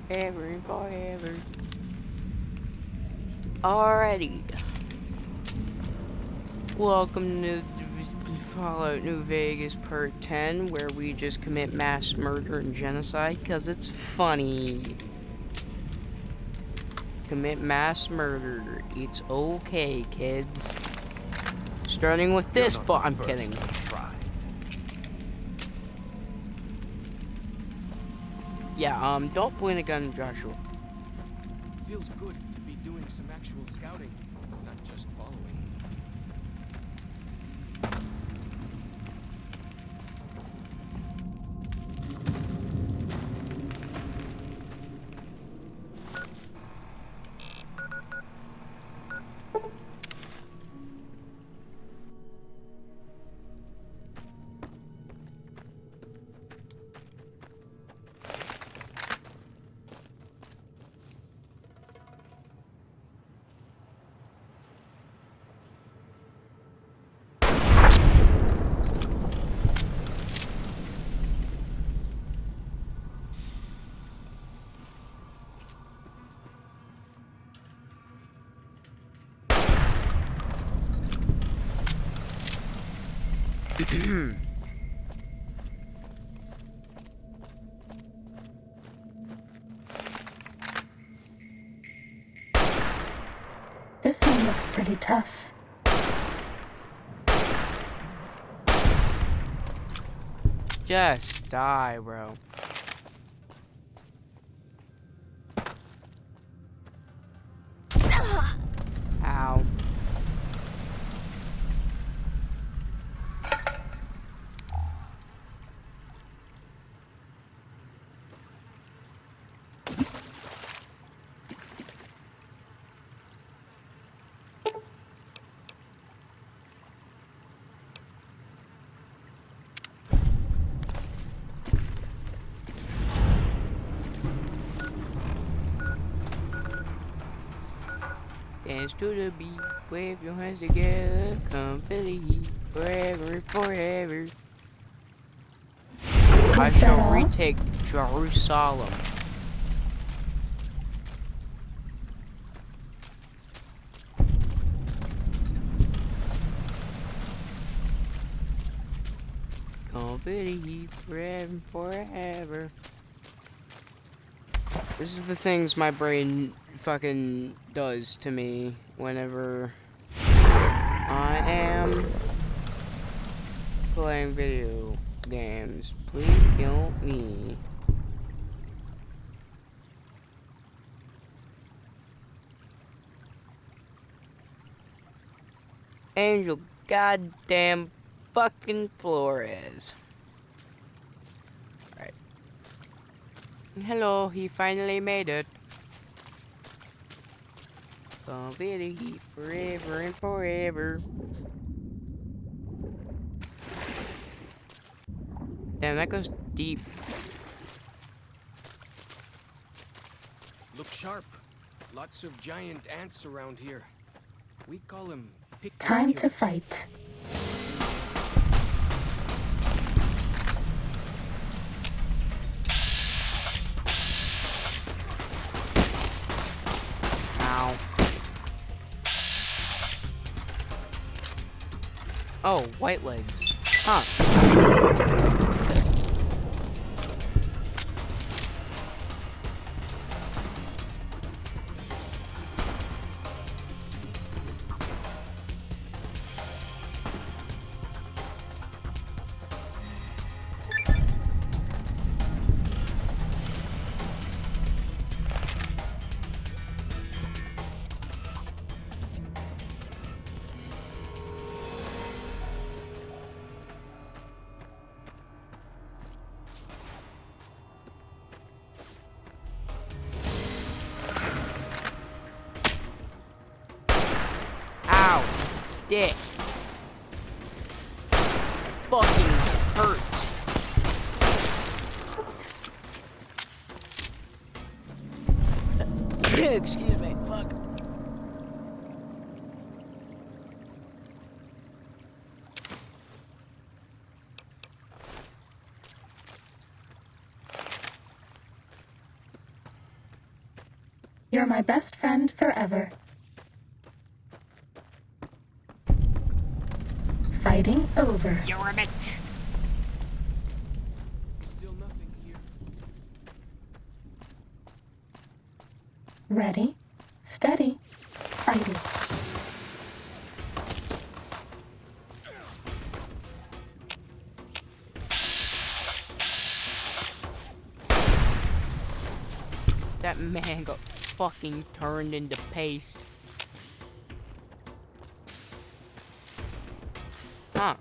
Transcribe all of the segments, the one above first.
Ever and forever. Alrighty. Welcome to Fallout New Vegas Part 10, where we just commit mass murder and genocide, because it's funny. Commit mass murder. It's okay, kids. Starting with this I'm kidding. Yeah, don't point a gun, Joshua. Feels good to be doing some actual scouting, not just following. This one looks pretty tough. Just die, bro. Ow. Dance to the beat, wave your hands together, come feel the heat, forever and forever. I shall retake Jerusalem. Come feel the heat, forever and forever. This is the things my brain fucking does to me whenever I am playing video games. Please kill me. Angel goddamn fucking Flores. Alright. Hello, he finally made it. Gonna be the heat forever and forever. Damn, that goes deep. Look sharp. Lots of giant ants around here. We call them picnic Time to killers. fight. Ow. Oh, white legs. Huh. Dick. Fucking hurts. Excuse me, fuck. You're my best friend forever. Fighting over. You're a bitch. Still nothing here. Ready, steady, fighting. That man got fucking turned into paste. Huh.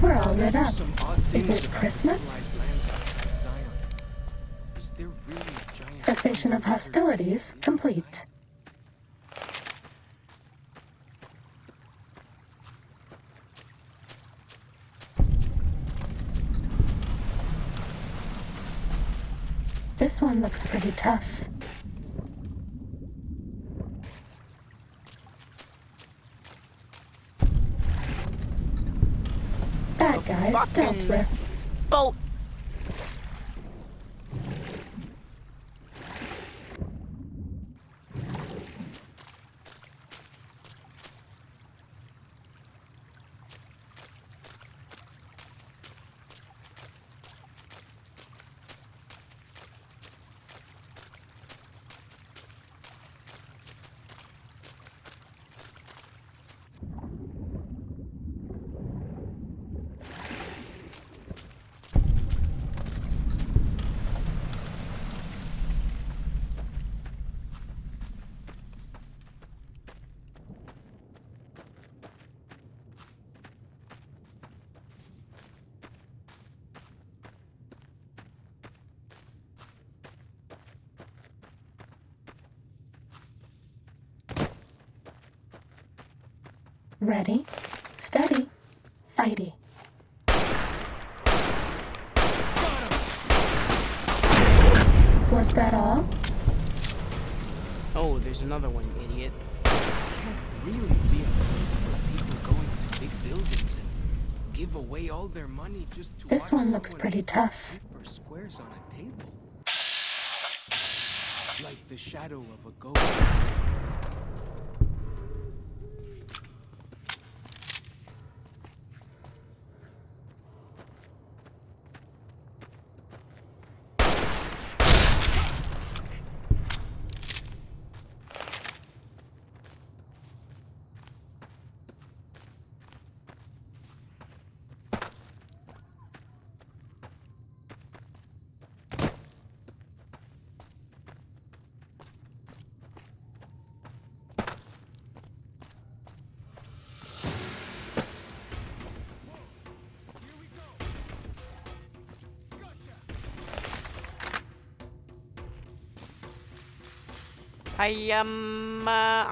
We're all lit up. Some odd Is things it about Christmas? civilized lands outside Zion. Is there really a giant Cessation of hostilities complete. This one looks pretty tough. Bad guys dealt fucking- with. Boat. Ready, steady, fighty. Was that all? Oh, there's another one, idiot. Can't really be a place where people go into big buildings and give away all their money just to This watch one looks someone pretty tough. paper squares on a table. Like the shadow of a ghost.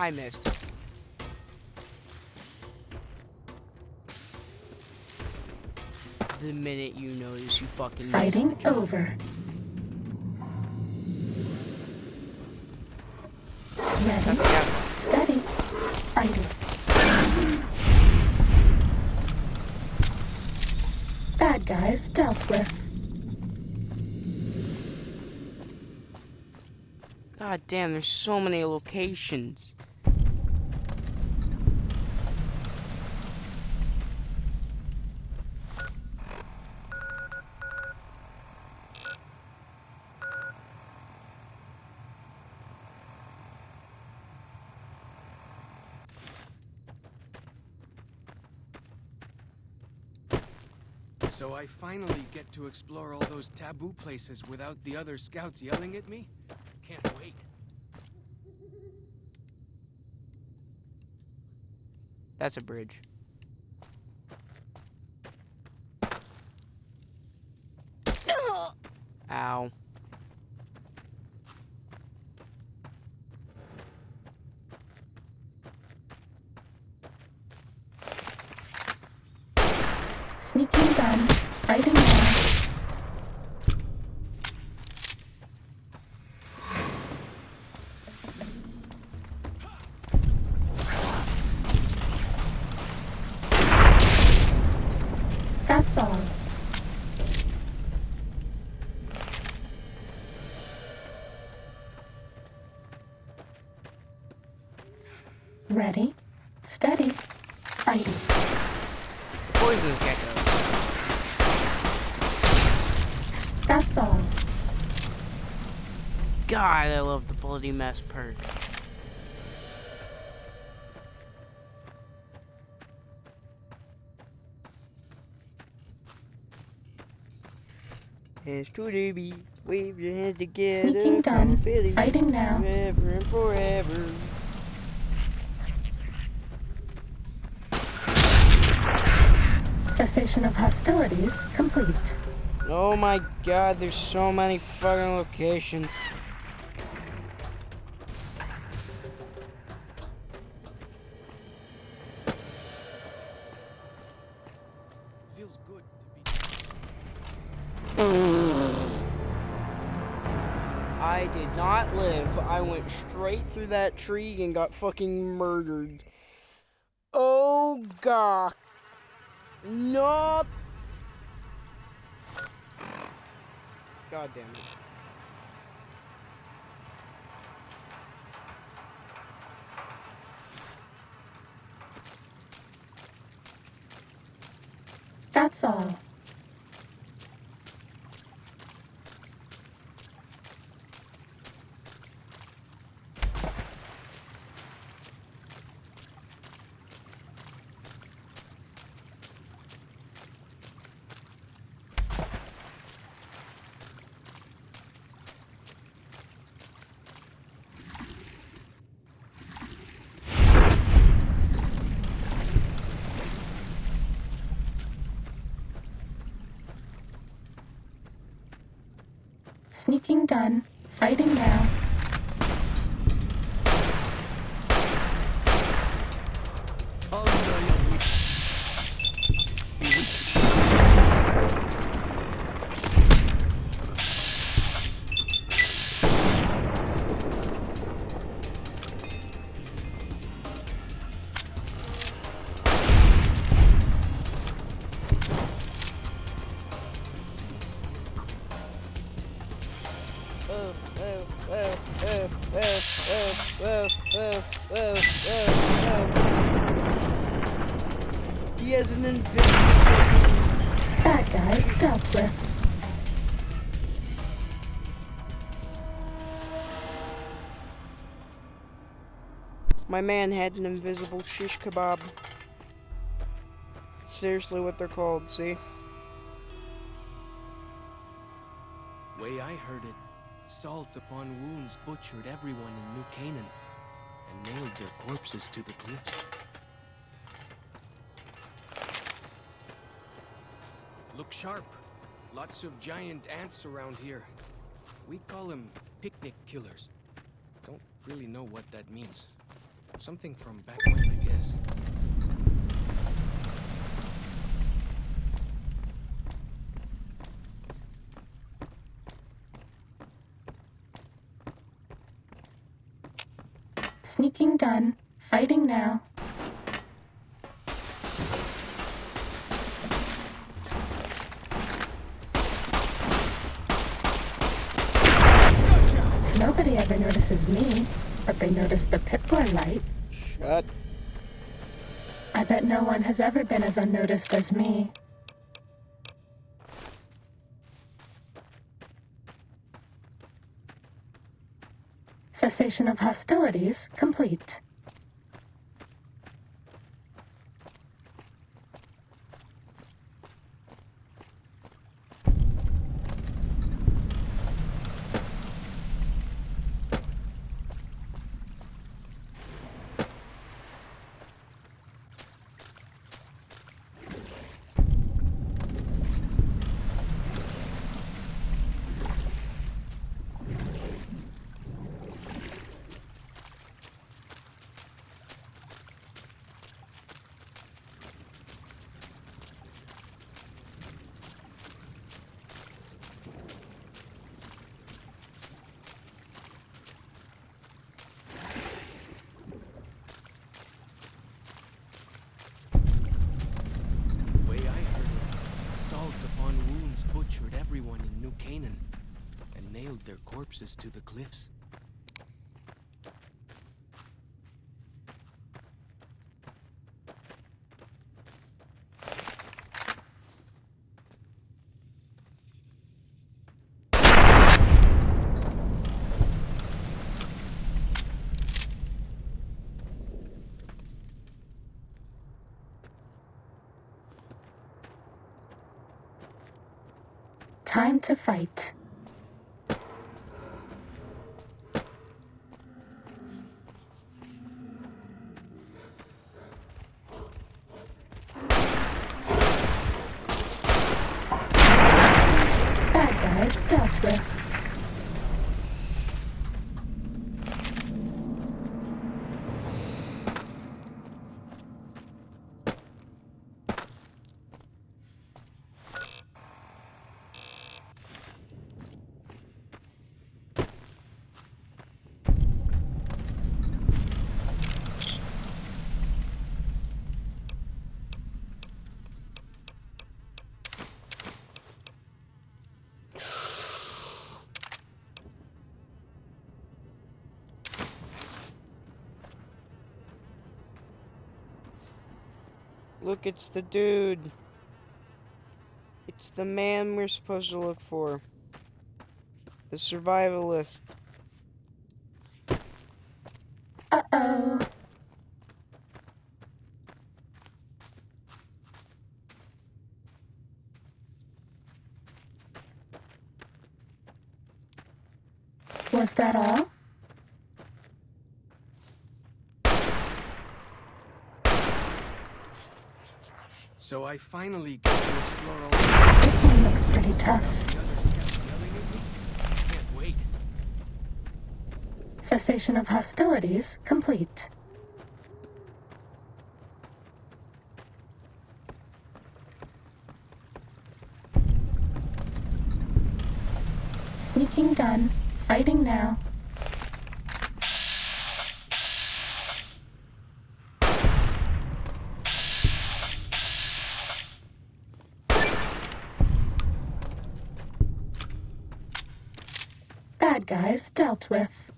I missed. The minute you notice, you fucking missed Fighting the jump. over. Ready, That's a gap. steady, fighting. Bad guys dealt with. God damn, there's so many locations. So I finally get to explore all those taboo places without the other scouts yelling at me? Can't wait. That's a bridge. Ow. Sneaking gun. Fighting now. That's all. Ready, steady, fighting. Poison geckos. That's all. God, I love the bloody mess perk. It's true to be. Wave your hands together. Sneaking done. Feeling Fighting now. forever and forever. Cessation of hostilities complete. Oh my god, there's so many fucking locations. Feels good to be. I did not live. I went straight through that tree and got fucking murdered. Oh god. No. God damn it. That's all. Sneaking done. Fighting now. Oh, no, He has an invisible. Bad guys dealt with. My man had an invisible shish kebab. Seriously what they're called, see? Way I heard it, salt upon wounds butchered everyone in New Canaan and nailed their corpses to the cliffs. Look sharp. Lots of giant ants around here. We call them picnic killers. Don't really know what that means. Something from back when, I guess. Sneaking done. Fighting now. Nobody ever notices me, but they notice the Pip-Boy light. Shut. I bet no one has ever been as unnoticed as me. Cessation of hostilities complete. everyone in New Canaan and nailed their corpses to the cliffs. Time to fight. Bad guys dealt with. Look, it's the dude. It's the man we're supposed to look for. The survivalist. Uh-oh. Was that all? So I finally get to explore all This one looks pretty tough. the others kept yelling at me. I can't wait. Cessation of hostilities complete. Sneaking done. Fighting now. Bad guys dealt with.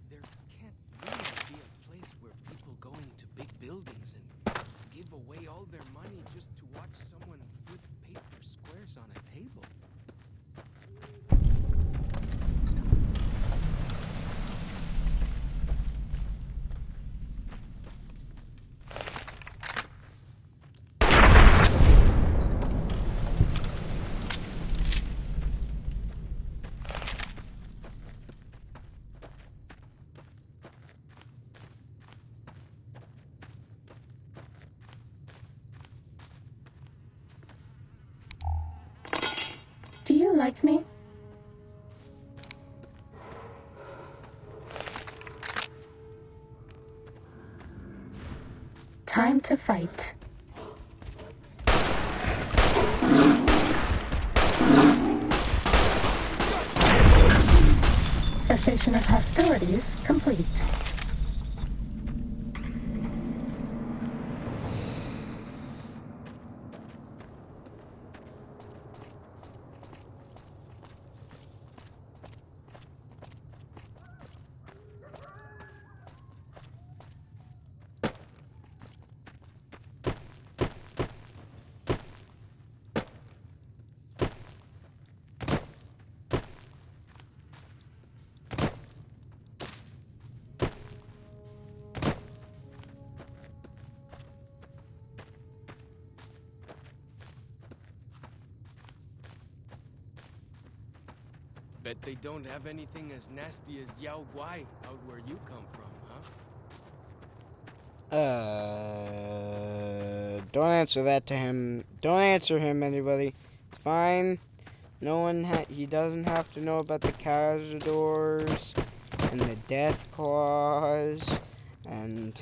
There can't really be a place where people go into big buildings and give away all their money just to watch someone flip paper squares on a table. Do you like me? Time to fight. Cessation of hostilities complete. Bet they don't have anything as nasty as Yao Guai out where you come from, huh? Don't answer that to him. Don't answer him, anybody. It's fine. No one he doesn't have to know about the Cazadors and the Death Claws and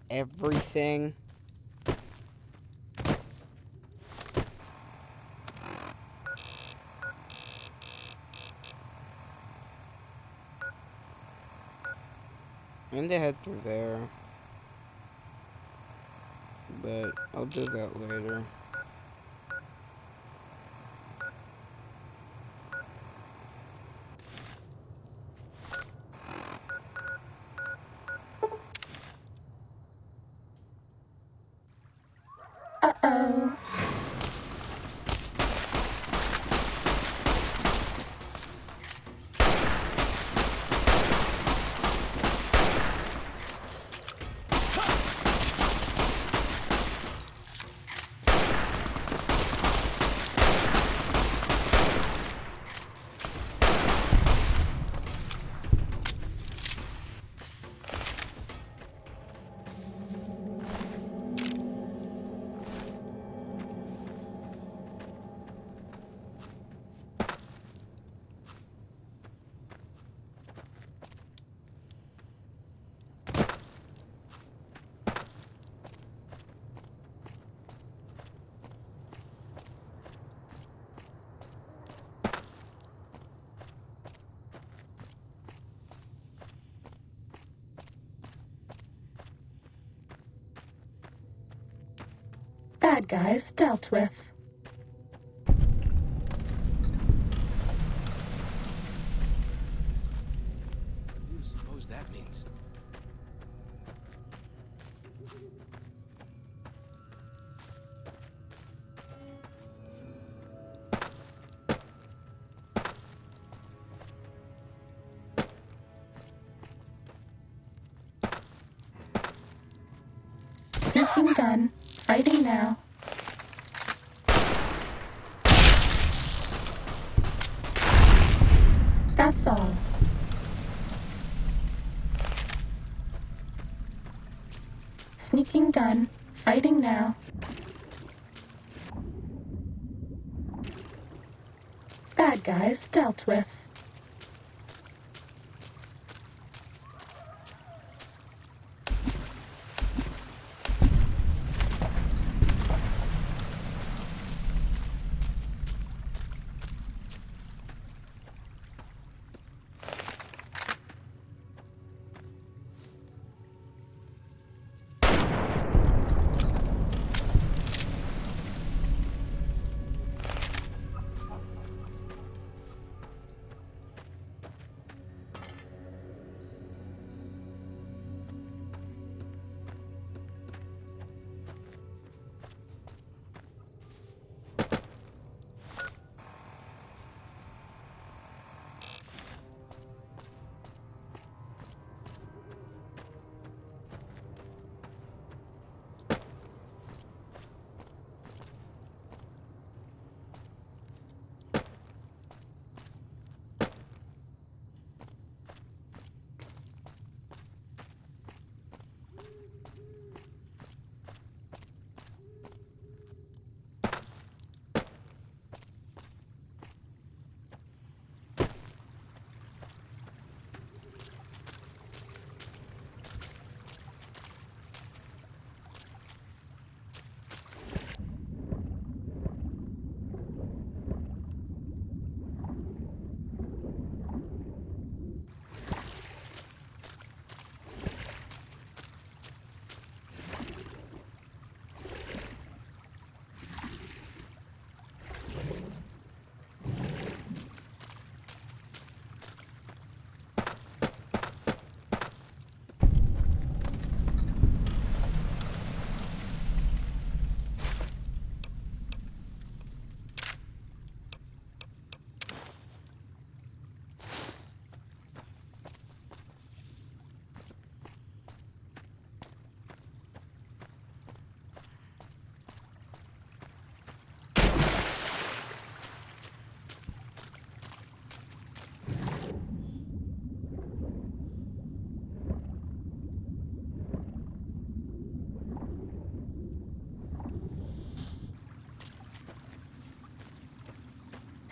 everything. And they head through there. But I'll do that later. Uh-oh. Bad guys dealt with. What do you suppose that means? Sneaking done. Fighting now. That's all. Sneaking done. Fighting now. Bad guys dealt with.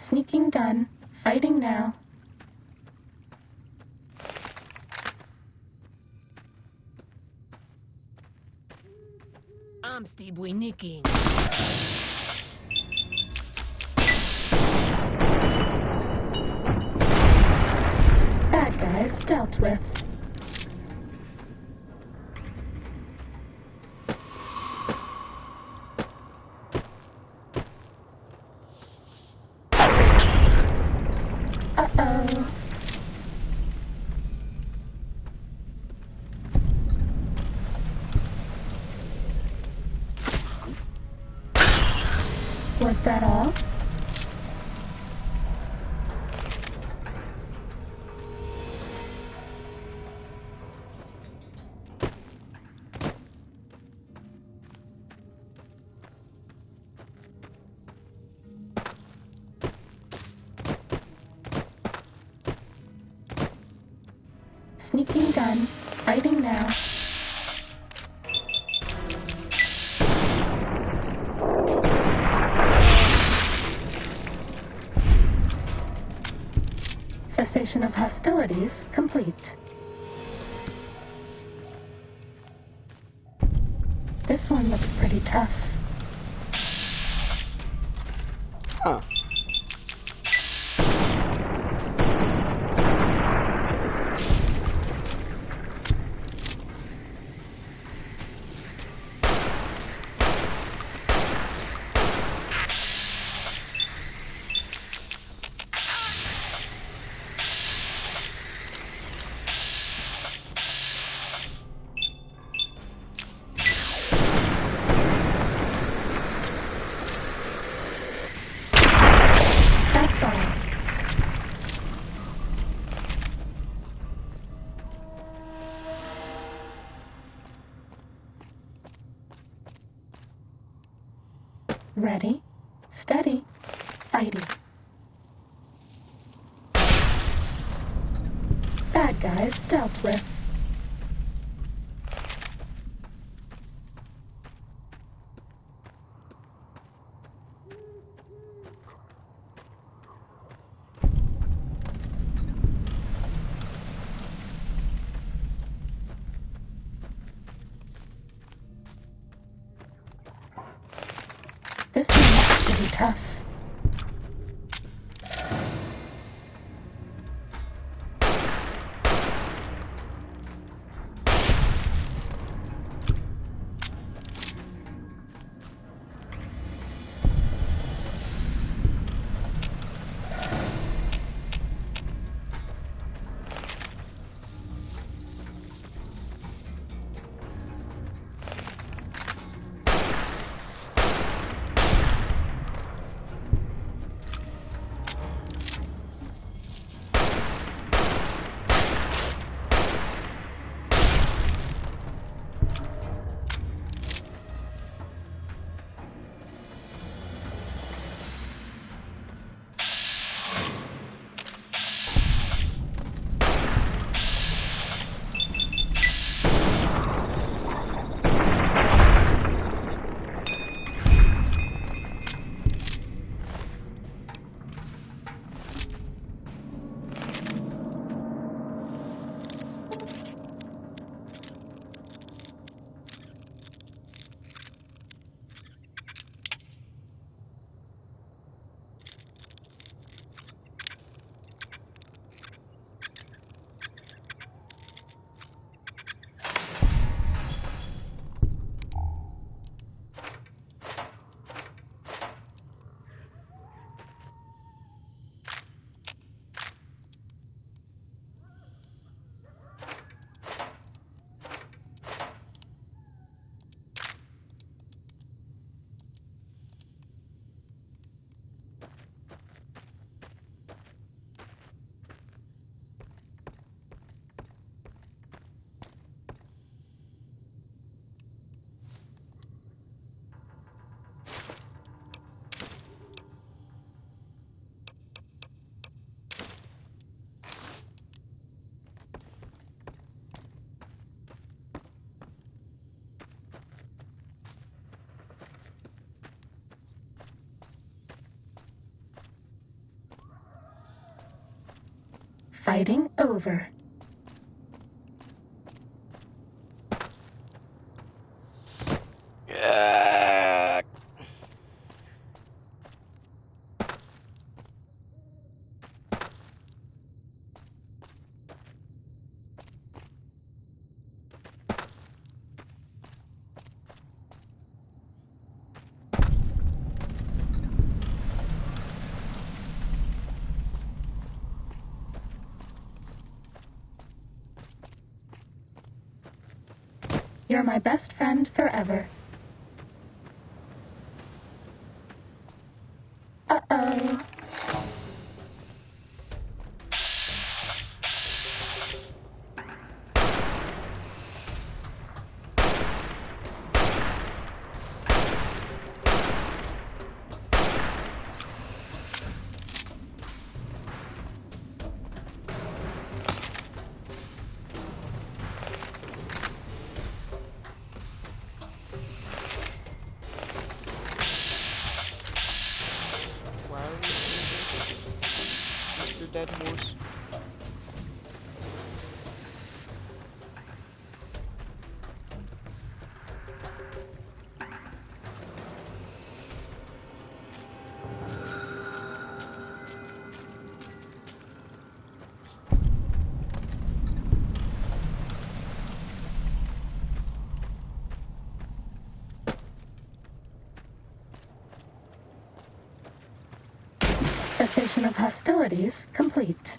Sneaking done. Fighting now. I'm Steve Winiking. Bad guys dealt with. Uh-oh. Was that all? Sneaking done. Fighting now. Cessation of hostilities complete. This one looks pretty tough. Huh. That's all. Ready, steady, fighting. Bad guys dealt with. This one looks pretty tough. Fighting over. You're my best friend forever. Uh-oh. Why are we sleeping? Mr. Dead Horse. Cessation of hostilities complete.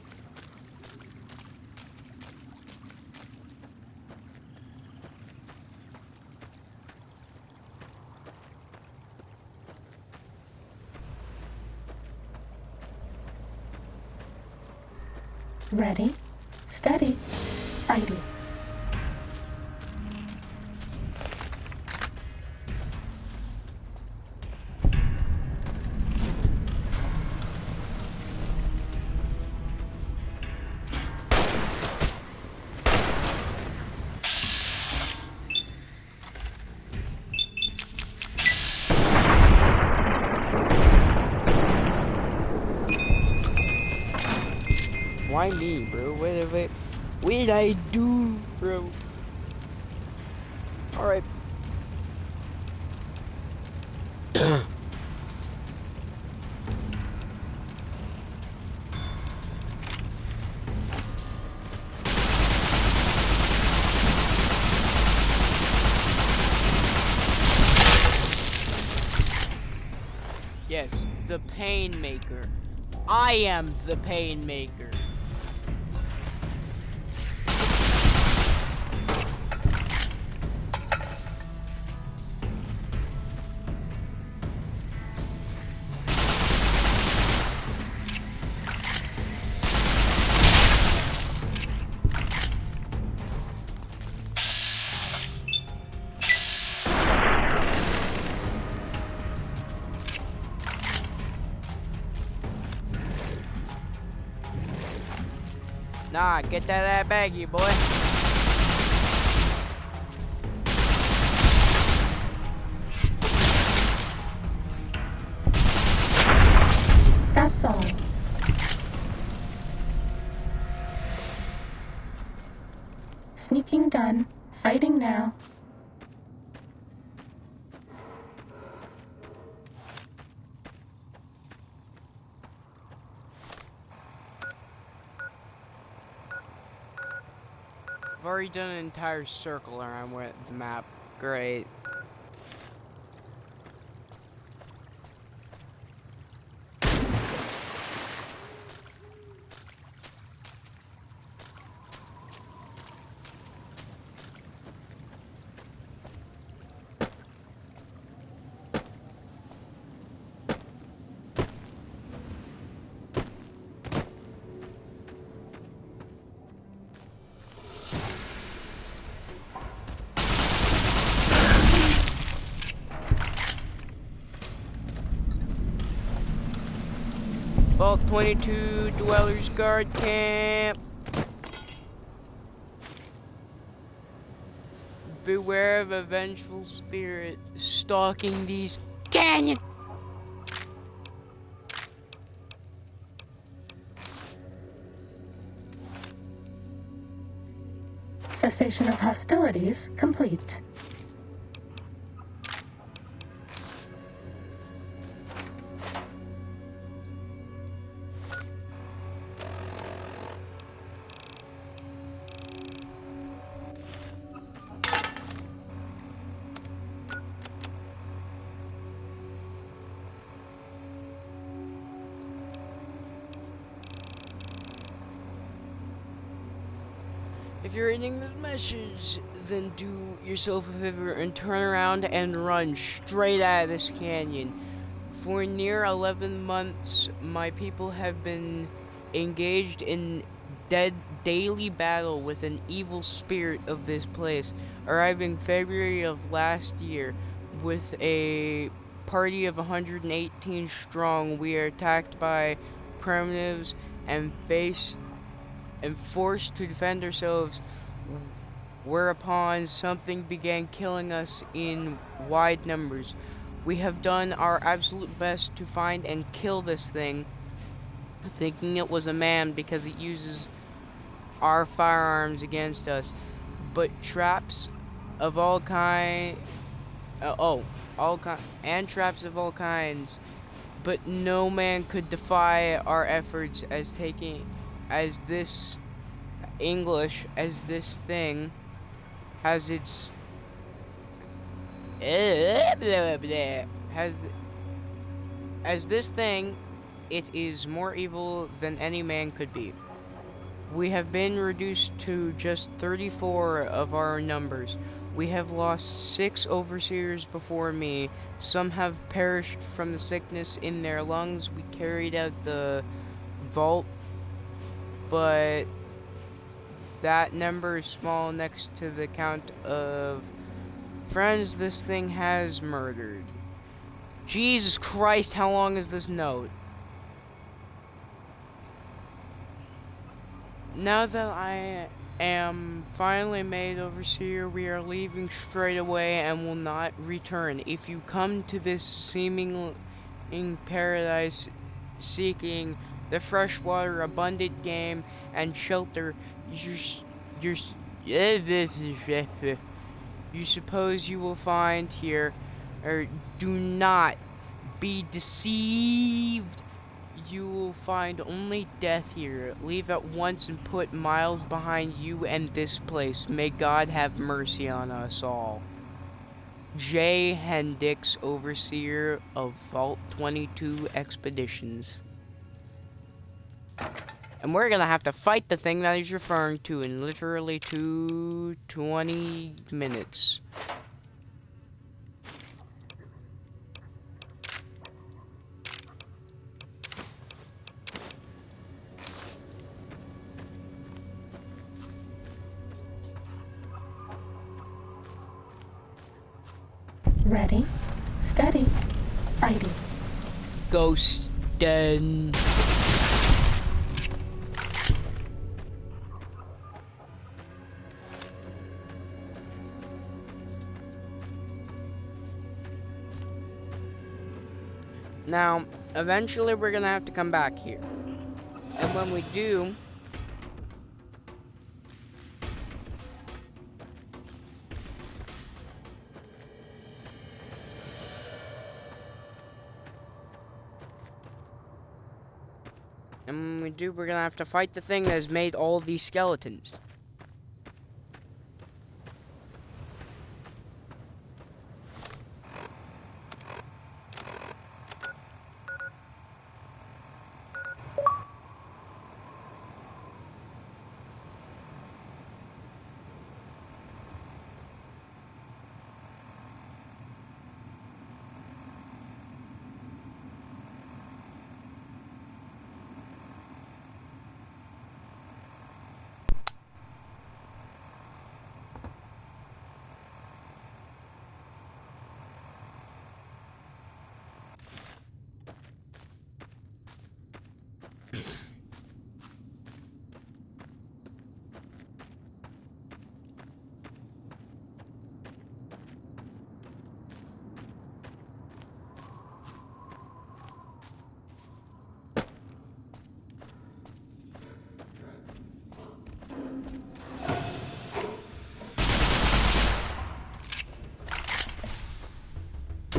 Ready, steady, fighting. Why me, bro? What did I do, bro? Alright. Yes, the pain maker. I am the pain maker. Nah, get that baggie, boy. That's all. Sneaking done. Fighting now. I've already done an entire circle around with the map. Great. Vault 22 Dwellers Guard Camp. Beware of a vengeful spirit stalking these canyons. Cessation of hostilities complete. If you're reading this message, then do yourself a favor and turn around and run straight out of this canyon. For near 11 months, my people have been engaged in daily battle with an evil spirit of this place. Arriving February of last year with a party of 118 strong, we are attacked by primitives and forced to defend ourselves, whereupon something began killing us in wide numbers. We have done our absolute best to find and kill this thing, thinking it was a man because it uses our firearms against us. But traps of all kinds, and traps of all kinds, but no man could defy our efforts as this thing has its as this thing, it is more evil than any man could be. We have been reduced to just 34 of our numbers. We have lost 6 overseers before me. Some have perished from the sickness in their lungs. We carried out the vault, but that number is small next to the count of friends this thing has murdered. Jesus Christ, how long is this note? Now that I am finally made overseer, we are leaving straight away and will not return. If you come to this seeming paradise seeking the fresh water, abundant game, and shelter you suppose you will find here, do not be deceived. You will find only death here. Leave at once and put miles behind you and this place. May God have mercy on us all. J. Hendricks, Overseer of Vault 22 Expeditions. And we're gonna have to fight the thing that he's referring to in literally 20 minutes. Ready, steady, fighting. Ghosten. Now, eventually we're gonna have to come back here. And when we do, we're gonna have to fight the thing that has made all these skeletons.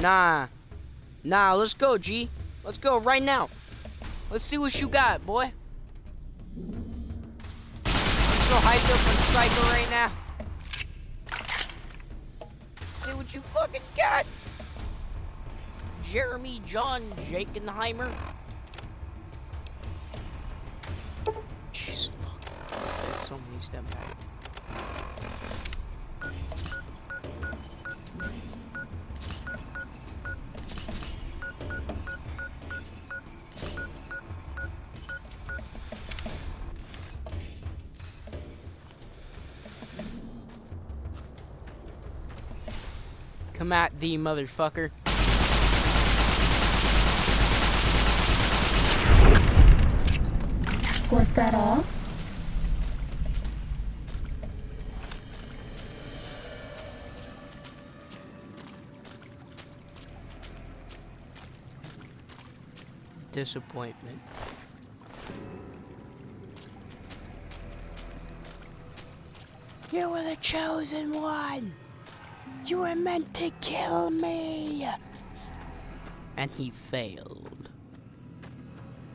Nah. Nah, let's go, G. Let's go right now. Let's see what you got, boy. I'm so hyped up on Psycho right now. Let's see what you fucking got. Jeremy John Jakenheimer. Jeez, fuck. There's so many stem packs. Come at thee, motherfucker. Was that all? Disappointment. You were the chosen one. You were meant to kill me. And he failed.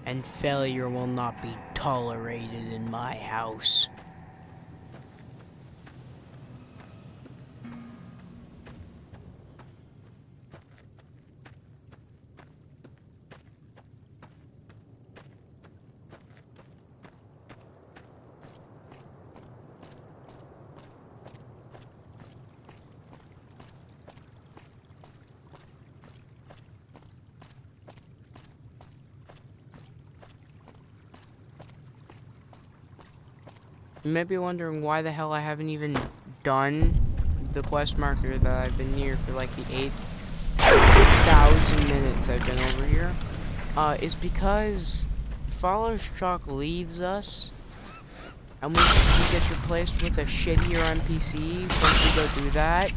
And failure will not be tolerated in my house. You may be wondering why the hell I haven't even done the quest marker that I've been near for like the 8,000 minutes I've been over here. It's because Follows Chuck leaves us, and we get replaced with a shittier NPC once we go do that,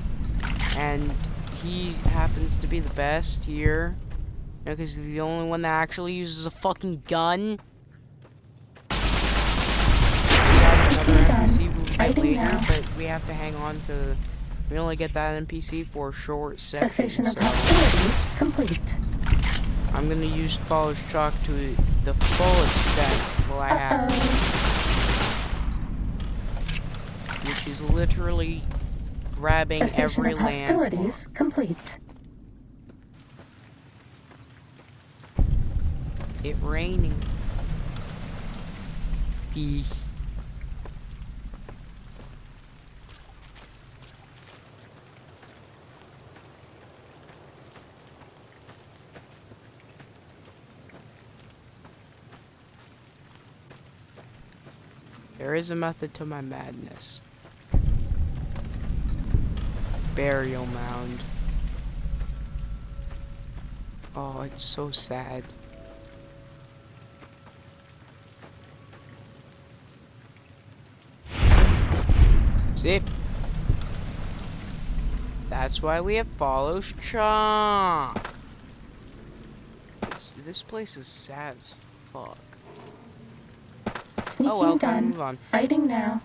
and he happens to be the best here, because he's the only one that actually uses a fucking gun. Another NPC we'll get later, but we have to hang on to. We only get that NPC for a short section. Cessation of hostilities complete. I'm gonna use Follows Chuck to the full extent while I have, which is literally grabbing Cessation every of land. hostilities complete. It raining. Peace. There is a method to my madness. Burial mound. Oh, it's so sad. See? That's why we have Follows Chuck. This place is sad as fuck. Sneaking Oh well, time to done. move on. Fighting now.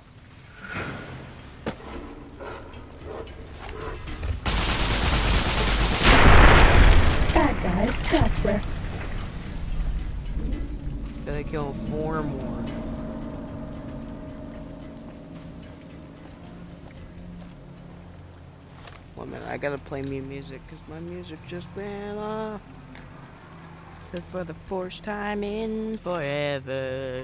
Bad guys dealt with. Gotta kill 4 more. One minute, I gotta play me music, cause my music just went off. For the first time in forever.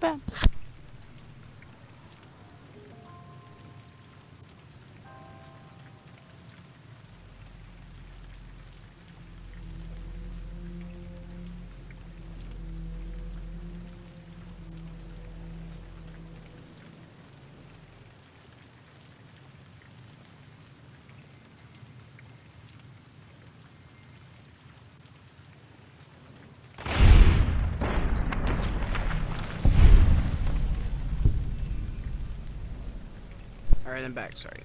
Bam. Alright, I'm back, sorry.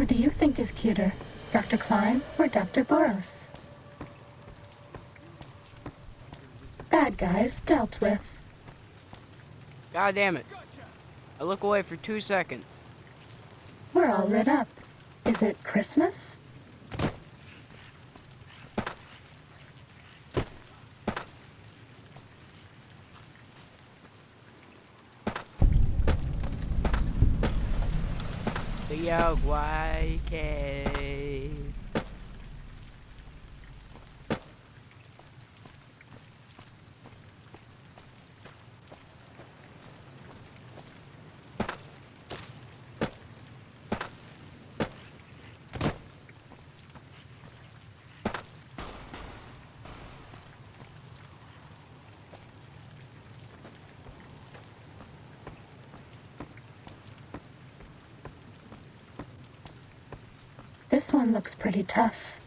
Who do you think is cuter, Dr. Klein or Dr. Boros? Bad guys dealt with. God damn it. I look away for 2 seconds. We're all lit up. Is it Christmas? The YK. This one looks pretty tough.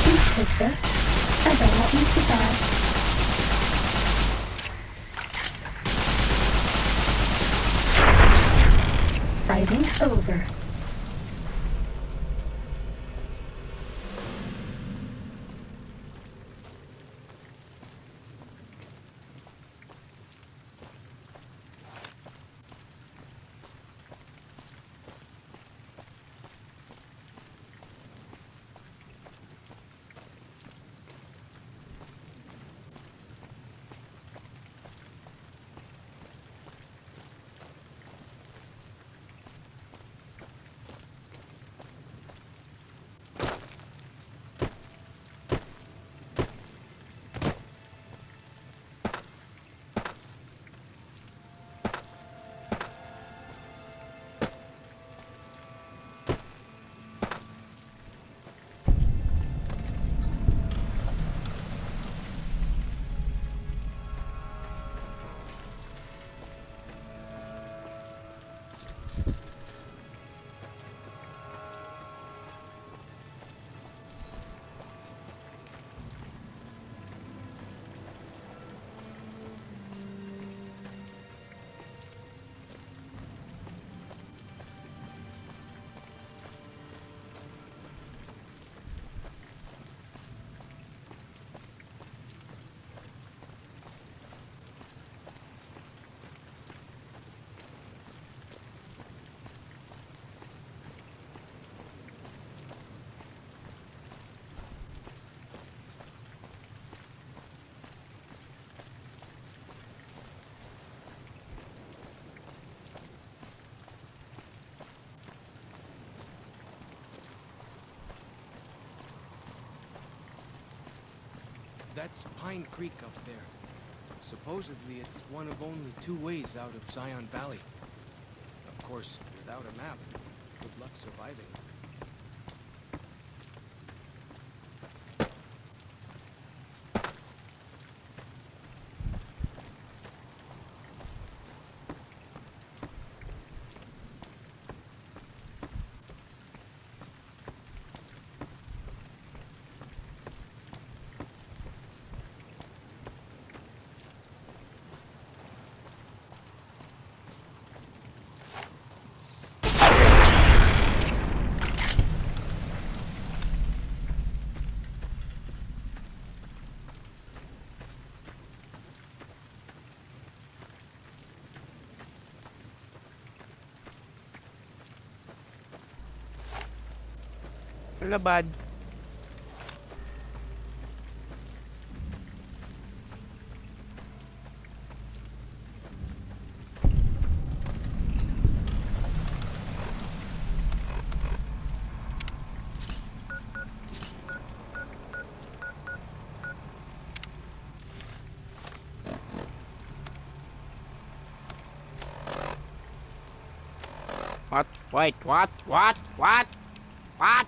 Please take this, and don't let me survive. Fighting over. That's Pine Creek up there. Supposedly, it's one of only 2 ways out of Zion Valley. Of course, without a map, good luck surviving. Hello, bud. What? Wait, what? What? What? What?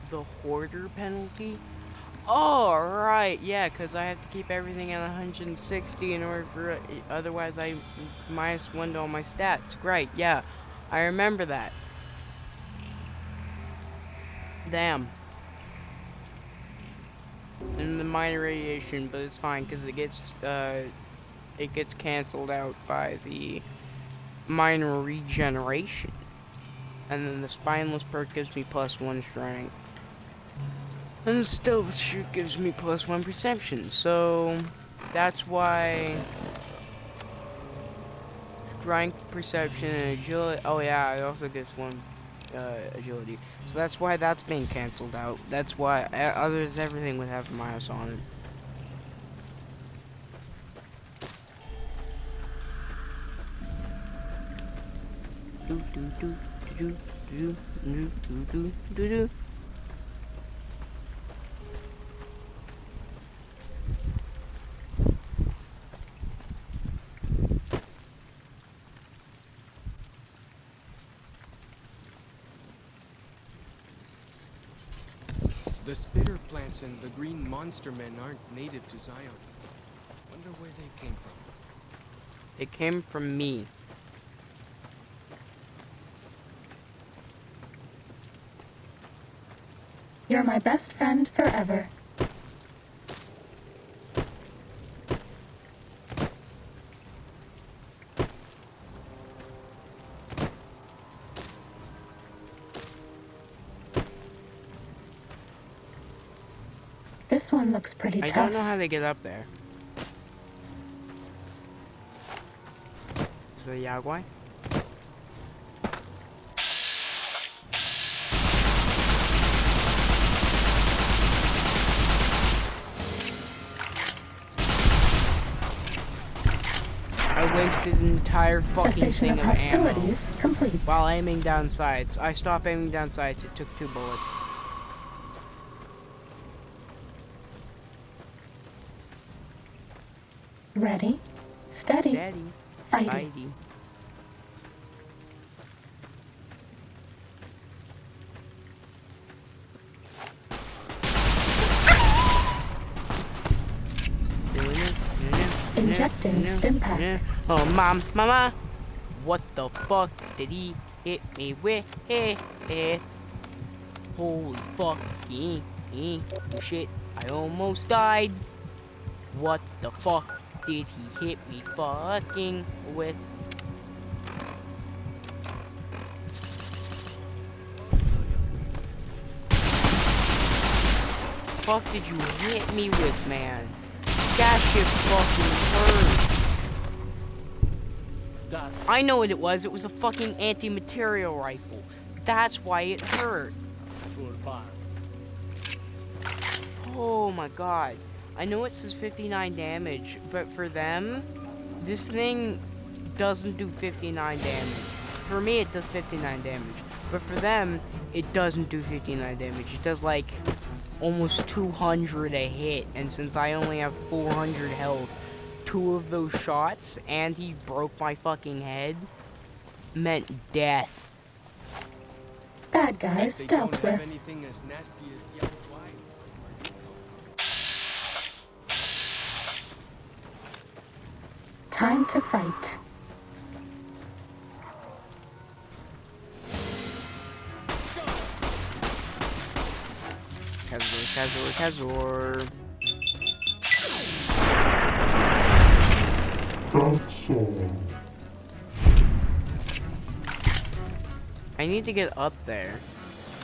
The hoarder penalty? Oh, right, yeah, because I have to keep everything at 160 in order for, otherwise I -1 to all my stats. Great, yeah. I remember that. Damn. And the minor radiation, but it's fine because it gets canceled out by the minor regeneration. And then the spineless perk gives me +1 strength. And the stealth shoot gives me +1 perception. So that's why strength, perception, and agility. Oh yeah, it also gives 1 agility. So that's why that's being canceled out. That's why others everything would have a minus on it. Do do do do do do do do do do. The spitter plants and the green monster men aren't native to Zion. Wonder where they came from. It came from me. You're my best friend forever. This one looks pretty I tough. don't know how they get up there. Is it a Yaguai? I wasted an entire fucking Cessation thing of of ammo hostilities complete. while aiming down sights. I stopped aiming down sights. It took 2 bullets. Ready, steady, Daddy, fighting. Heidi. Injecting Stimpak. Oh, mama, what the fuck did he hit me with? Holy fucking shit! I almost died. What the fuck did he hit me fucking with? Fuck did you hit me with, man? That shit fucking hurt. I know what it was. It was a fucking anti-material rifle. That's why it hurt. Oh my god. I know it says 59 damage, but for them, this thing doesn't do 59 damage. For me, it does 59 damage. But for them, it doesn't do 59 damage. It does like almost 200 a hit. And since I only have 400 health, 2 of those shots, and he broke my fucking head, meant death. Bad guys They dealt don't have with. anything as nasty as yellow wine. Time to fight. Kazor. I need to get up there.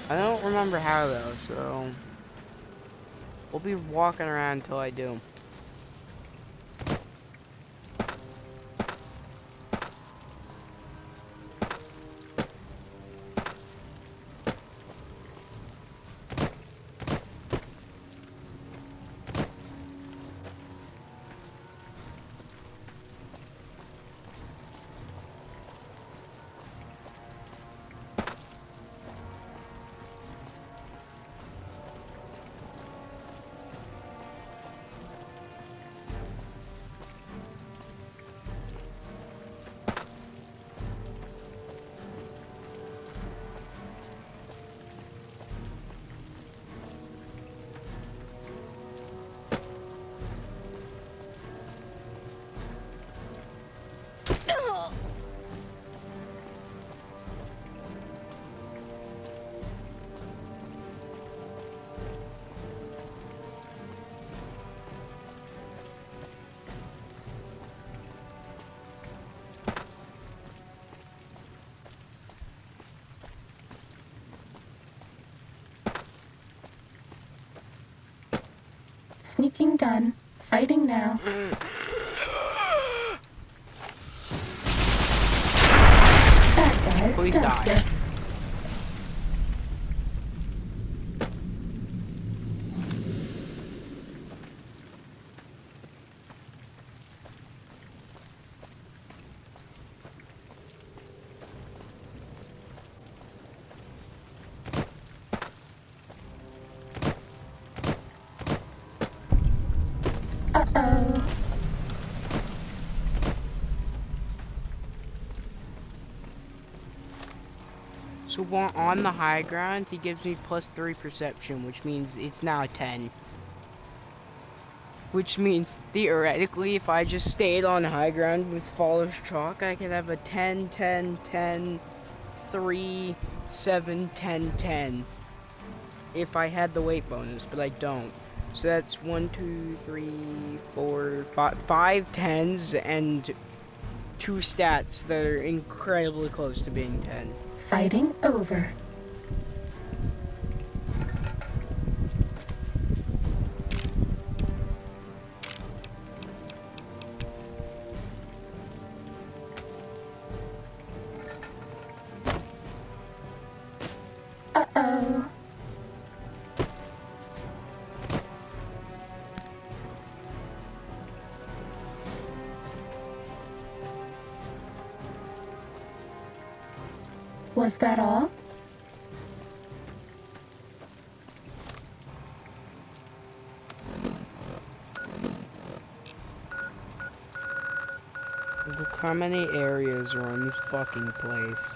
I don't remember how though, so we'll be walking around until I do. Sneaking done. Fighting now. Bad guys Please dealt die. with. Uh-oh. So on the high ground, he gives me +3 perception, which means it's now 10. Which means, theoretically, if I just stayed on high ground with Faller's Chalk, I could have a 10, 10, 10, 3, 7, 10, 10. If I had the weight bonus, but I don't. So that's 1, 2, 3, 4, 5 tens and 2 stats that are incredibly close to being 10. Fighting over. Uh-oh. Was that all? Look how many areas are in this fucking place.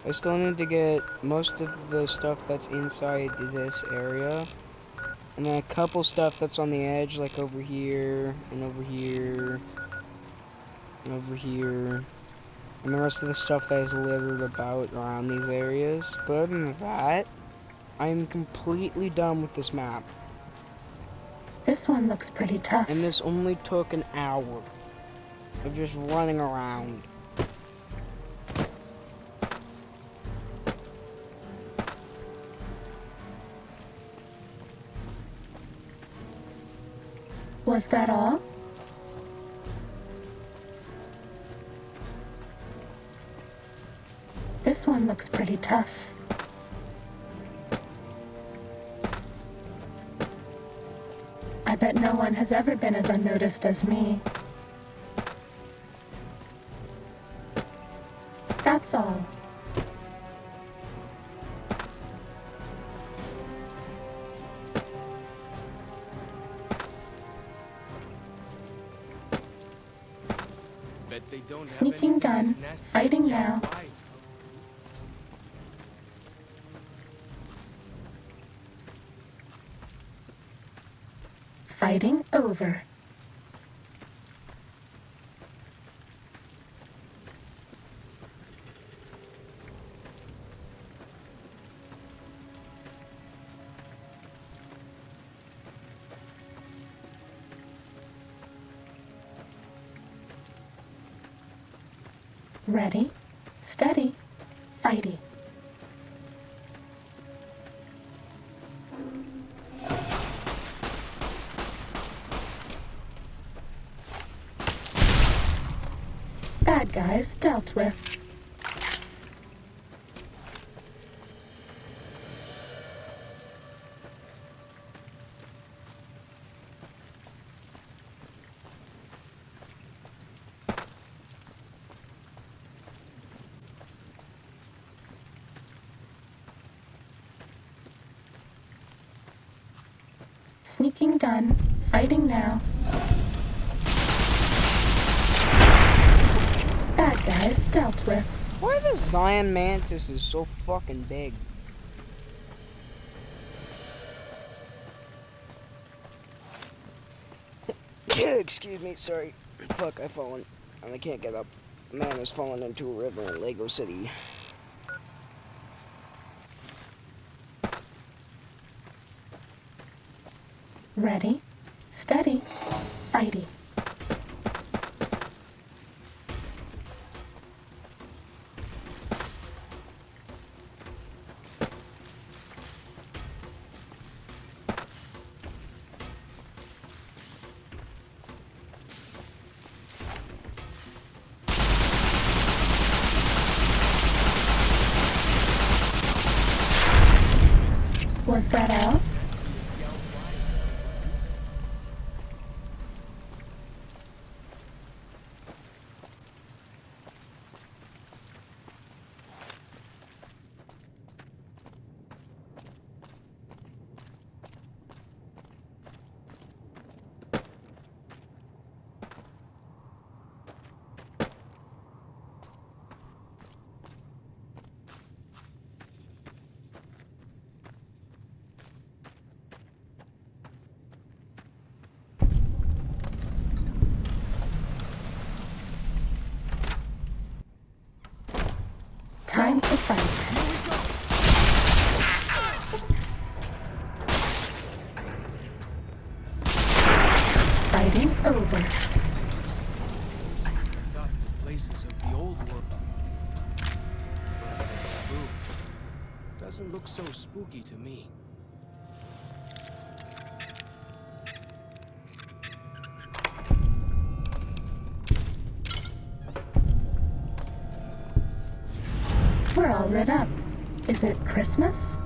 I still need to get most of the stuff that's inside this area. And then a couple stuff that's on the edge, like over here, and over here, and over here. And the rest of the stuff that is littered about around these areas. But other than that, I'm completely done with this map. This one looks pretty tough. And this only took an hour of just running around. Was that all? This one looks pretty tough. I bet no one has ever been as unnoticed as me. That's all. Bet they don't have Sneaking anything done. as nasty as Fighting Jack now. White. Fighting over. Ready, steady, fighty. Bad guys dealt with. Sneaking done. Fighting now. Bad guys dealt with. Why are the Zion mantises so fucking big? Excuse me, sorry. Fuck, I've fallen. And I can't get up. A man has fallen into a river in Lego City. Ready, steady, Fighting. Was that all? Time to fight. Fighting over. Thought the places of the old world. Ooh, doesn't look so spooky to me. We're all lit up. Is it Christmas?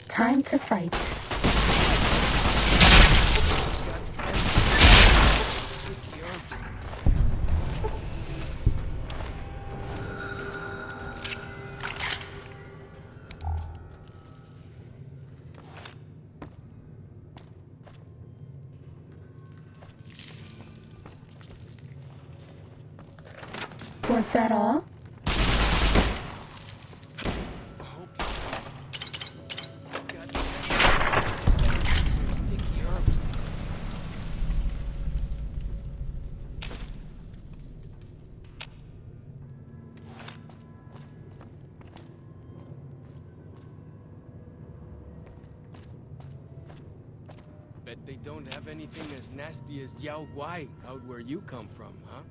Time to fight. Was that all? Sticky herbs. Bet they don't have anything as nasty as Yao Guai out where you come from, huh?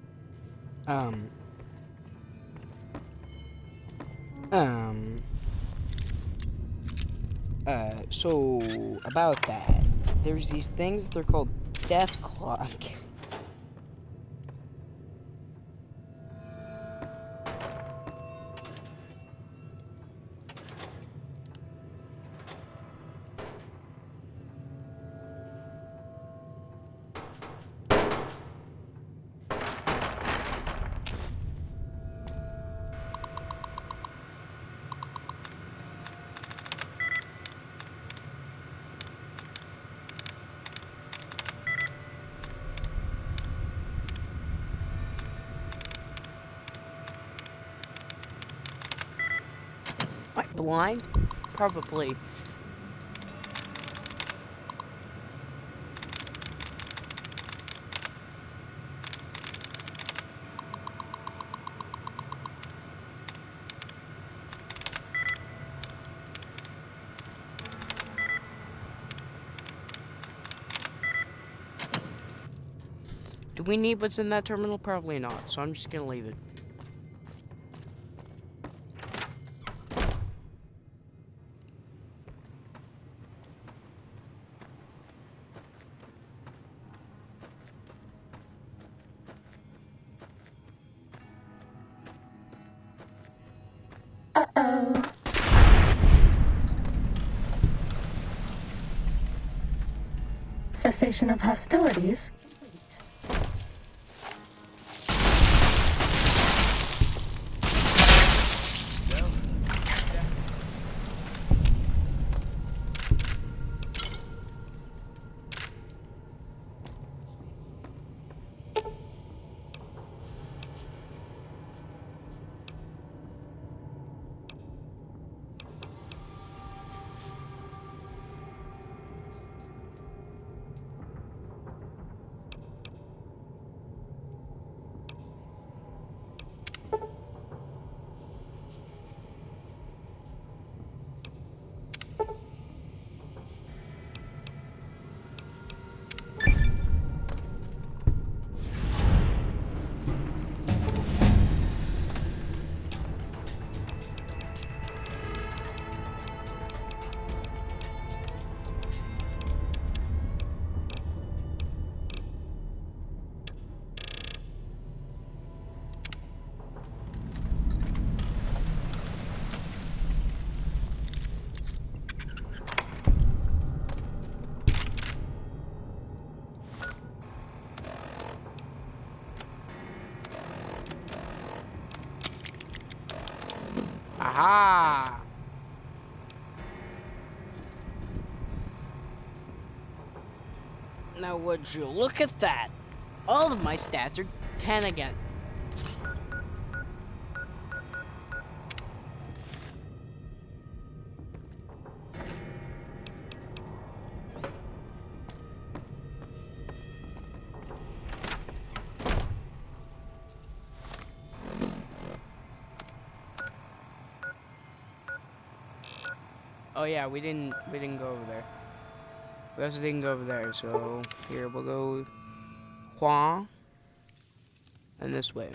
So about that, there's these things, they're called death claw. Am I blind? Probably. Do we need what's in that terminal? Probably not, so I'm just gonna leave it. Cessation of hostilities. Aha! Now would you look at that? All of my stats are 10 again. Oh yeah, we didn't go over there. We also didn't go over there, so here we'll go Huang and this way.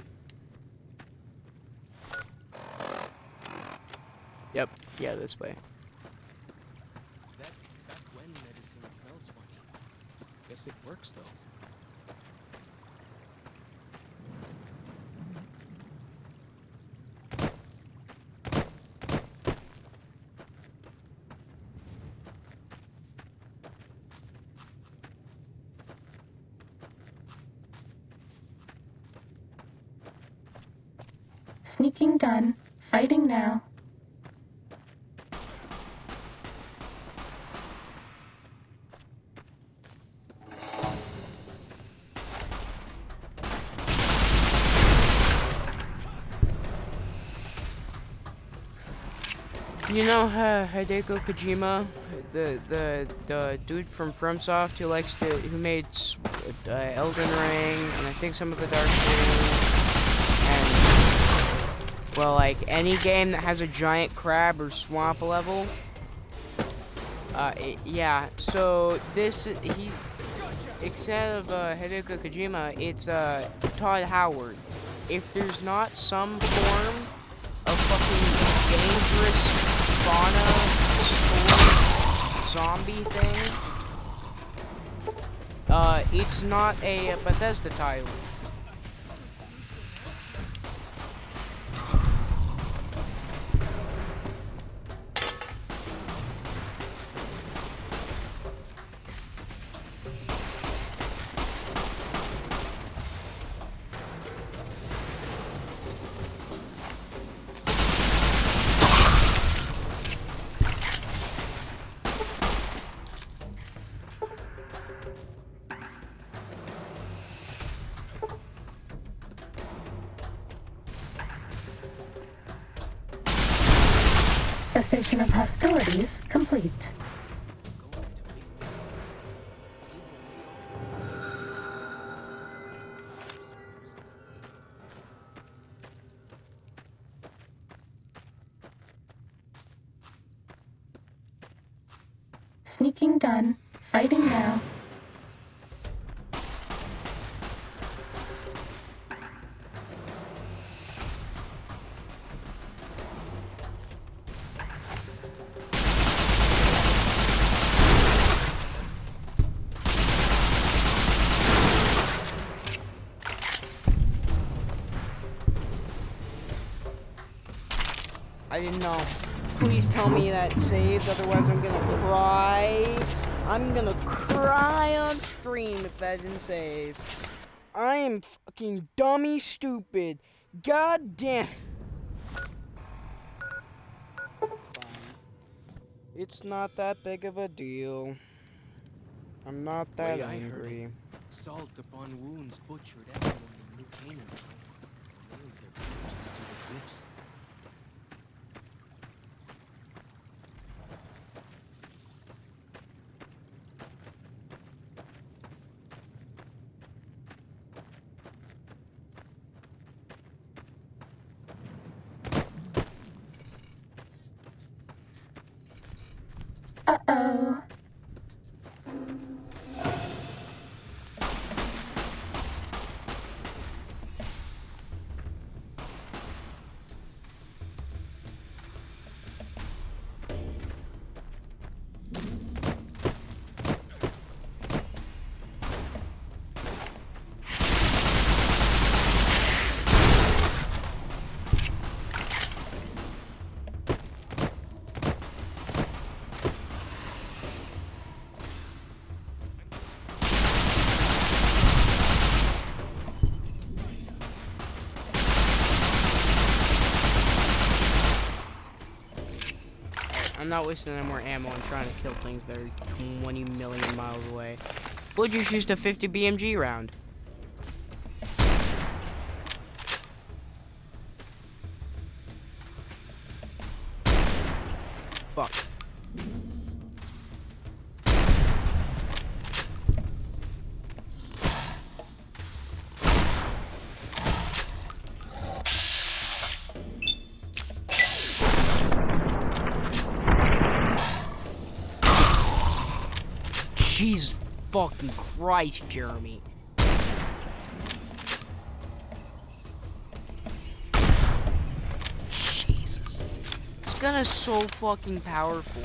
Yep, yeah, this way. That back when medicine smells funny. Guess it works though. Sneaking done. Fighting now. You know Hideo Kojima, the dude from FromSoft who made Elden Ring and I think some of the Dark Souls, and well, like any game that has a giant crab or swamp level. Yeah. So instead of Hideo Kojima, it's Todd Howard. If there's not some form of fucking dangerous fauna, zombie thing, it's not a Bethesda title. Cessation of hostilities complete. Sneaking done. Fighting now. I didn't know. Please tell me that saved, otherwise I'm gonna cry. I'm gonna cry on stream if that didn't save. I am fucking dummy stupid. God damn. It's fine. It's not that big of a deal. I'm not that Way I heard angry. it, salt upon wounds butchered everyone in New Canaan. Nailed their corpses to the cliffs. Uh-oh. I'm not wasting any more ammo and trying to kill things that are 20 million miles away. We'll just use the 50 BMG round. Fuck. Jesus fucking Christ, Jeremy. Jesus. This gun is so fucking powerful.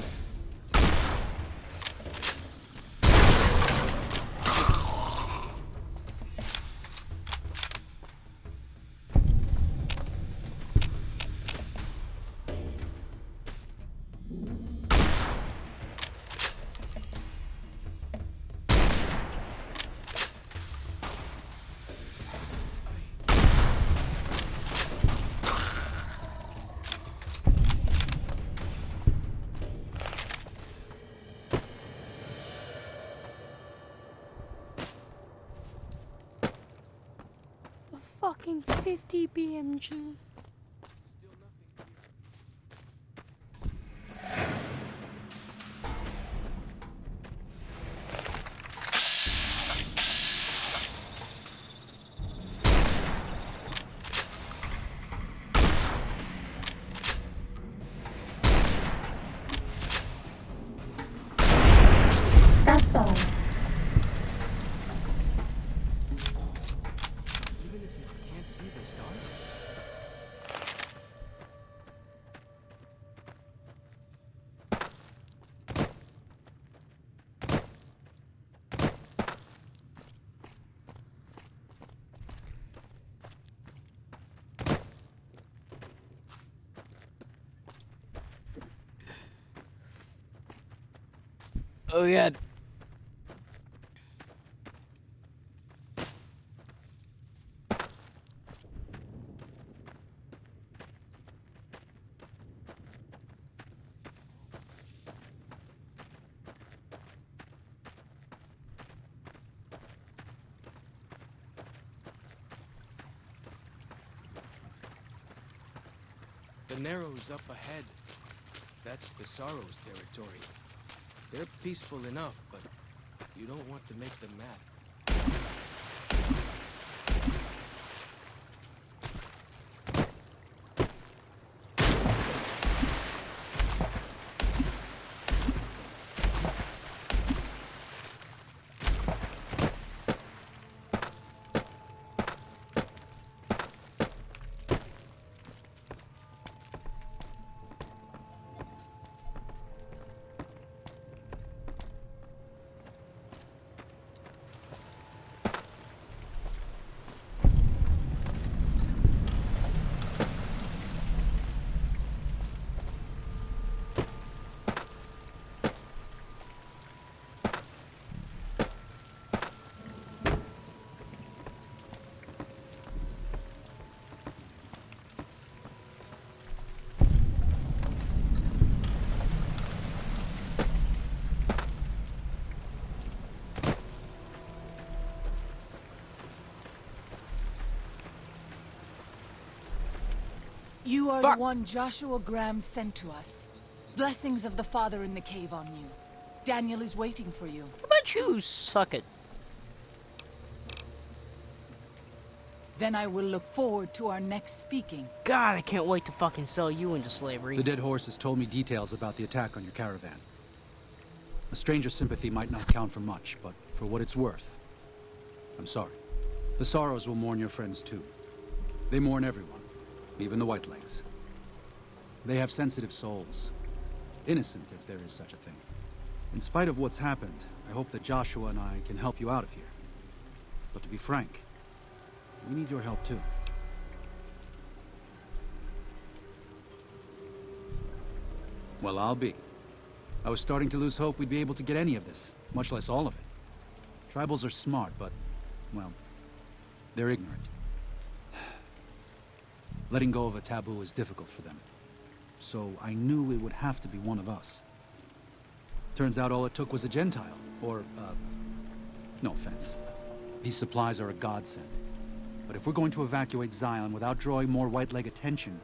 Fucking 50 BMG. That's all. Even if you can't see the stars? Oh yeah. The Narrows up ahead. That's the Sorrows territory. They're peaceful enough, but you don't want to make them mad. You are Fuck. the one Joshua Graham sent to us. Blessings of the Father in the cave on you. Daniel is waiting for you. How about you suck it? Then I will look forward to our next speaking. God, I can't wait to fucking sell you into slavery. The dead horse has told me details about the attack on your caravan. A stranger's sympathy might not count for much, but for what it's worth, I'm sorry. The Sorrows will mourn your friends too. They mourn everyone, even the Whitelegs. They have sensitive souls. Innocent, if there is such a thing. In spite of what's happened, I hope that Joshua and I can help you out of here. But to be frank, we need your help too. Well, I'll be. I was starting to lose hope we'd be able to get any of this, much less all of it. Tribals are smart, but, well, they're ignorant. Letting go of a taboo is difficult for them. So I knew it would have to be one of us. Turns out all it took was a Gentile, or, no offense. These supplies are a godsend. But if we're going to evacuate Zion without drawing more Whiteleg attention,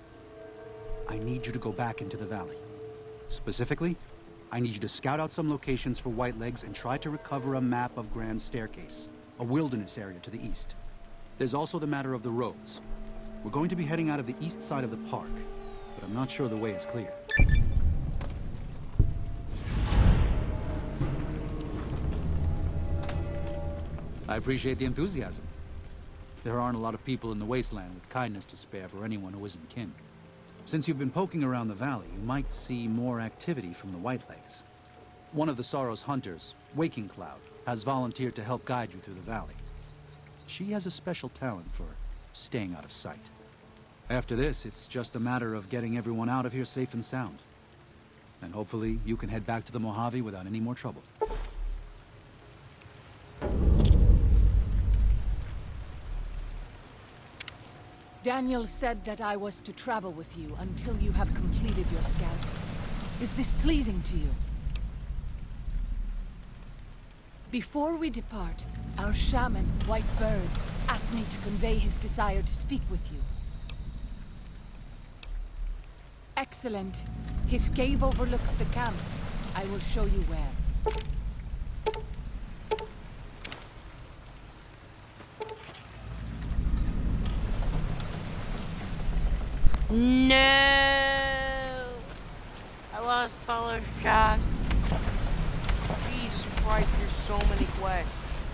I need you to go back into the valley. Specifically, I need you to scout out some locations for Whitelegs and try to recover a map of Grand Staircase, a wilderness area to the east. There's also the matter of the roads. We're going to be heading out of the east side of the park, but I'm not sure the way is clear. I appreciate the enthusiasm. There aren't a lot of people in the wasteland with kindness to spare for anyone who isn't kin. Since you've been poking around the valley, you might see more activity from the Whitelegs. One of the Sorrow's hunters, Waking Cloud, has volunteered to help guide you through the valley. She has a special talent for staying out of sight. After this, it's just a matter of getting everyone out of here safe and sound. And hopefully, you can head back to the Mojave without any more trouble. Daniel said that I was to travel with you until you have completed your scouting. Is this pleasing to you? Before we depart, our shaman, White Bird, asked me to convey his desire to speak with you. Excellent. His cave overlooks the camp. I will show you where. No! I lost Fellows Shock. Jesus Christ, there's so many quests.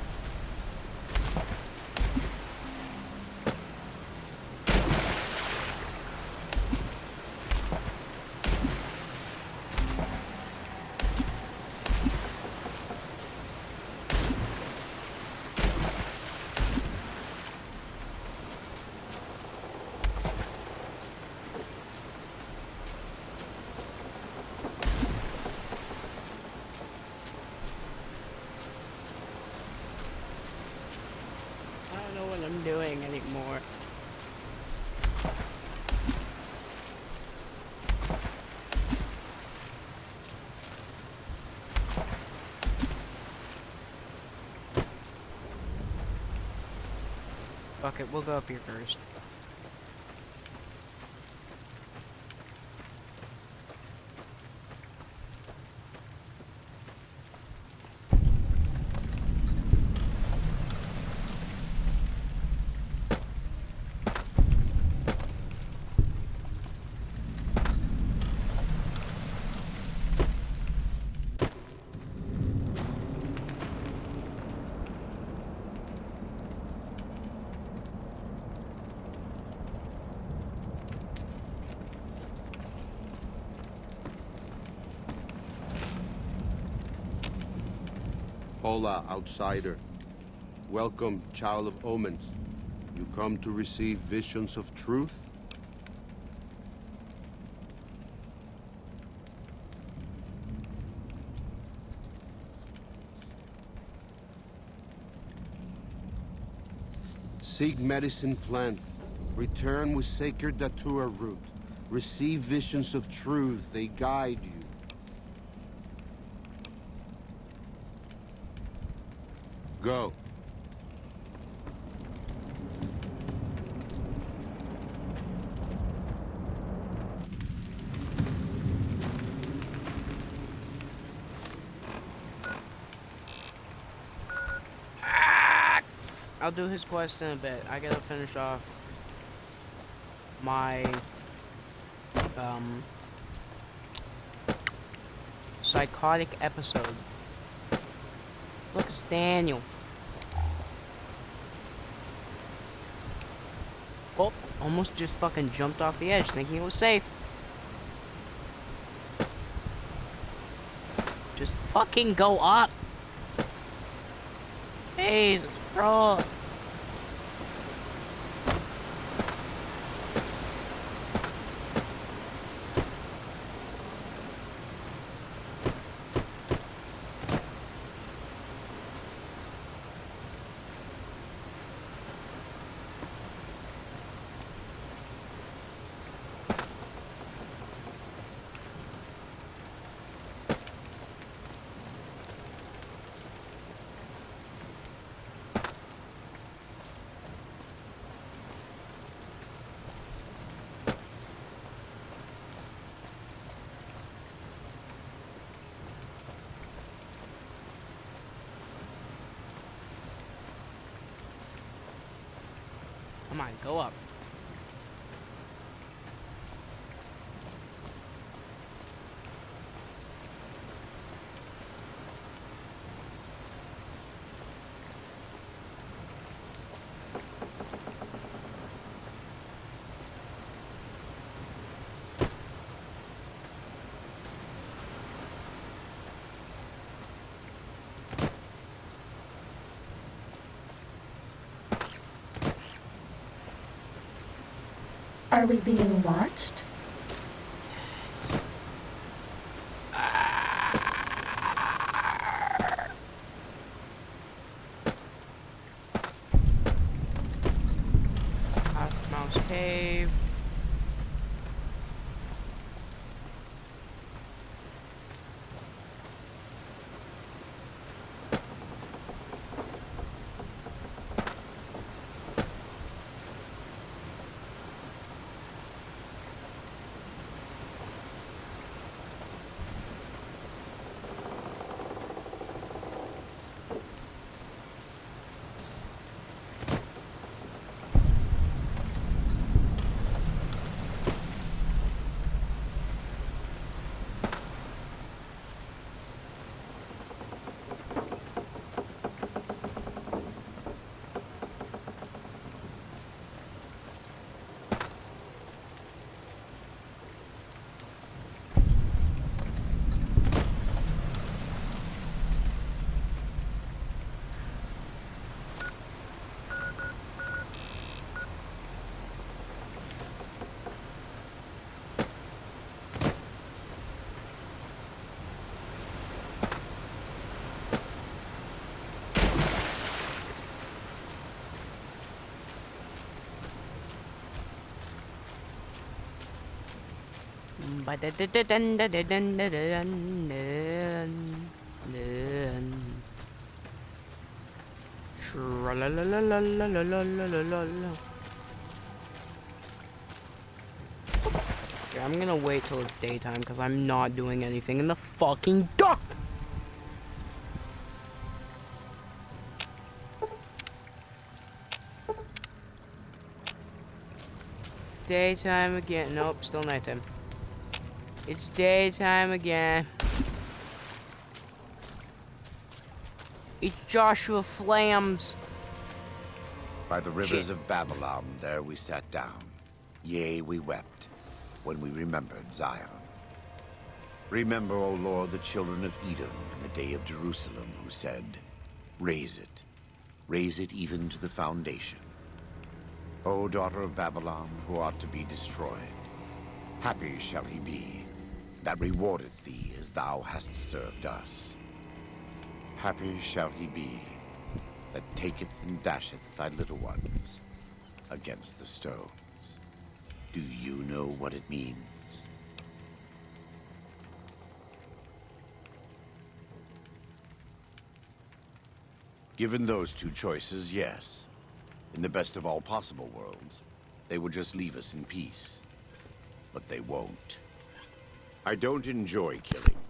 I don't know what I'm doing anymore. Fuck it, we'll go up here first. Hola, outsider. Welcome, child of omens. You come to receive visions of truth? Seek medicine plant. Return with sacred datura root. Receive visions of truth. They guide you. Go. I'll do his quest in a bit. I gotta finish off my psychotic episode. Look, it's Daniel. Oh, almost just fucking jumped off the edge thinking it was safe. Just fucking go up. Jesus Christ. Come on, go up. Are we being watched? Yes. Half Mouse Cave. Okay, I'm gonna wait till it's daytime because I'm not doing anything in the fucking dark. It's daytime again. Nope, still nighttime. It's daytime again. It's Joshua Flams. By the rivers Shit. of Babylon, there we sat down. Yea, we wept, when we remembered Zion. Remember, O Lord, the children of Edom in the day of Jerusalem, who said, raise it even to the foundation. O daughter of Babylon, who ought to be destroyed, happy shall he be, that rewardeth thee as thou hast served us. Happy shall he be, that taketh and dasheth thy little ones against the stones. Do you know what it means? Given those two choices, yes. In the best of all possible worlds, they would just leave us in peace. But they won't. I don't enjoy killing,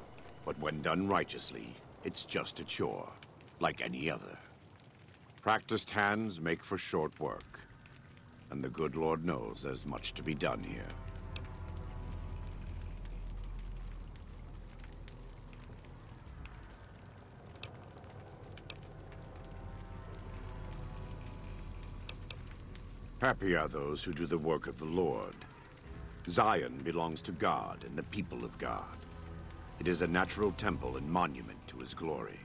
but when done righteously, it's just a chore, like any other. Practiced hands make for short work. And the good Lord knows there's much to be done here. Happy are those who do the work of the Lord. Zion belongs to God and the people of God. It is a natural temple and monument to his glory.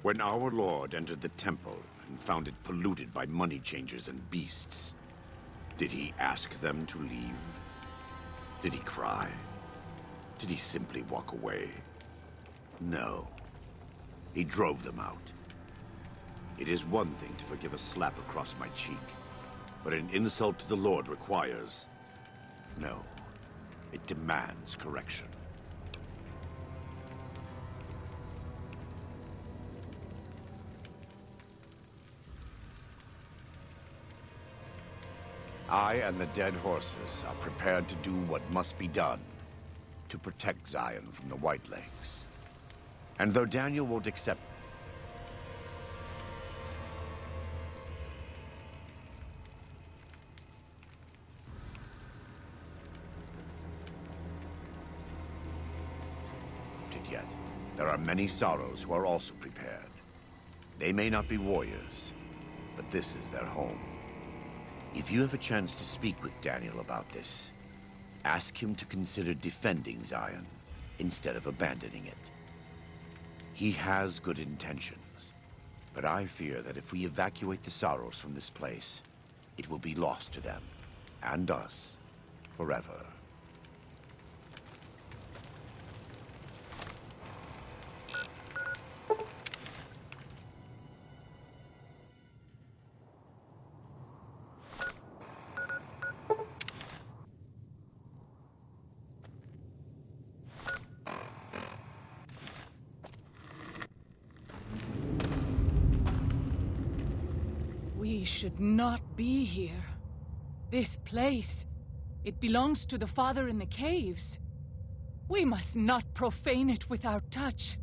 When our Lord entered the temple and found it polluted by money changers and beasts, did he ask them to leave? Did he cry? Did he simply walk away? No. He drove them out. It is one thing to forgive a slap across my cheek, but an insult to the Lord requires... No. It demands correction. I and the dead horses are prepared to do what must be done to protect Zion from the White Lakes. And though Daniel won't accept... it yet, there are many sorrows who are also prepared. They may not be warriors, but this is their home. If you have a chance to speak with Daniel about this, ask him to consider defending Zion instead of abandoning it. He has good intentions, but I fear that if we evacuate the Sorrows from this place, it will be lost to them, and us, forever. We should not be here. This place, it belongs to the Father in the caves. We must not profane it with our touch.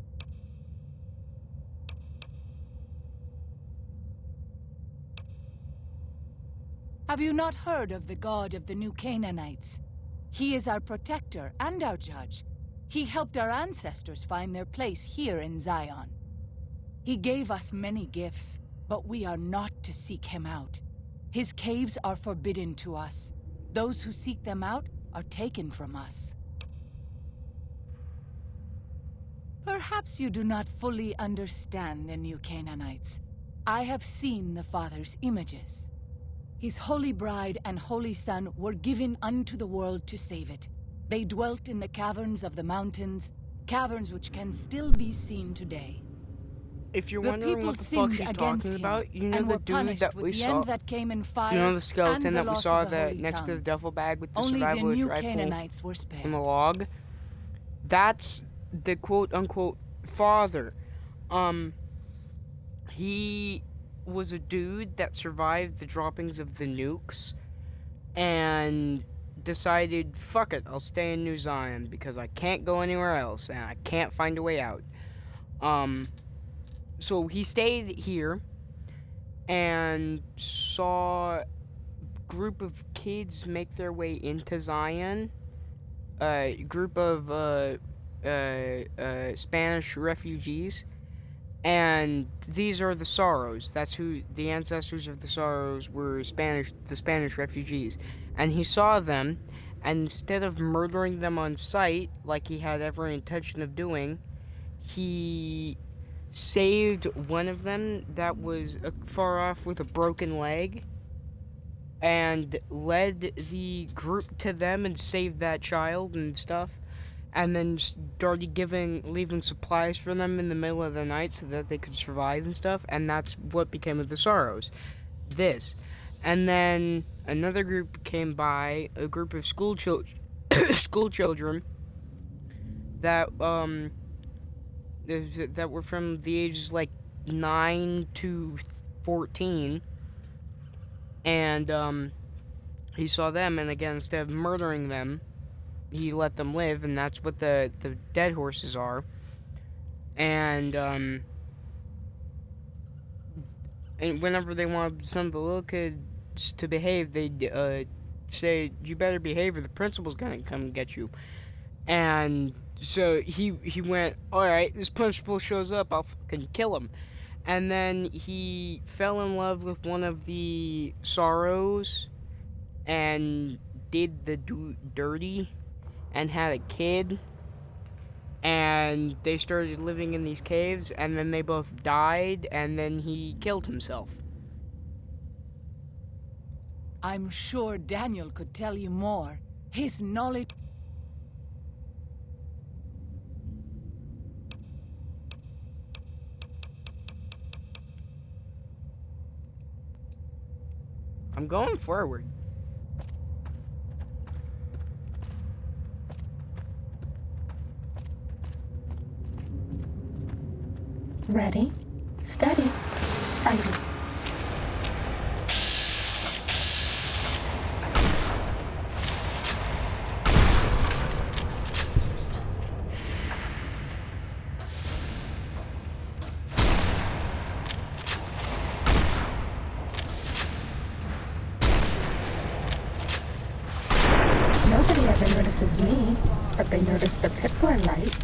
Have you not heard of the God of the New Canaanites? He is our protector and our judge. He helped our ancestors find their place here in Zion. He gave us many gifts, but we are not to seek him out. His caves are forbidden to us. Those who seek them out are taken from us. Perhaps you do not fully understand the New Canaanites. I have seen the Father's images. His holy bride and holy son were given unto the world to save it. They dwelt in the caverns of the mountains, caverns which can still be seen today. If you're The wondering people what the fuck sinned she's against talking him, about, you know and the were dude punished that with we the saw. end that came in fire, You know the skeleton and the that we loss saw of the holy next to the tongue. duffel bag with the Only the survivalist new rifle Canaanites were spared. in the log? That's the quote-unquote father. He was a dude that survived the droppings of the nukes and decided, fuck it, I'll stay in New Zion because I can't go anywhere else and I can't find a way out. So he stayed here and saw a group of kids make their way into Zion. A group of Spanish refugees. And these are the Sorrows. That's who the ancestors of the Sorrows were, the Spanish refugees. And he saw them, and instead of murdering them on sight, like he had every intention of doing, he saved one of them that was far off with a broken leg, and led the group to them and saved that child and stuff. And then started leaving supplies for them in the middle of the night so that they could survive and stuff. And that's what became of the Sorrows. And then another group came by, a group of school children that that were from the ages like 9 to 14. And he saw them, and again, instead of murdering them, he let them live, and that's what the dead horses are. And and whenever they want some of the little kids to behave, they say, "You better behave, or the principal's gonna come get you." And so he went, "All right, this principal shows up, I'll fucking kill him." And then he fell in love with one of the Sorrows and did the dirty and had a kid. And they started living in these caves, and then they both died, and then he killed himself. I'm sure Daniel could tell you more. His knowledge... I'm going forward. Ready, steady, fighting. Nobody ever notices me, but they notice the Pip-Boy light.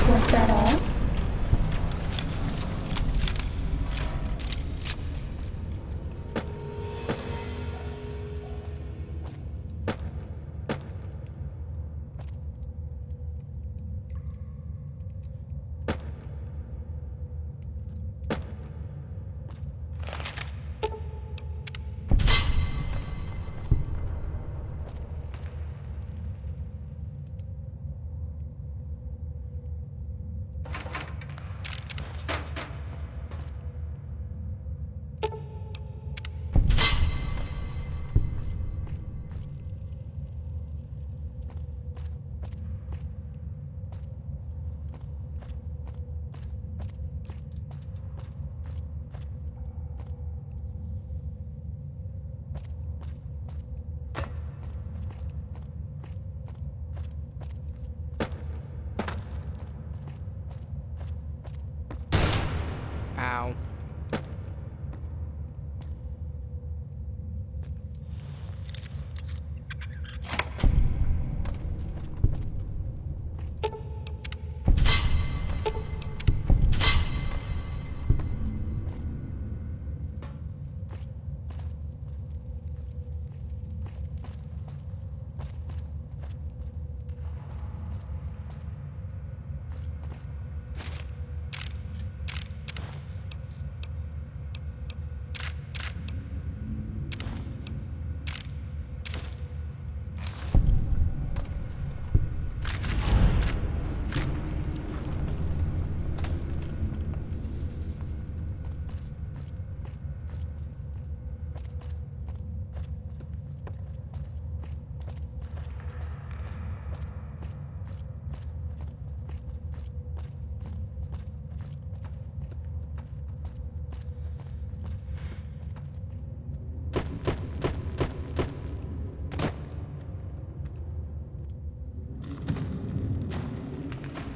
Was that all? Ow.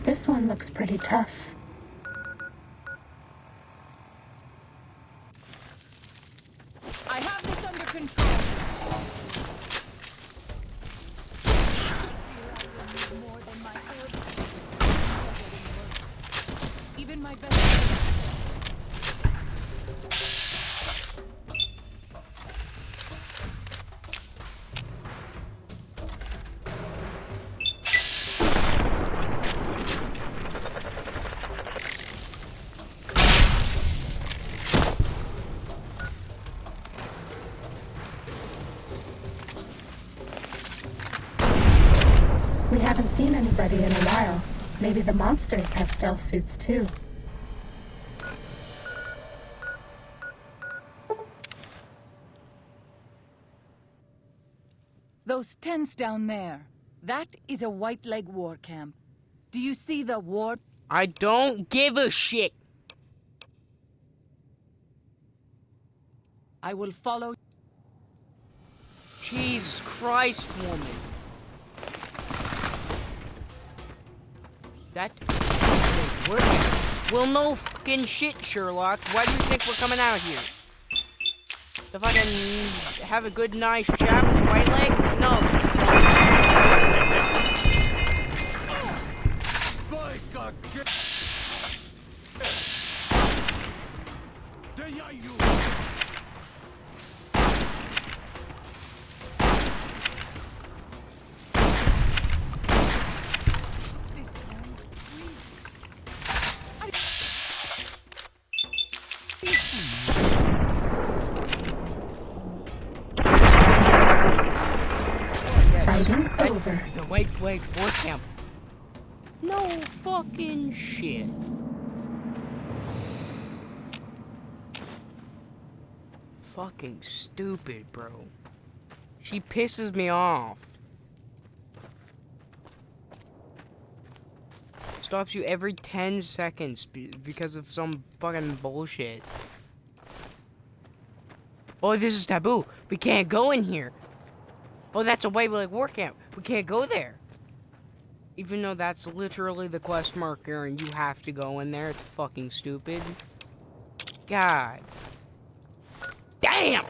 This one looks pretty tough. I have this under control. More than my herb. Even my best. We haven't seen anybody in a while. Maybe the monsters have stealth suits too. Those tents down there. That is a White Leg war camp. Do you see the war? I don't give a shit. I will follow. Jesus Christ, woman. That ain't working. Well, no fucking shit, Sherlock. Why do you think we're coming out here? To fucking have a good, nice chat with white legs? No. By God, there are you. Fighting over. The wait, war camp. No fucking shit. Fucking stupid, bro. She pisses me off. Stops you every 10 seconds because of some fucking bullshit. Oh, this is taboo. We can't go in here. Oh, that's a White Leg war camp. We can't go there. Even though that's literally the quest marker and you have to go in there. It's fucking stupid. God. Damn!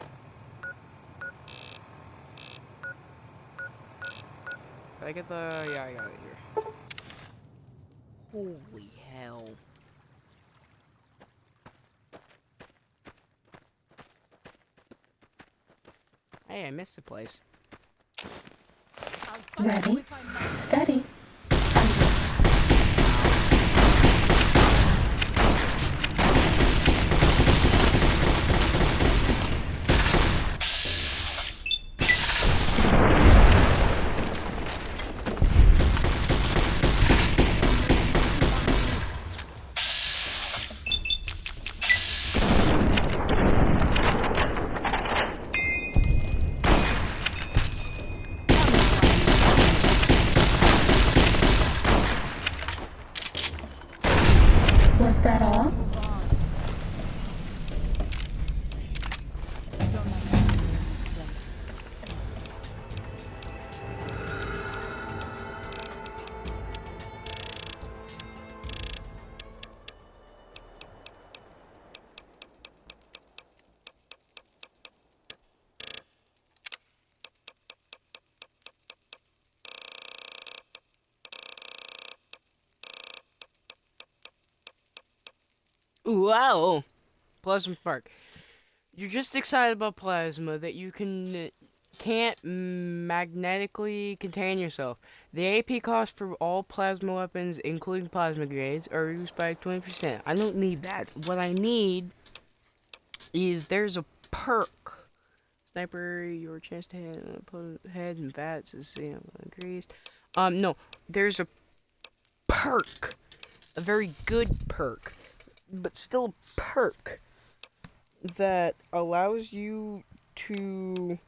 Did I get the... Yeah, I got it here. Holy hell. Hey, I missed the place. Ready, steady. Was that all? Wow! Plasma Spark. You're just excited about plasma that you can't magnetically contain yourself. The AP cost for all plasma weapons, including plasma grenades, are reduced by 20%. I don't need that. What I need is there's a perk. Sniper, your chance to hit an opponent's head and VATS is increased. No, there's a perk. A very good perk. But still a perk that allows you to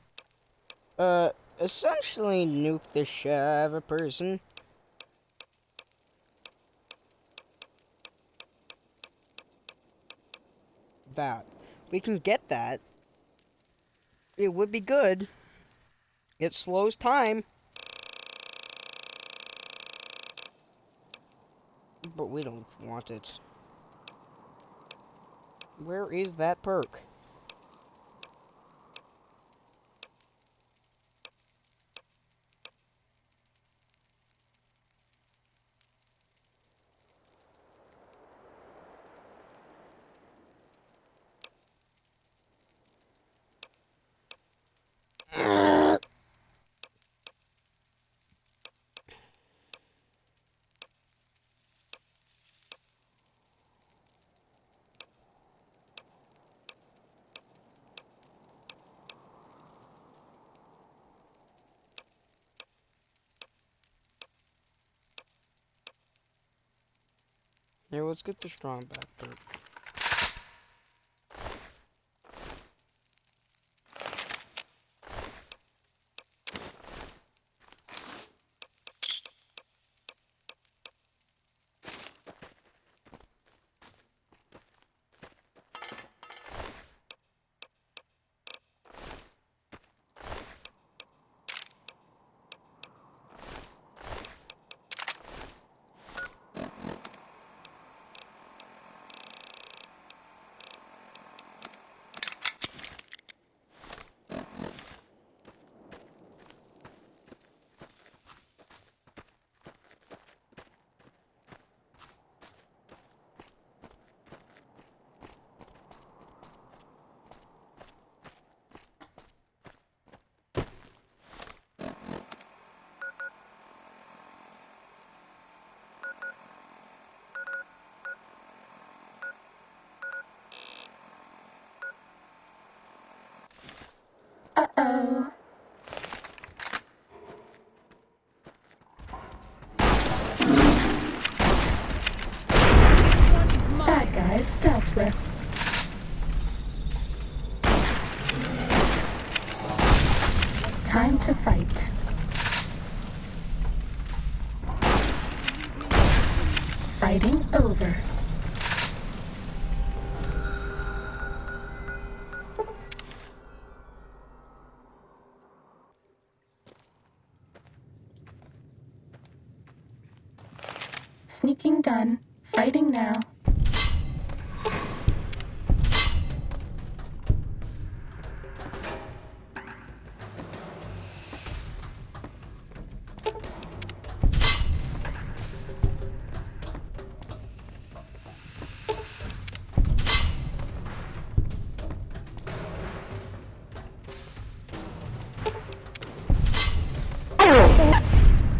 essentially nuke the shit out of a person. That we can get that. It would be good. It slows time. But we don't want it. Where is that perk? Here, let's get the strong back perk. guys dealt with. Time to fight. Fighting over. Sneaking done. Fighting now.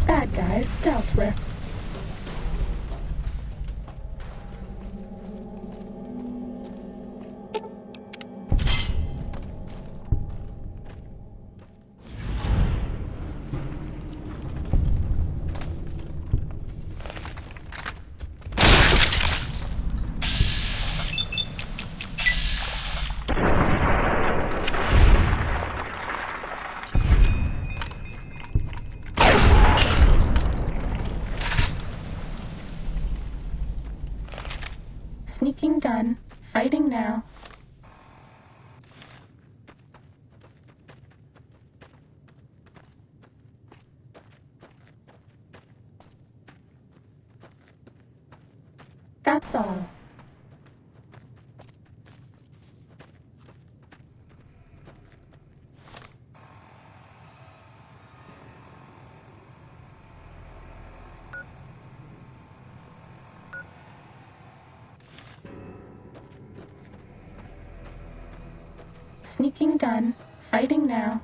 Bad guys dealt with. Sneaking done. Fighting now. That's all. Sneaking done. Fighting now.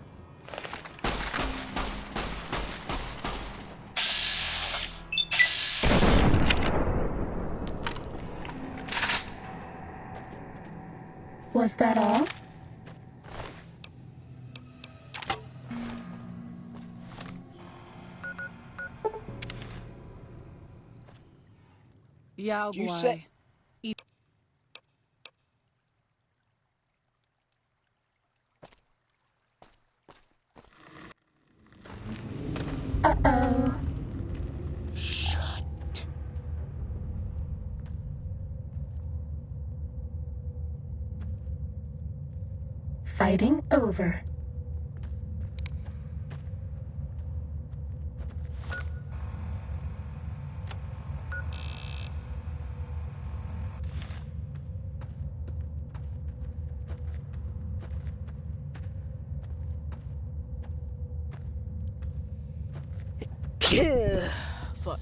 Was that all? Yao You Guai. say- Uh-oh. Shut. Fighting over. Fuck.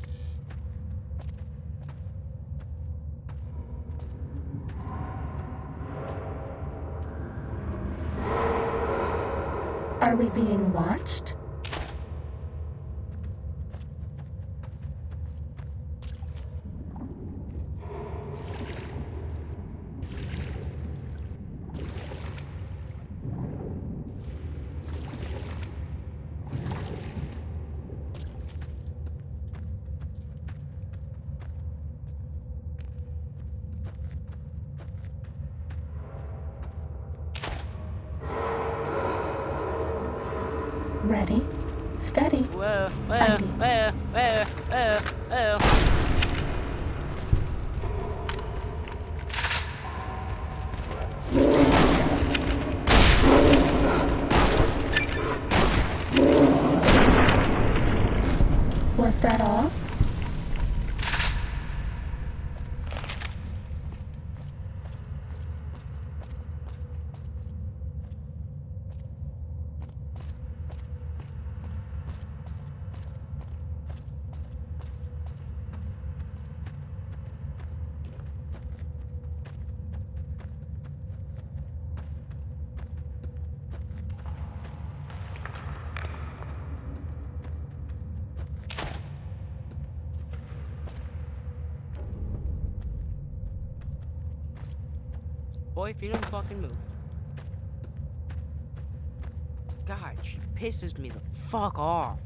Are we being watched? Ready, steady, fighting. Was that all? Boy, if you don't fucking move. God, she pisses me the fuck off.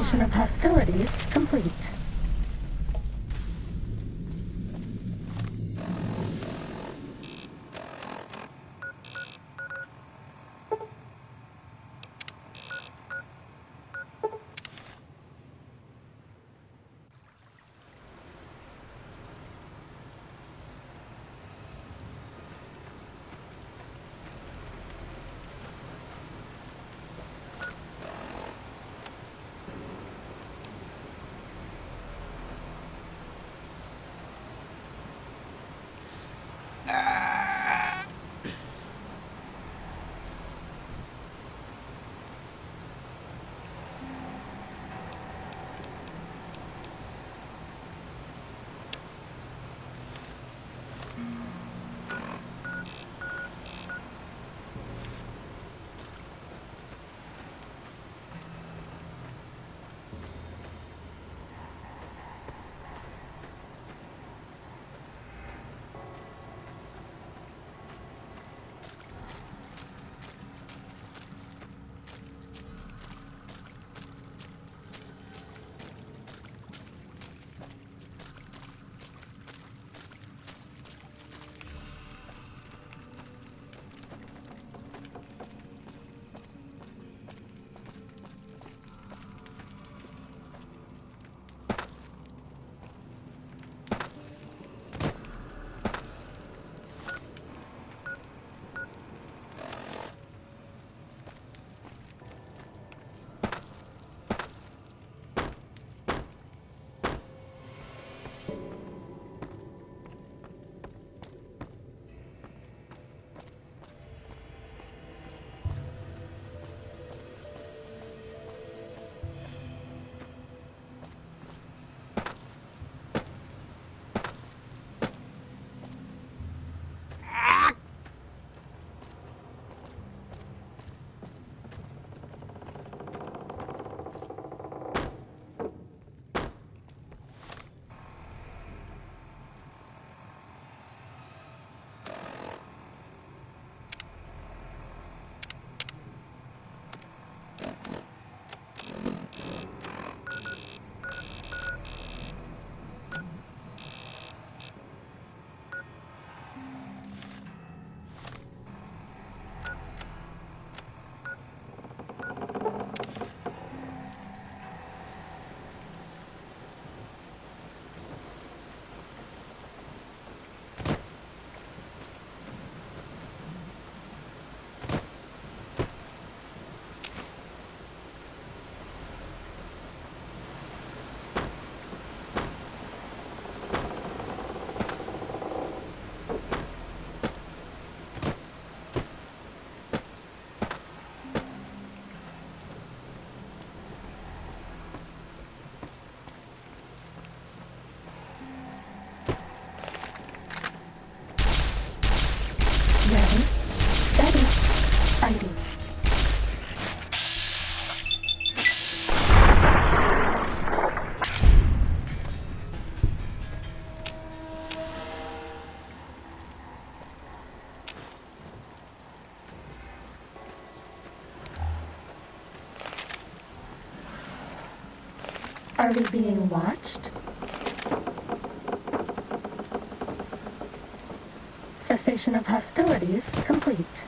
Cessation of hostilities complete. Ready, steady, fighting. Are we being watched? Cessation of hostilities complete.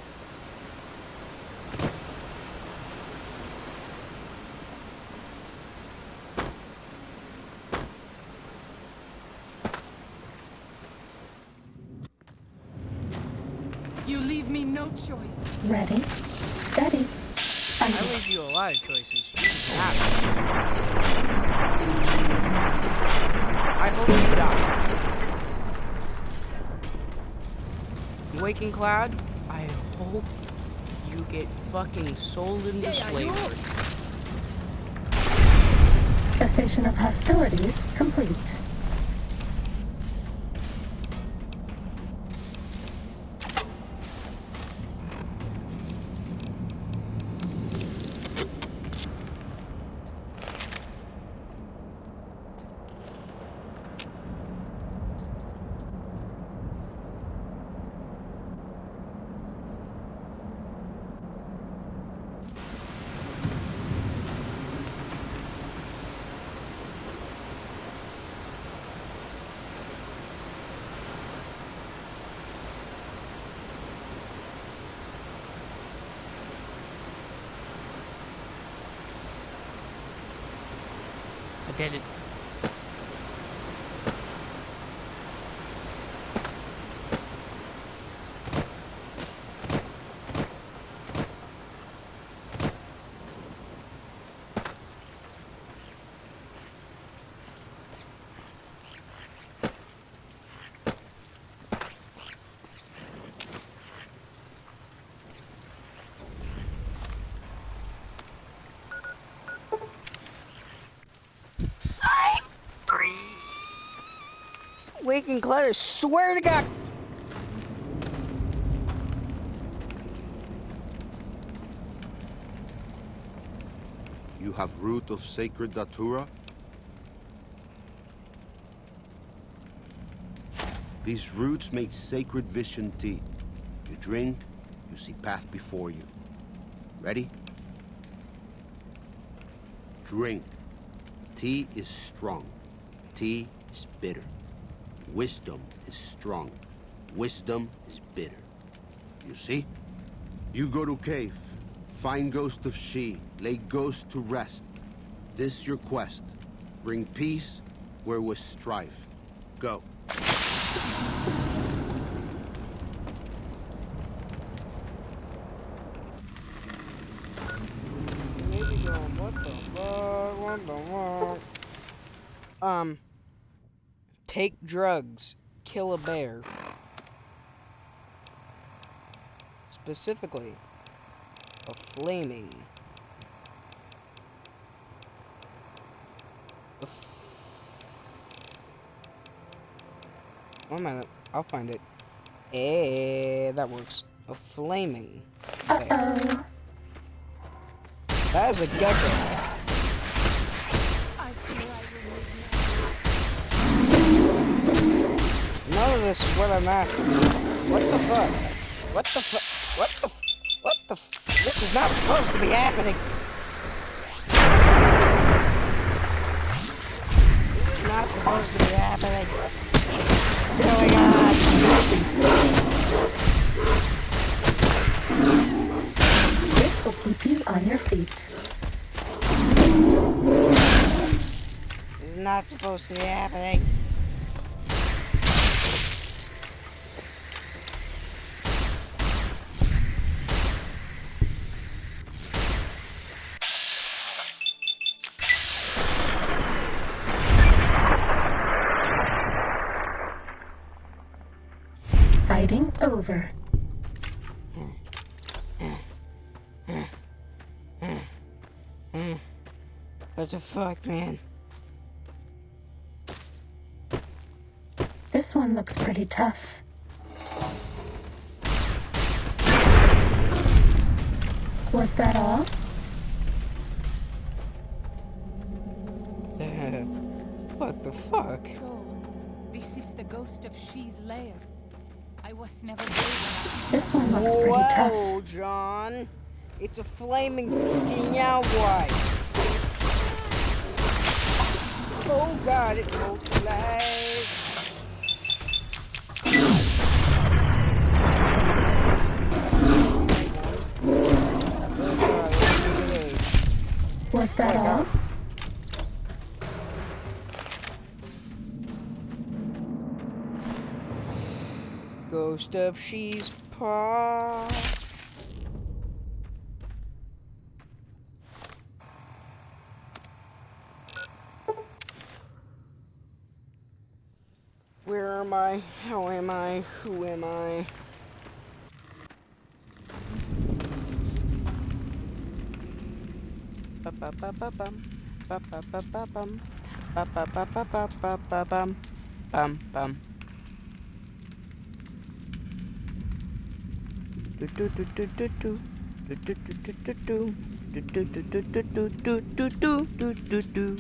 You leave me no choice. Ready, steady, I fighting. leave you a lot of choices. You just asked me. I hope you die. Waking Cloud, I hope you get fucking sold into slavery. Cessation of hostilities complete. did it. Waking Clutter, swear to God. You have root of sacred datura? These roots make sacred vision tea. You drink, you see path before you. Ready? Drink. Tea is strong. Tea is bitter. Wisdom is strong. Wisdom is bitter. You see? You go to cave. Find ghost of she. Lay ghost to rest. This your quest. Bring peace where was strife. Go. What the fuck? What the fuck? Take drugs. Kill a bear. Specifically, a flaming. One minute, I'll find it. That works. A flaming bear. Uh-oh. That is a gecko. None of this is what I'm after. What the fuck? What the fuck? What the f- What the f- This is not supposed to be happening. This is not supposed to be happening. What's going on? This will keep you on your feet. This is not supposed to be happening. Fighting over. What the fuck, man? This one looks pretty tough. Was that all? What the fuck? So, this is the ghost of She's lair. I was never brave enough. This one looks pretty Whoa, tough. John. It's a flaming freaking Yowai. Oh god, it multiplies. Oh god, look at this. Was that Oh my all? God. Ghost of She's paw. Where am I? How am I? Who am I? Ba-ba-ba-ba-bum. Ba-ba-ba-ba-bum. Ba-ba-ba-ba-ba-ba-bum. Bum bum. Do do do do do do. Do do do do do do. Do do do do do do do do do do do do.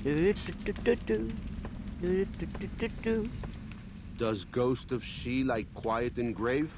Do do do do do. Do do do do do. Does ghost of she like quiet and grave?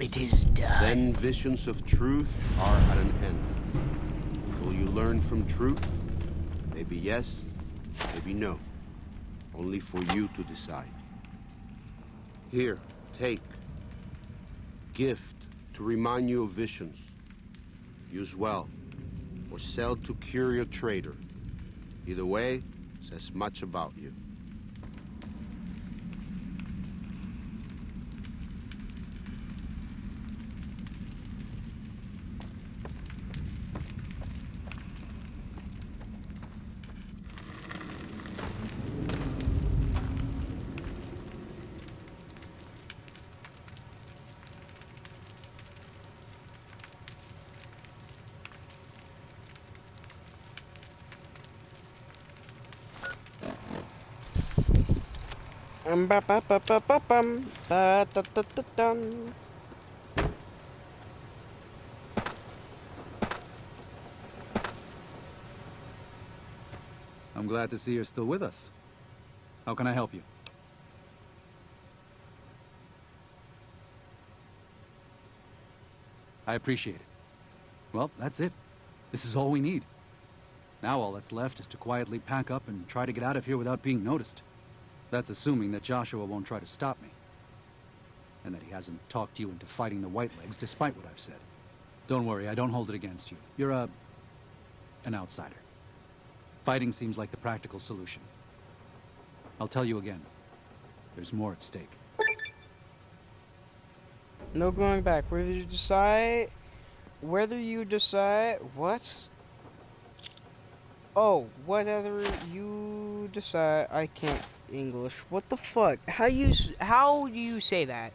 It is done. Then visions of truth are at an end. Will you learn from truth? Maybe yes, maybe no. Only for you to decide. Here, take. Gift to remind you of visions. Use well, or sell to curious trader. Either way, says much about you. Ba ba ba ba ba bum, ba da da da dum. I'm glad to see you're still with us. How can I help you? I appreciate it. Well, that's it. This is all we need. Now all that's left is to quietly pack up and try to get out of here without being noticed. That's assuming that Joshua won't try to stop me. And that he hasn't talked you into fighting the Whitelegs despite what I've said. Don't worry, I don't hold it against you. You're an outsider. Fighting seems like the practical solution. I'll tell you again. There's more at stake. No going back. Whether you decide what? Oh, whatever you decide. I can't English. What the fuck? How do you say that?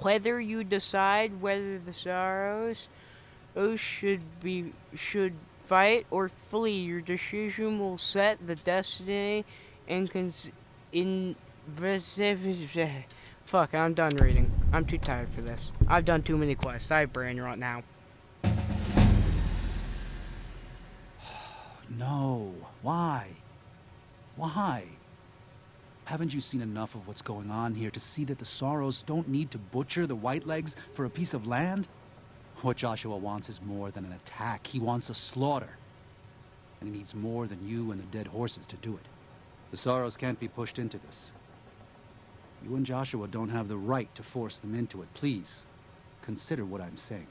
Whether you decide whether the Sorrows should fight or flee, your decision will set the destiny and Fuck, I'm done reading. I'm too tired for this. I've done too many quests. I have brain rot now. No. Why? Why? Haven't you seen enough of what's going on here to see that the Sorrows don't need to butcher the Whitelegs for a piece of land? What Joshua wants is more than an attack. He wants a slaughter. And he needs more than you and the dead horses to do it. The Sorrows can't be pushed into this. You and Joshua don't have the right to force them into it. Please, consider what I'm saying.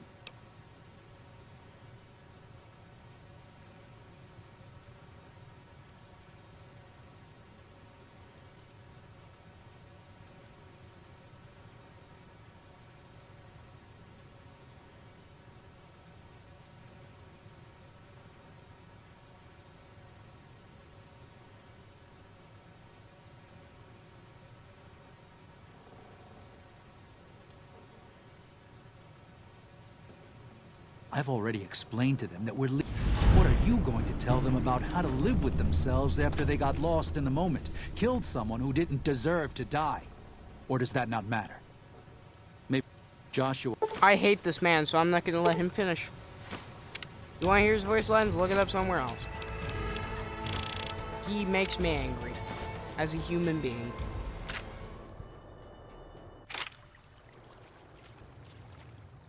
I've already explained to them that we're What are you going to tell them about how to live with themselves after they got lost in the moment? Killed someone who didn't deserve to die? Or does that not matter? Maybe Joshua... I hate this man, so I'm not gonna let him finish. You wanna hear his voice lines? Look it up somewhere else. He makes me angry. As a human being.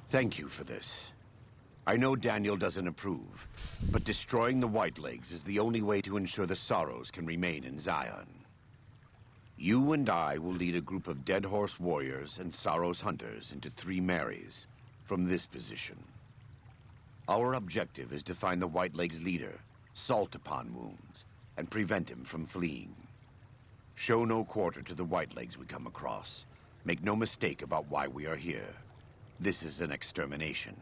Thank you for this. I know Daniel doesn't approve, but destroying the Whitelegs is the only way to ensure the Sorrows can remain in Zion. You and I will lead a group of Dead Horse warriors and Sorrows hunters into 3 Marys from this position. Our objective is to find the Whitelegs leader, Salt Upon Wounds, and prevent him from fleeing. Show no quarter to the Whitelegs we come across. Make no mistake about why we are here. This is an extermination.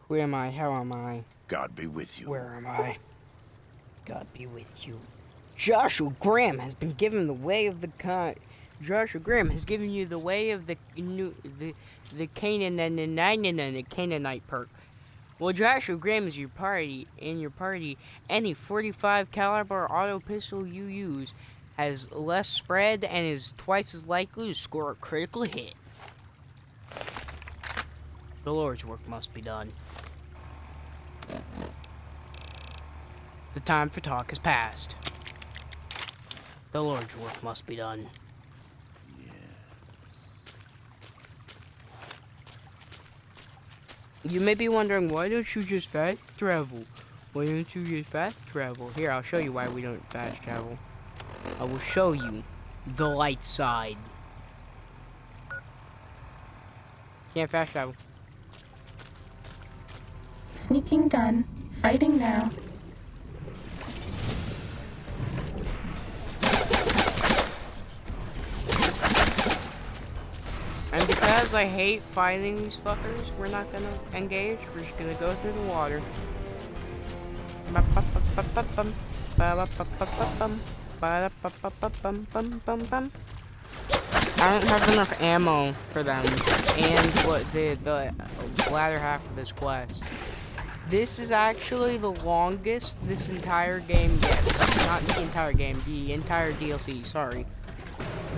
Who am I? How am I? God be with you. Where am I? God be with you. Joshua Graham has been given the way of the Joshua Graham has given you the way of the Canaanite perk. Well, Joshua Graham is your party. In your party, any .45 caliber auto pistol you use has less spread and is twice as likely to score a critical hit. The Lord's work must be done. The time for talk has passed. The Lord's work must be done. You may be wondering, why don't you just fast travel? Why don't you just fast travel? Here, I'll show you why we don't fast travel. I will show you the light side. Can't fast travel. Sneaking done. Fighting now. And because I hate fighting these fuckers, we're not gonna engage. We're just gonna go through the water. I don't have enough ammo for them, and what the latter half of this quest. This is actually the longest this entire game gets. Not the entire game, the entire DLC, sorry,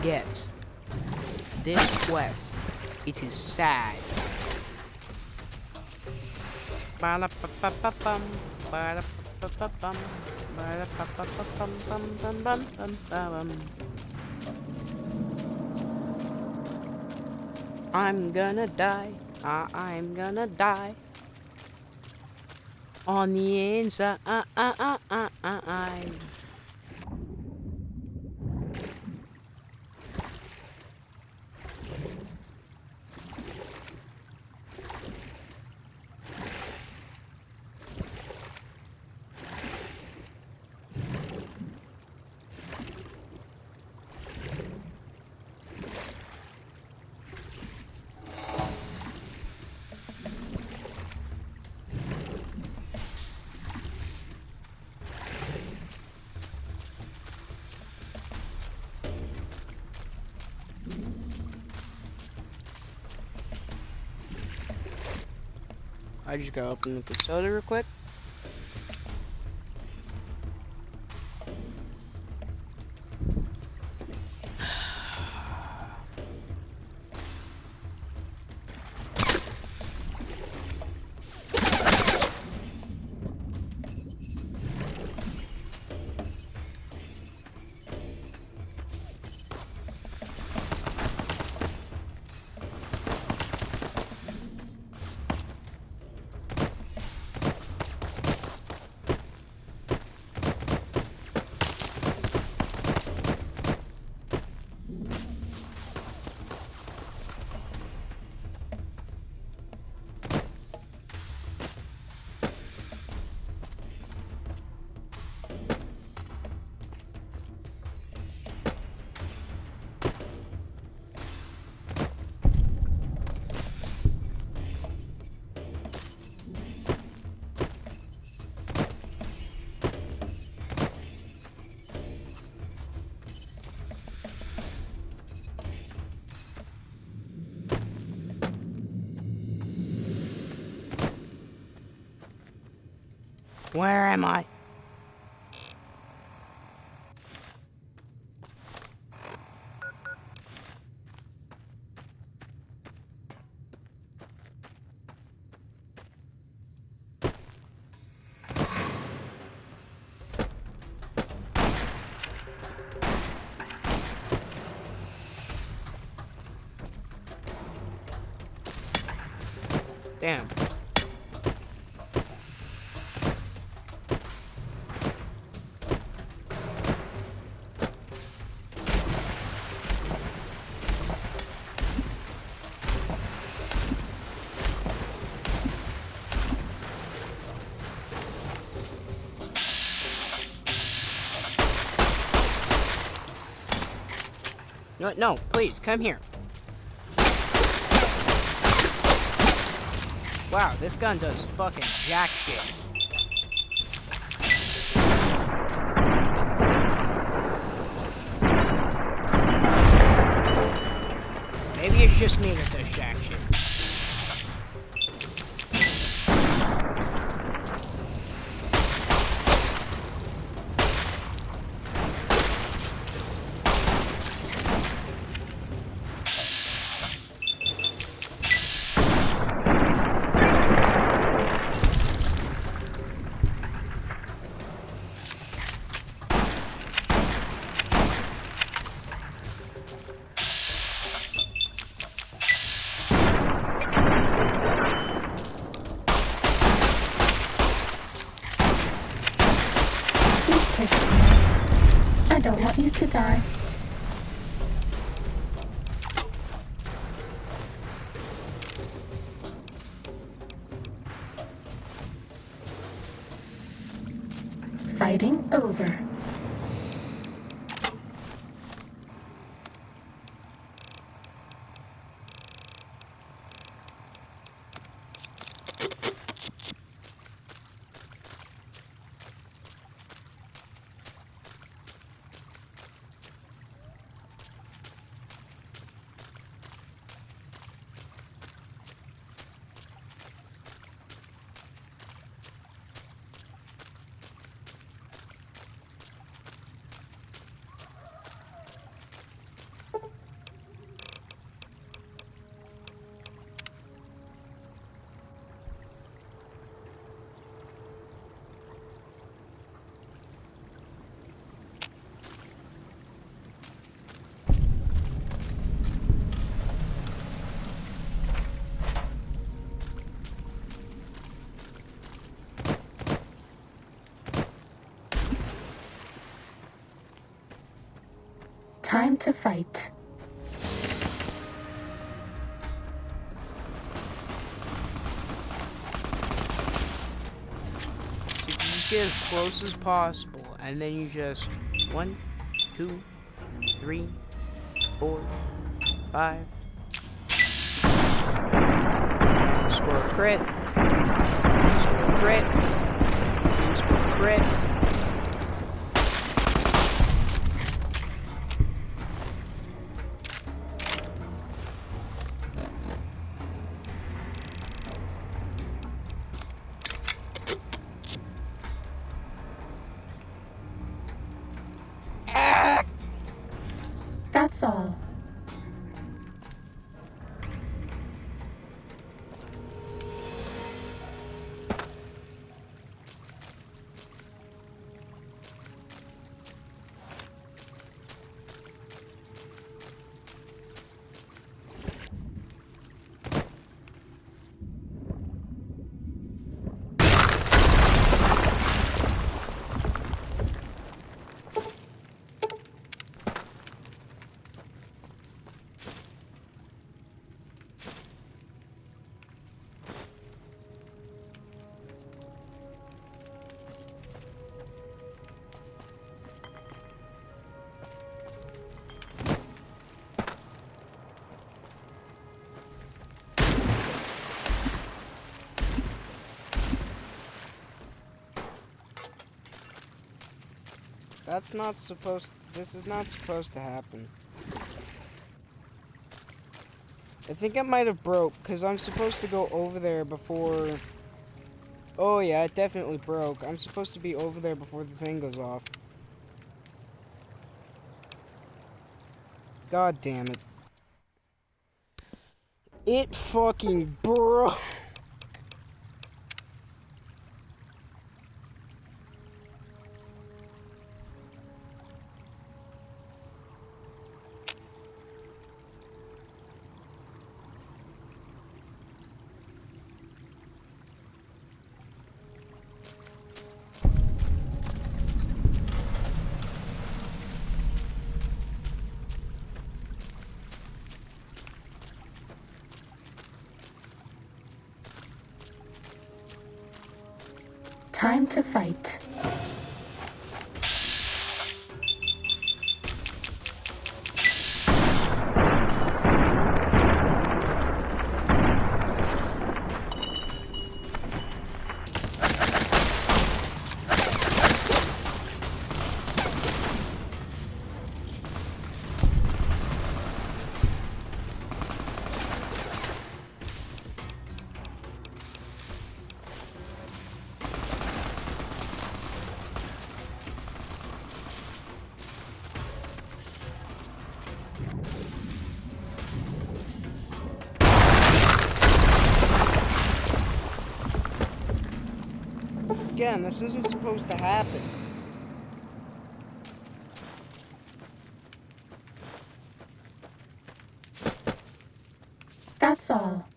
gets. This quest, it is sad. I'm gonna die. I'm gonna die. On the inside. I just gotta open the soda real quick. Where am I? Damn. No, please, come here. Wow, this gun does fucking jack shit. Maybe it's just me that does jack shit. life matters. I don't want you to die. Fighting over. Time to fight. So you just get as close as possible, and then you just 1, 2, 3, 4, 5. Score a crit. Score a crit. And score a crit. That's all. That's not supposed... This is not supposed to happen. I think it might have broke, because I'm supposed to go over there before... Oh yeah, it definitely broke. I'm supposed to be over there before the thing goes off. God damn it. It fucking broke. Time to fight. Again, this isn't supposed to happen. That's all.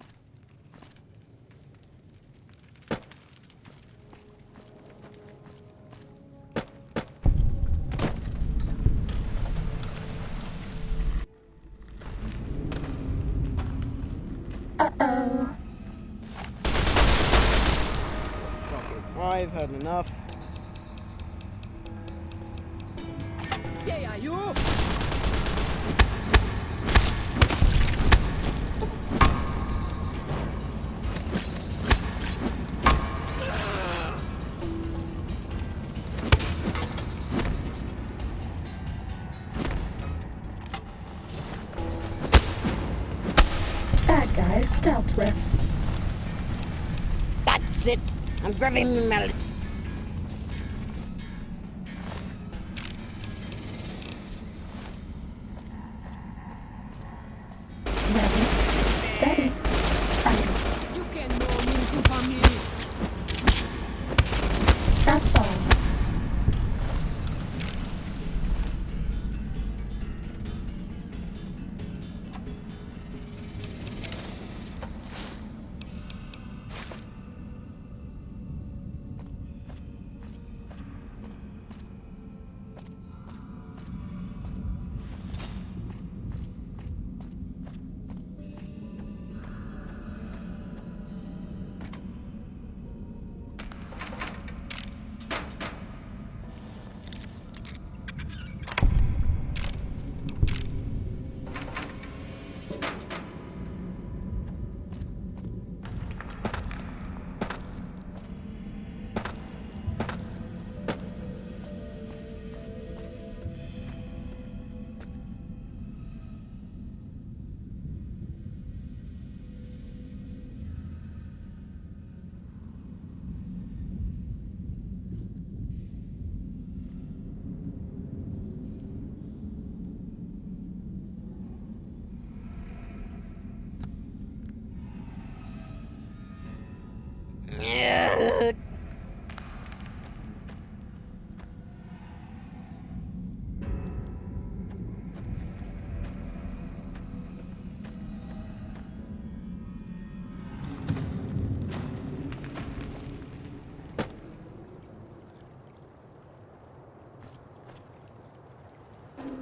I've had enough. Yeah, you. Bad guys dealt with. That's it. I'm grabbing my mallet. Ready, steady, fire. You can know me to family. That's all.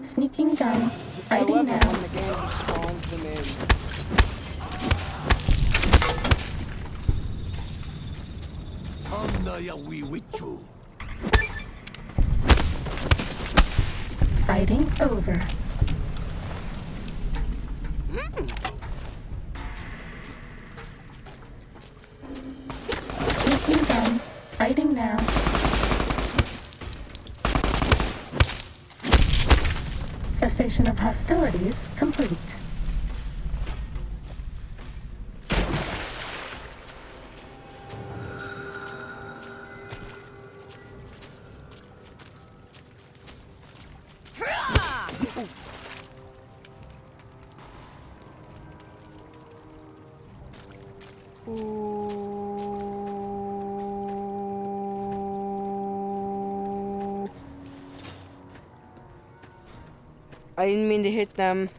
Sneaking done. I Fighting love it now. when the game just spawns them in. Fighting over. Sneaking done. Fighting now. Cessation of hostilities complete. I didn't mean to hit them.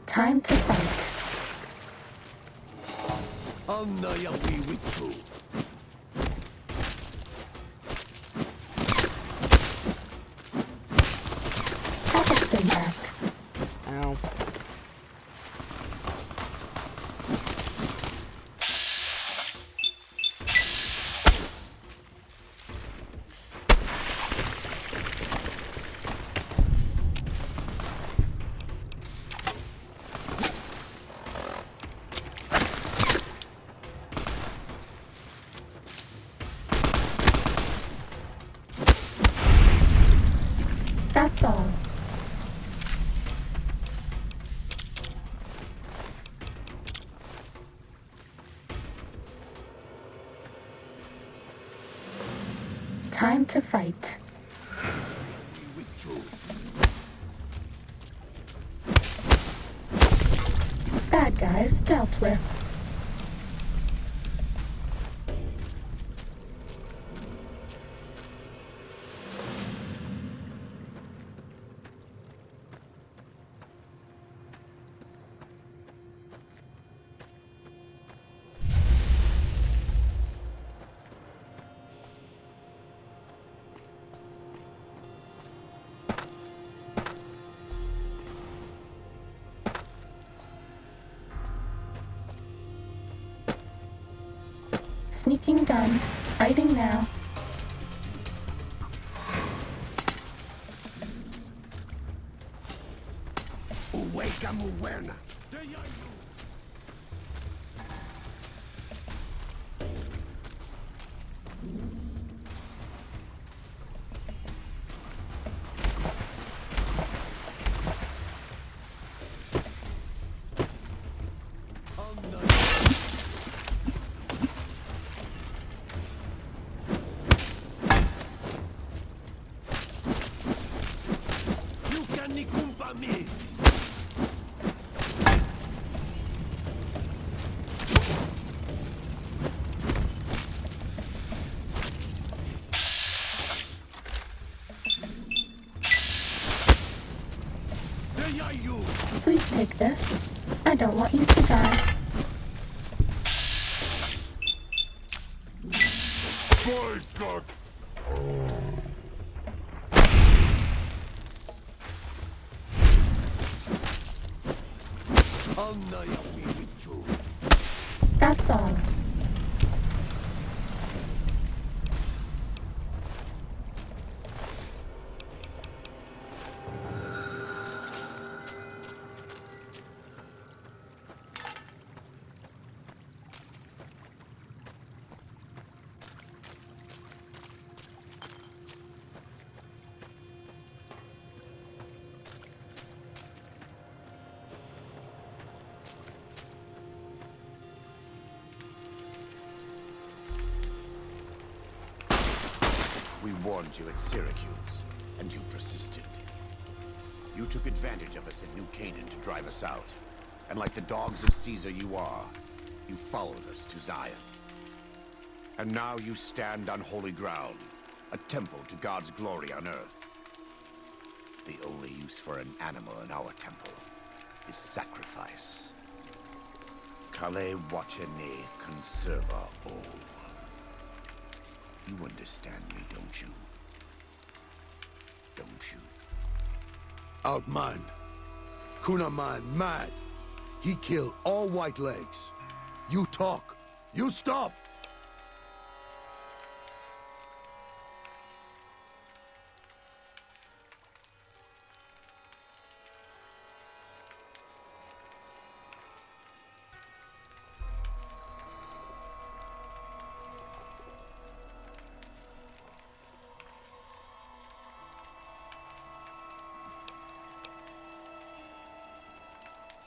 Time to fight. Packaged impact. Ow. That's all. Time to fight. Bad guys dealt with. sneaking done. Fighting now. Uweka muwerna. Please take this. I don't want you to die. That's all. We warned you at Syracuse, and you persisted. You took advantage of us at New Canaan to drive us out. And like the dogs of Caesar you are, you followed us to Zion. And now you stand on holy ground, a temple to God's glory on earth. The only use for an animal in our temple is sacrifice. Kale wachene conserva o. You understand me, don't you? Don't you? Outman. Kunaman, mad. He killed all White Legs. You talk. You stop.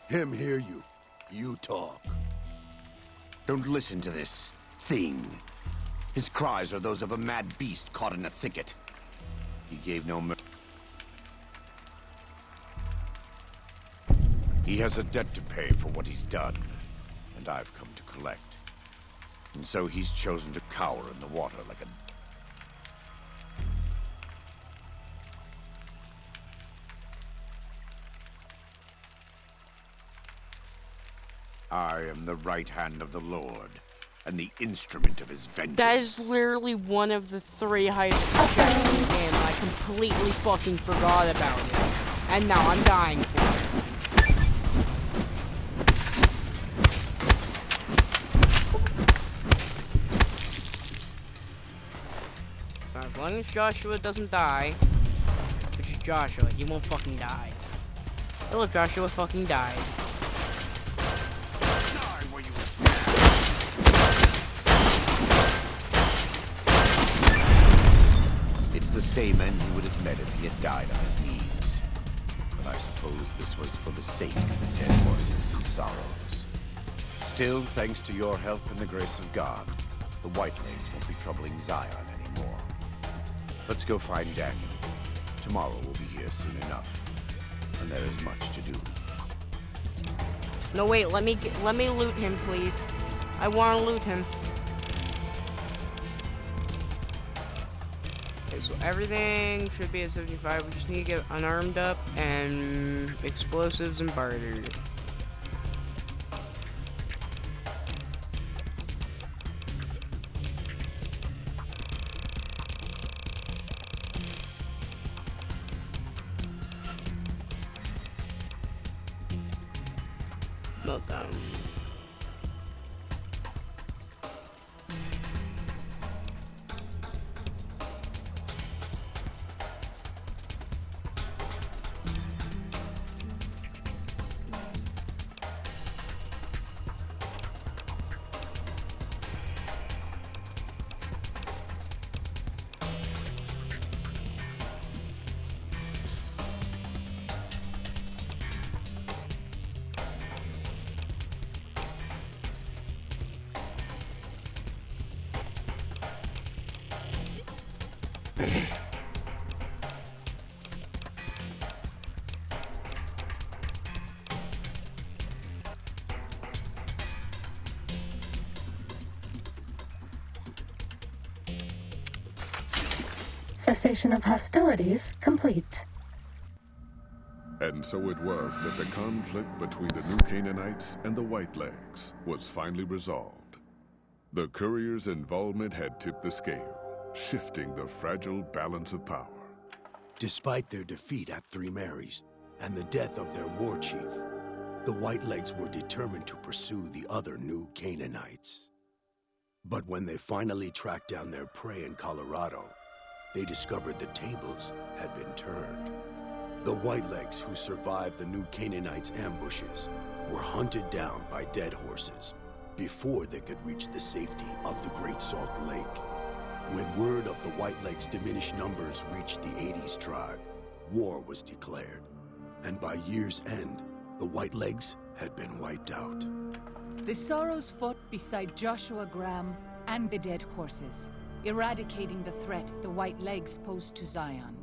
Him hear you. You talk. Don't listen to this thing. His cries are those of a mad beast caught in a thicket. He gave no mercy. He has a debt to pay for what he's done, and I've come to collect. And so he's chosen to cower in the water like a... I am the right hand of the Lord, and the instrument of his vengeance. That is literally one of the 3 high school checks in the game. I completely fucking forgot about it. And now I'm dying for it. So as long as Joshua doesn't die, which is Joshua, he won't fucking die. Oh look, Joshua fucking died. It's the same end he would have met if he had died on his knees. But I suppose this was for the sake of the dead horses and sorrows. Still, thanks to your help and the grace of God, the Whitelings won't be troubling Zion anymore. Let's go find Daniel. Tomorrow we'll be here soon enough. And there is much to do. No wait, let me loot him, please. I want to loot him. Okay, so everything should be at 75. We just need to get unarmed up and explosives and barter. Meltdown. Cessation of hostilities complete. And so it was that the conflict between the New Canaanites and the Whitelegs was finally resolved. The courier's involvement had tipped the scale, shifting the fragile balance of power. Despite their defeat at Three Marys and the death of their war chief, the Whitelegs were determined to pursue the other New Canaanites. But when they finally tracked down their prey in Colorado, they discovered the tables had been turned. The Whitelegs who survived the New Canaanites' ambushes were hunted down by dead horses before they could reach the safety of the Great Salt Lake. When word of the Whitelegs' diminished numbers reached the 80s tribe, war was declared, and by year's end, the Whitelegs had been wiped out. The Sorrows fought beside Joshua Graham and the dead horses, eradicating the threat the Whitelegs posed to Zion.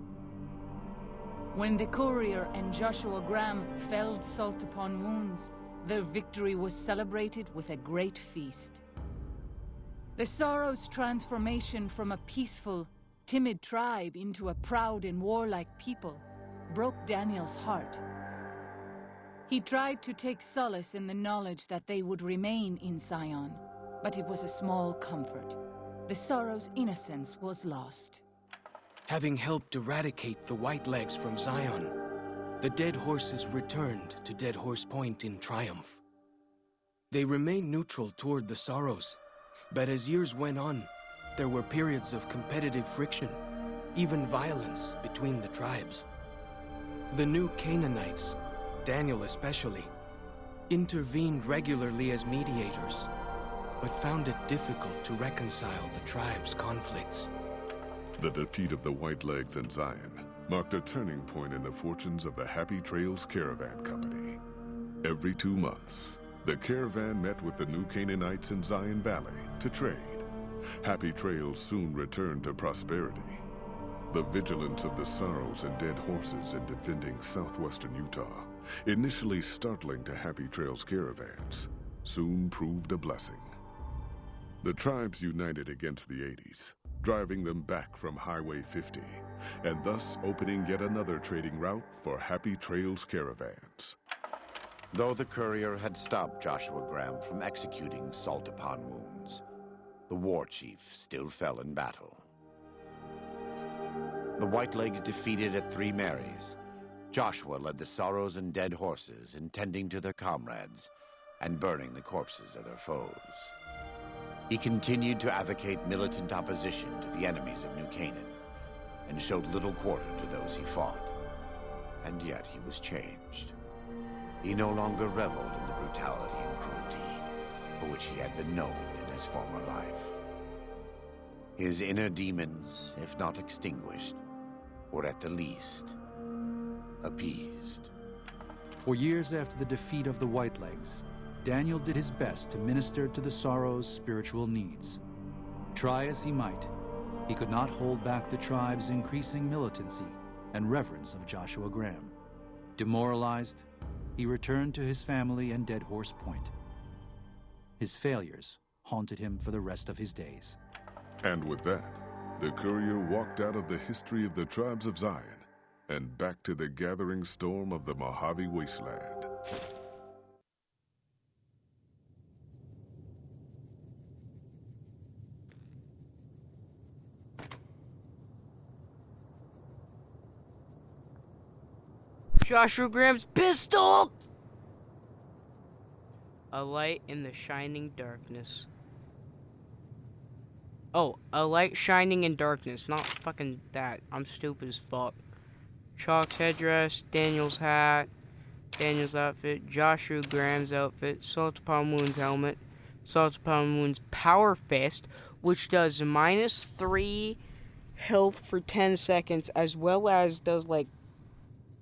When the courier and Joshua Graham felled Salt Upon Wounds, their victory was celebrated with a great feast. The Sorrows' transformation from a peaceful, timid tribe into a proud and warlike people broke Daniel's heart. He tried to take solace in the knowledge that they would remain in Zion, but it was a small comfort. The Sorrows' innocence was lost. Having helped eradicate the Whitelegs from Zion, the dead horses returned to Dead Horse Point in triumph. They remained neutral toward the Sorrows, but as years went on, there were periods of competitive friction, even violence between the tribes. The New Canaanites, Daniel especially, intervened regularly as mediators, but found it difficult to reconcile the tribe's conflicts. The defeat of the Whitelegs in Zion marked a turning point in the fortunes of the Happy Trails Caravan Company. Every 2 months, the caravan met with the New Canaanites in Zion Valley to trade. Happy Trails soon returned to prosperity. The vigilance of the Sorrows and dead horses in defending southwestern Utah, initially startling to Happy Trails caravans, soon proved a blessing. The tribes united against the 80s, driving them back from Highway 50, and thus opening yet another trading route for Happy Trails caravans. Though the courier had stopped Joshua Graham from executing Salt Upon Wounds, the war chief still fell in battle. The Whitelegs defeated at Three Marys, Joshua led the Sorrows and dead horses in tending to their comrades and burning the corpses of their foes. He continued to advocate militant opposition to the enemies of New Canaan and showed little quarter to those he fought. And yet he was changed. He no longer reveled in the brutality and cruelty for which he had been known in his former life. His inner demons, if not extinguished, were at the least appeased. For years after the defeat of the Whitelegs, Daniel did his best to minister to the Sorrows' spiritual needs. Try as he might, he could not hold back the tribe's increasing militancy and reverence of Joshua Graham. Demoralized, he returned to his family and Dead Horse Point. His failures haunted him for the rest of his days. And with that, the courier walked out of the history of the tribes of Zion and back to the gathering storm of the Mojave Wasteland. Joshua Graham's pistol! A light in the shining darkness. Oh, a light shining in darkness, not fucking that. I'm stupid as fuck. Chalk's headdress, Daniel's hat, Daniel's outfit, Joshua Graham's outfit, Salt Upon Wounds helmet, Salt Upon Wounds power fist, which does -3 health for 10 seconds, as well as does like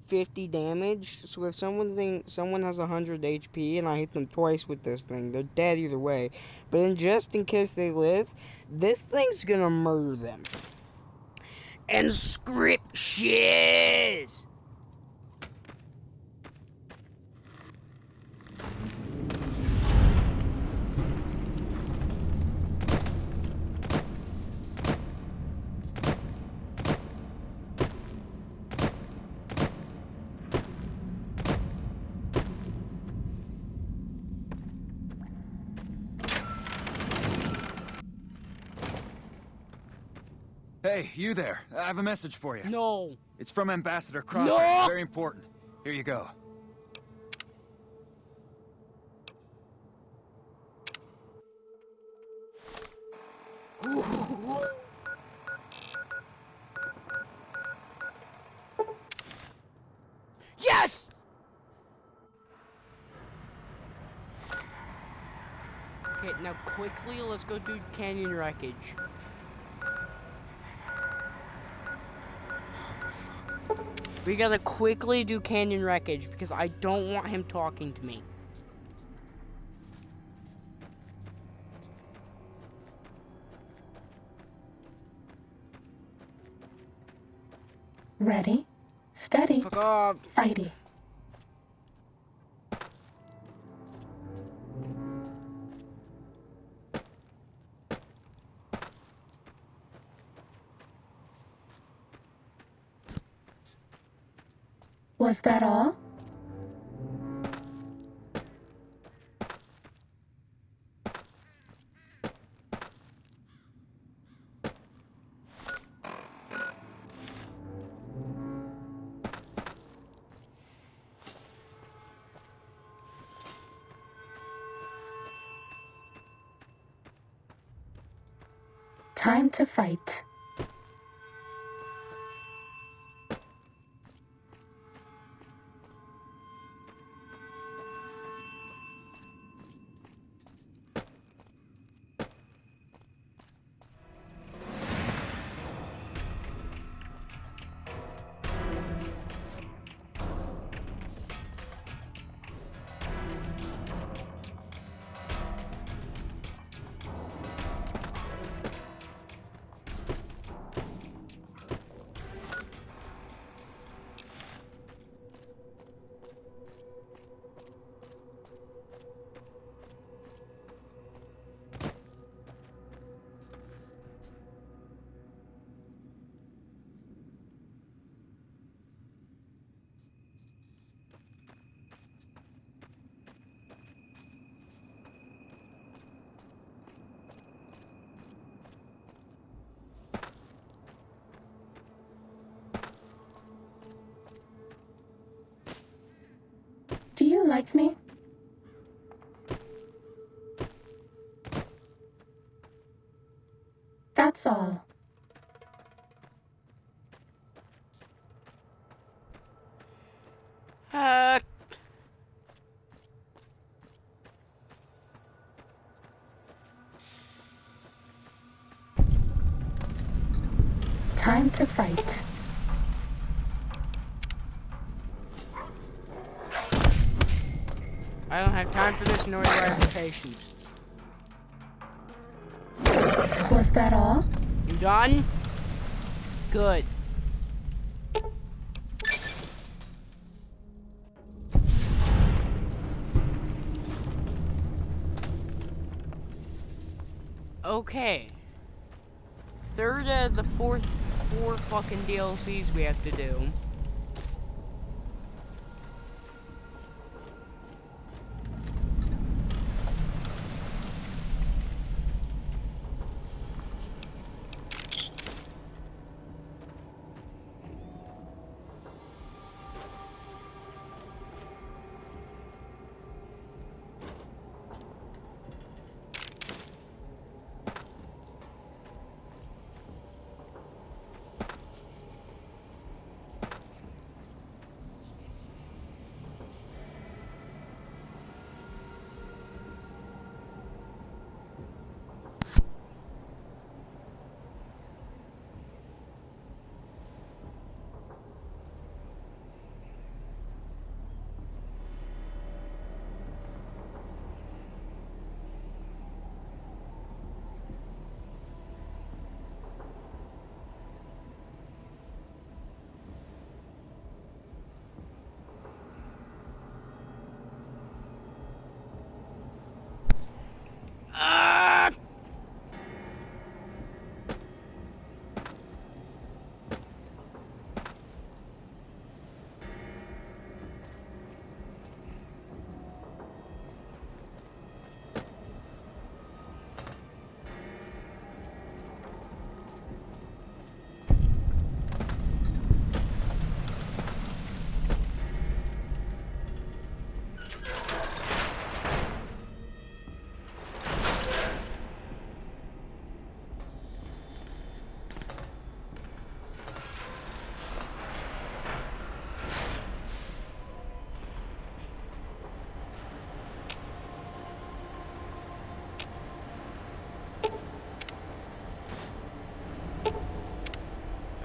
50 damage. So if someone has 100 HP and I hit them twice with this thing, they're dead either way. But then just in case they live, this thing's gonna murder them. and scriptures. Hey, you there. I have a message for you. No. It's from Ambassador Crocker. No! Very important. Here you go. Yes! Okay, now quickly, let's go do canyon wreckage. We gotta quickly do canyon wreckage because I don't want him talking to me. Ready, steady, Fuck off. fighty. Was that all? Time to fight. Do you like me? That's all. Time to fight. I don't have time for this nor do I have the patience. Was that all? You done? Good. Okay. Third of the four fucking DLCs we have to do.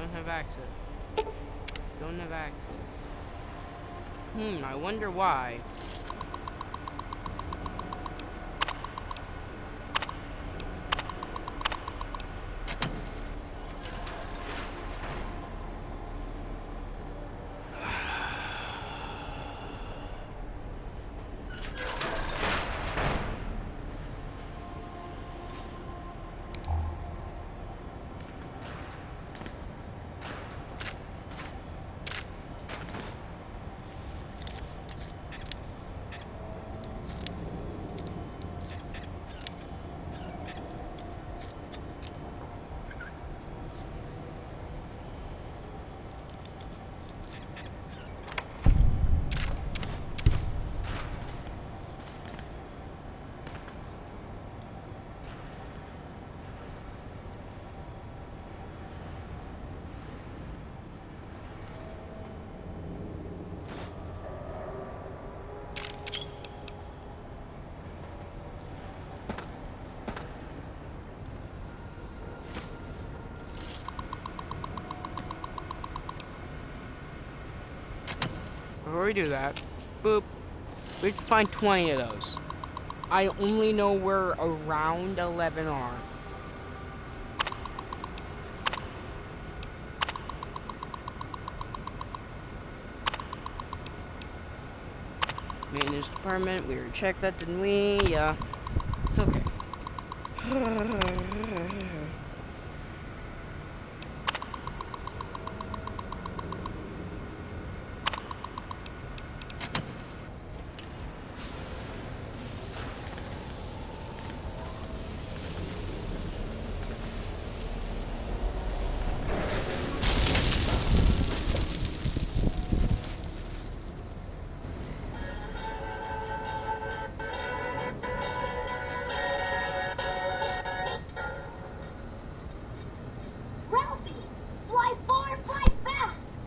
don't have access. Don't have access. I wonder why. Before we do that, boop, we have to find 20 of those. I only know where around 11 are. Maintenance department, we already checked that, didn't we? Yeah. Okay. Ralphie! Fly far, fly fast!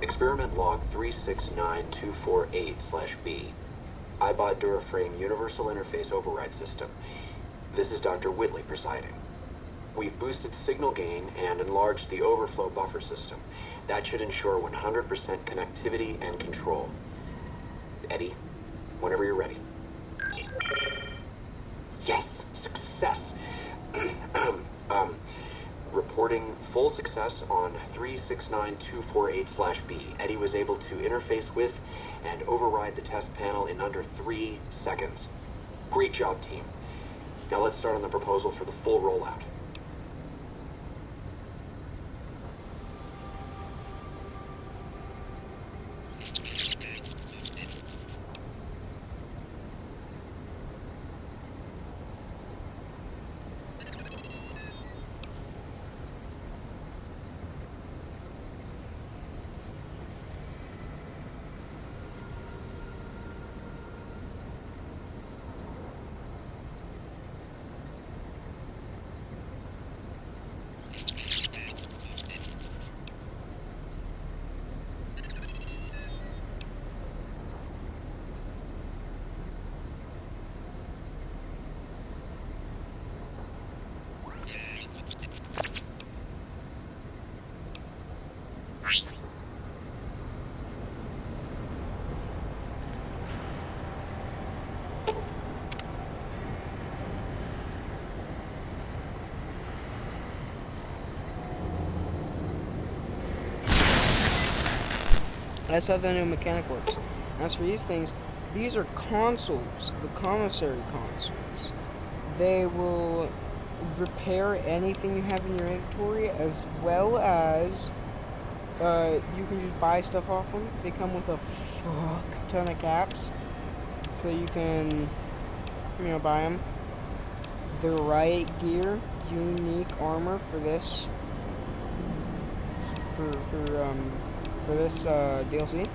Experiment log 369248/B. iBot Duraframe Universal Interface Override System. This is Dr. Whitley presiding. We've boosted signal gain and enlarged the overflow buffer system. That should ensure 100% connectivity and control. Eddie, whenever you're ready. Yes, success. Reporting full success on 369248/B. Eddie was able to interface with and override the test panel in under 3 seconds. Great job, team. Now let's start on the proposal for the full rollout. That's how the new mechanic works. As for these things, these are consoles, the commissary consoles. They will repair anything you have in your inventory, as well as you can just buy stuff off them. They come with a fuck ton of caps, so you can, buy them. The riot gear, unique armor for this, for this DLC.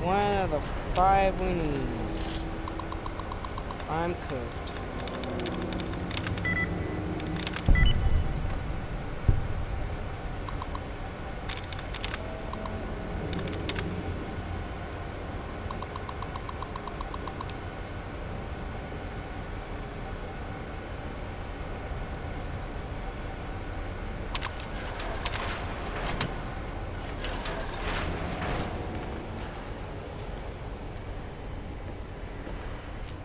One of the 5 we need. I'm cooked.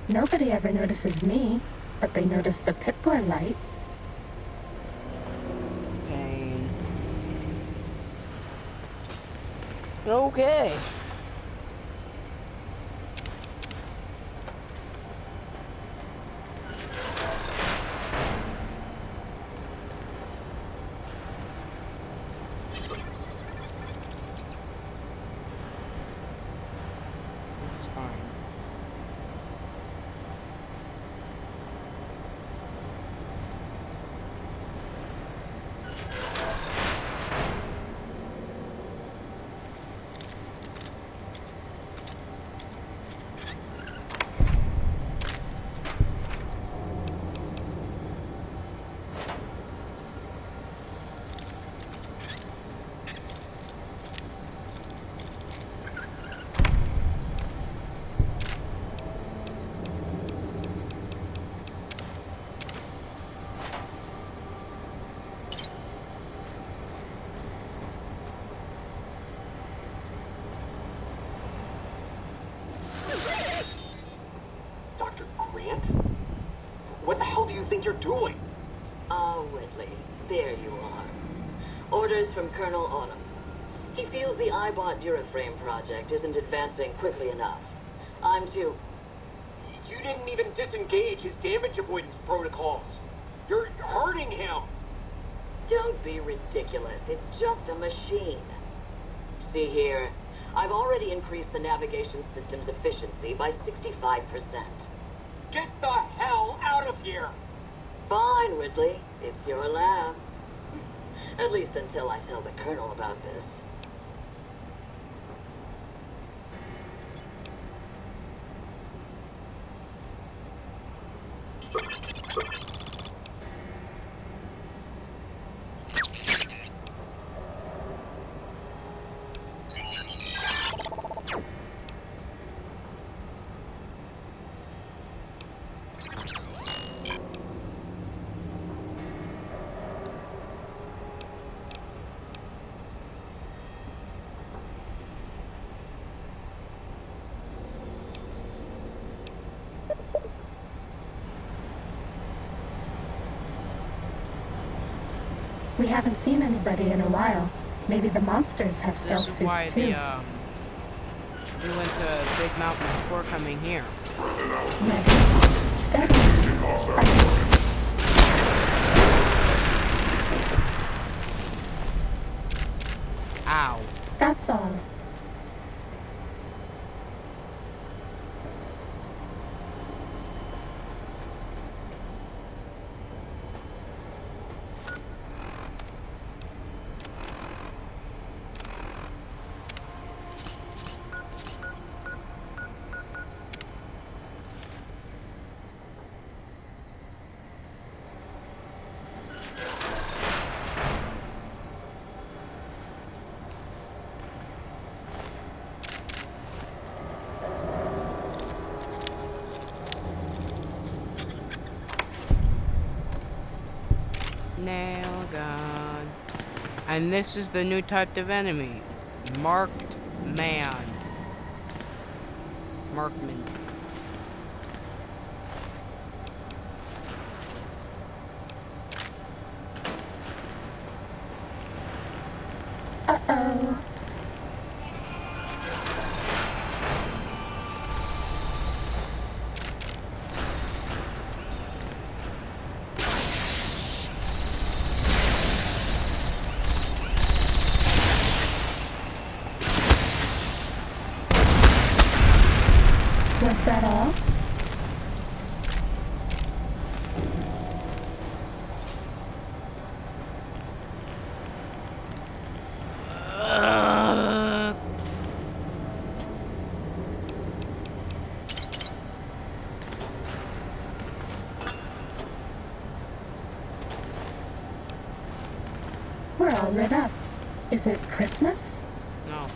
Nobody ever notices me, but they notice the Pip-Boy light. Pain. Okay. This is fine. Ant? What the hell do you think you're doing? Ah, Whitley. There you are. Orders from Colonel Autumn. He feels the iBot Duraframe project isn't advancing quickly enough. I'm to... You didn't even disengage his damage avoidance protocols. You're hurting him. Don't be ridiculous. It's just a machine. See here. I've already increased the navigation system's efficiency by 65%. Get the hell out of here! Fine, Whitley. It's your lab. At least until I tell the Colonel about this. We haven't seen anybody in a while. Maybe the monsters have stealth This is why suits too. we went to Big Mountain before coming here. Maybe. Steady. Ow. That's all. Nail gun. And this is the new type of enemy. Marked man. Markman. Uh-oh. Was that all? We're all lit up. Is it Christmas? No.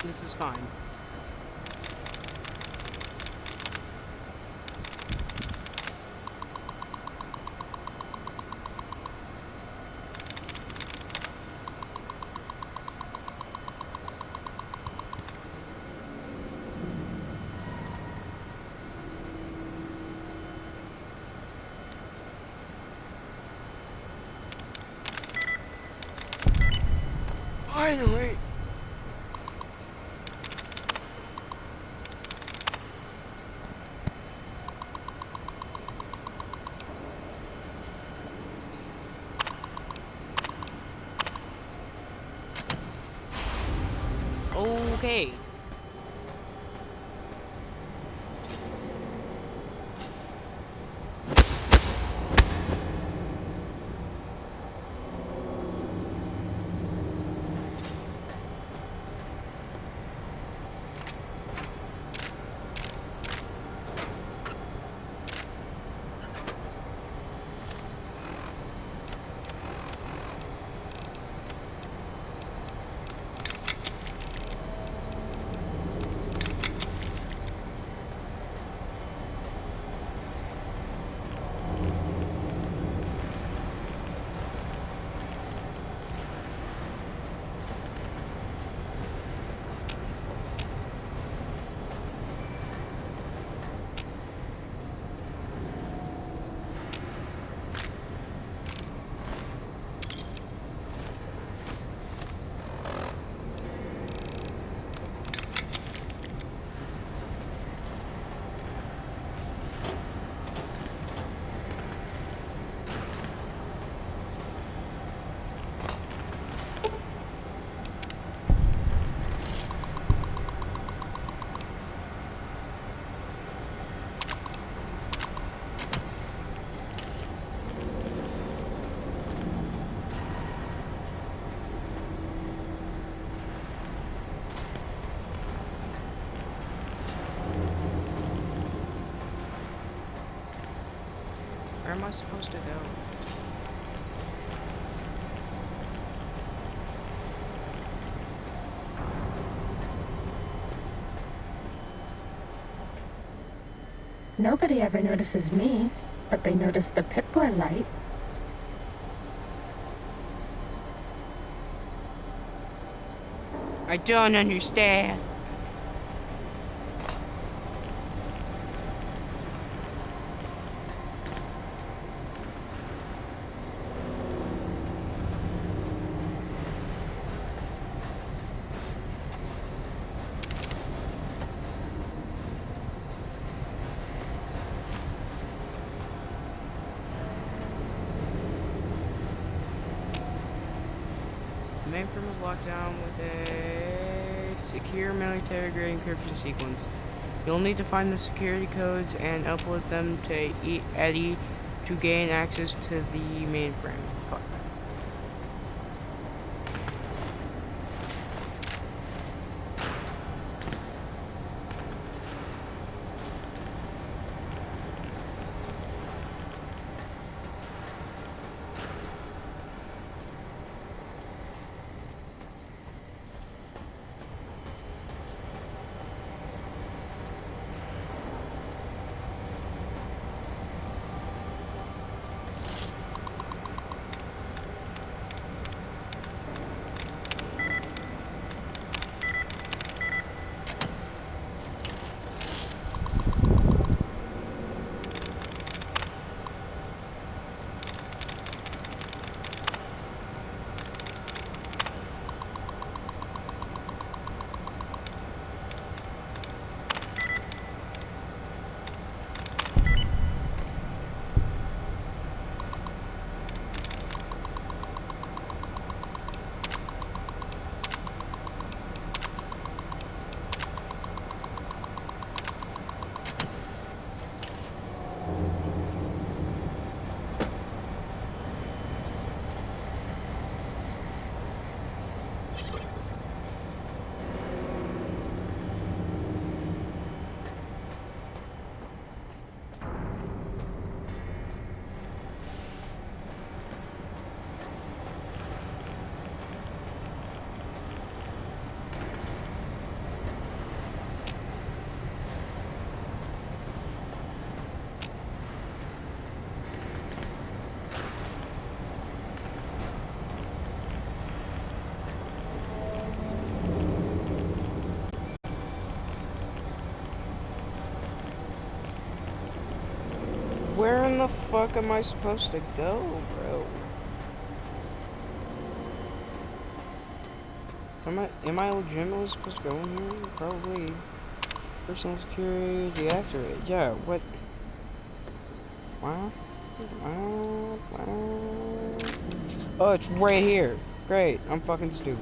This is fine. Finally! Okay. Where am I supposed to go? Nobody ever notices me, but they notice the Pip-Boy light. I don't understand. The mainframe was locked down with a secure military-grade encryption sequence. You'll need to find the security codes and upload them to Eddie to gain access to the mainframe. Fuck. where in the fuck am I supposed to go, bro? So am I legitimately supposed to go in here? Probably. Personal security, deactivate. Yeah, what? Wow. Oh, it's right here. Great, I'm fucking stupid.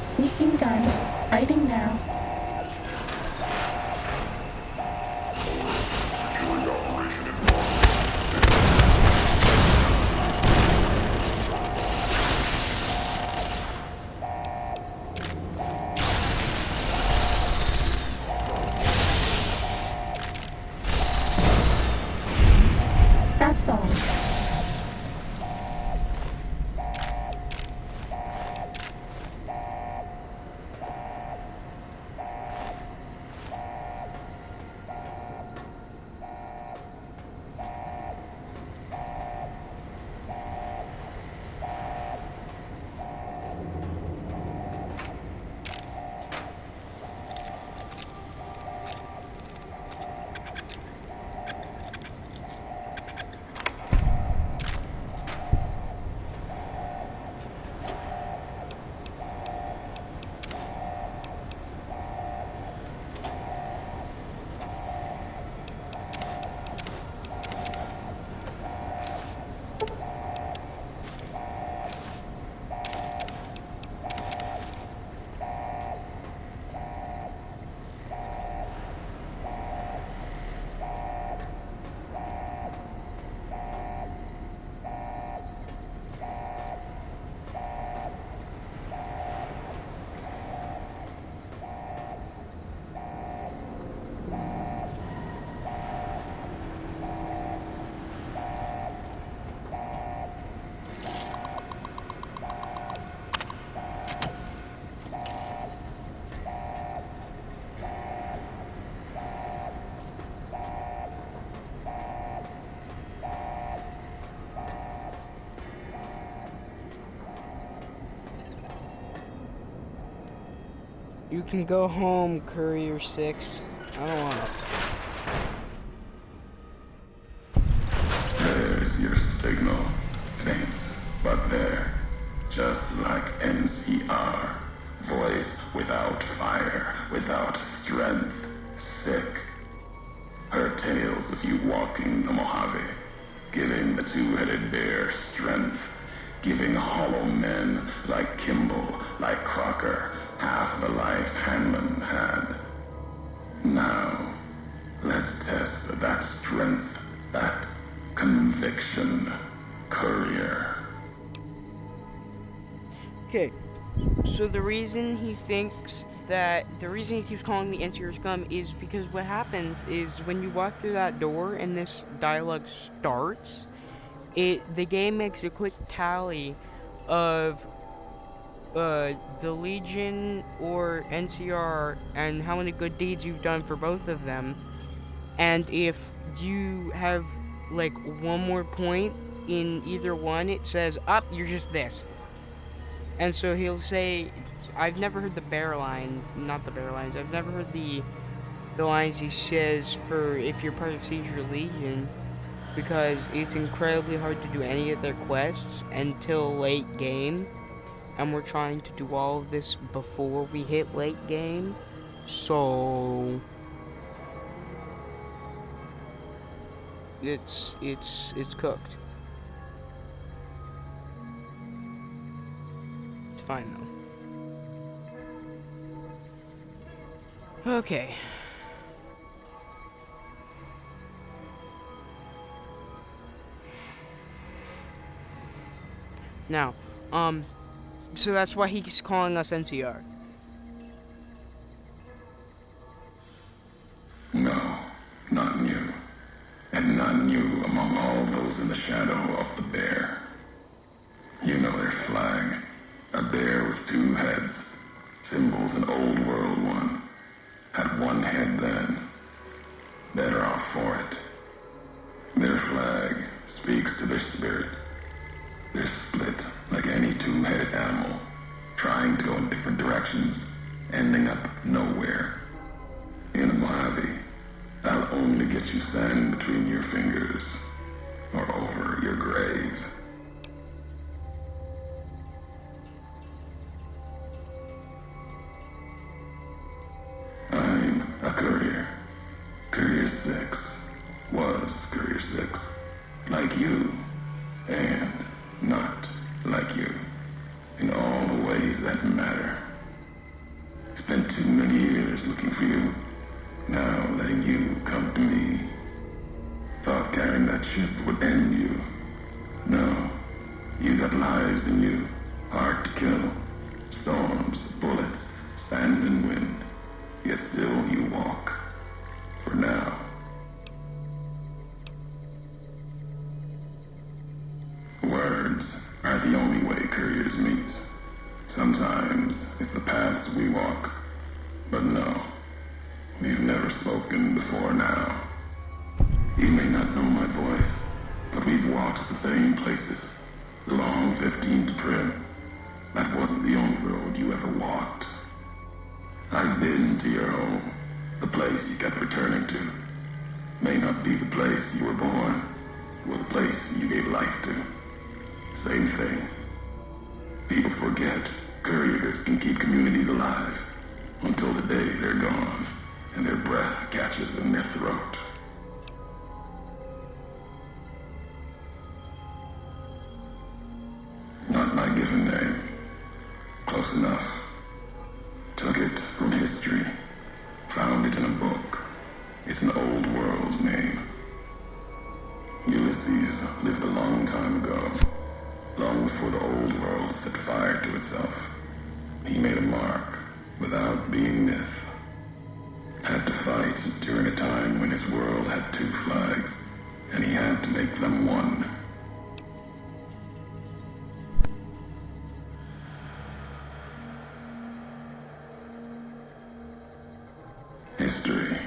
Sneaking done. Fighting now. That's all. You can go home, Courier 6. I don't want it. There's your signal. Faint, but there. Just like NCR. Voice without fire, without strength. Sick. Her tales of you walking the Mojave. Giving the two-headed bear strength. Giving hollow men like Kimball, like Crocker, half the life Hanlon had. Now, let's test that strength, that conviction, Courier. Okay, so the reason he thinks that, the reason he keeps calling me NCR scum is because what happens is when you walk through that door and this dialogue starts, the game makes a quick tally of the Legion or NCR and how many good deeds you've done for both of them. And if you have like one more point in either one, it says, up, you're just this. And so he'll say, I've never heard the bear line, not the bear lines, I've never heard the lines he says for if you're part of Seizure Legion, because it's incredibly hard to do any of their quests until late game. And we're trying to do all of this before we hit late game, so it's cooked. It's fine though. Okay. Now, so that's why he's calling us NCR. No, not new. And none new among all those in the shadow of the bear. You know their flag. A bear with two heads. Symbols an old world one. Had one head then. Better off for it. Their flag speaks to their spirit. They're split like any two-headed animal, trying to go in different directions, ending up nowhere. In a Mojave, that'll only get you sand between your fingers, or over your grave. I'm a courier. Courier 6 was Courier 6. Like you, and not like you. In all the ways that matter. Spent too many years looking for you. Now letting you come to me. Thought carrying that ship would end you. No. You got lives in you. Hard to kill. Storms, bullets, sand and wind. Yet still you walk. For now. Words are the only way couriers meet. Sometimes it's the paths we walk. But no, we've never spoken before now. You may not know my voice, but we've walked the same places. The long 15 to Prim. That wasn't the only road you ever walked. I've been to your home, the place you kept returning to. May not be the place you were born, it was the place you gave life to. Same thing. People forget couriers can keep communities alive until the day they're gone and their breath catches in their throat. Not my given name. Close enough. Took it from history. Found it in a book. It's an old world name. Ulysses lived a long time ago. Long before the old world set fire to itself. He made a mark without being myth. Had to fight during a time when his world had two flags, and he had to make them one. History.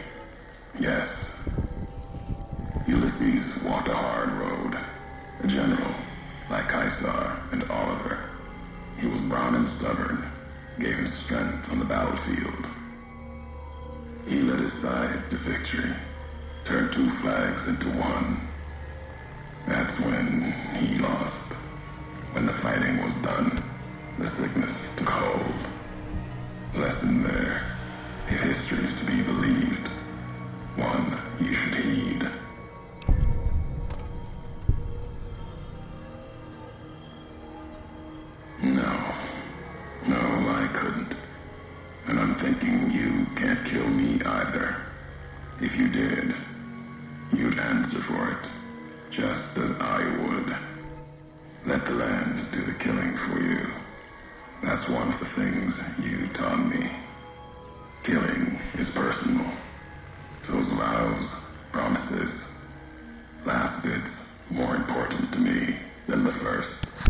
Yes. Ulysses walked a hard road. A general, like Caesar and Oliver. He was brown and stubborn, gave him strength on the battlefield. He led his side to victory, turned two flags into one. That's when he lost. When the fighting was done, the sickness took hold. Lesson there. If history is to be believed, one you should heed. No, I couldn't. And I'm thinking you can't kill me either. If you did, you'd answer for it, just as I would. Let the land do the killing for you. That's one of the things you taught me. Killing is personal. Those vows, promises, last bit's more important to me than the first.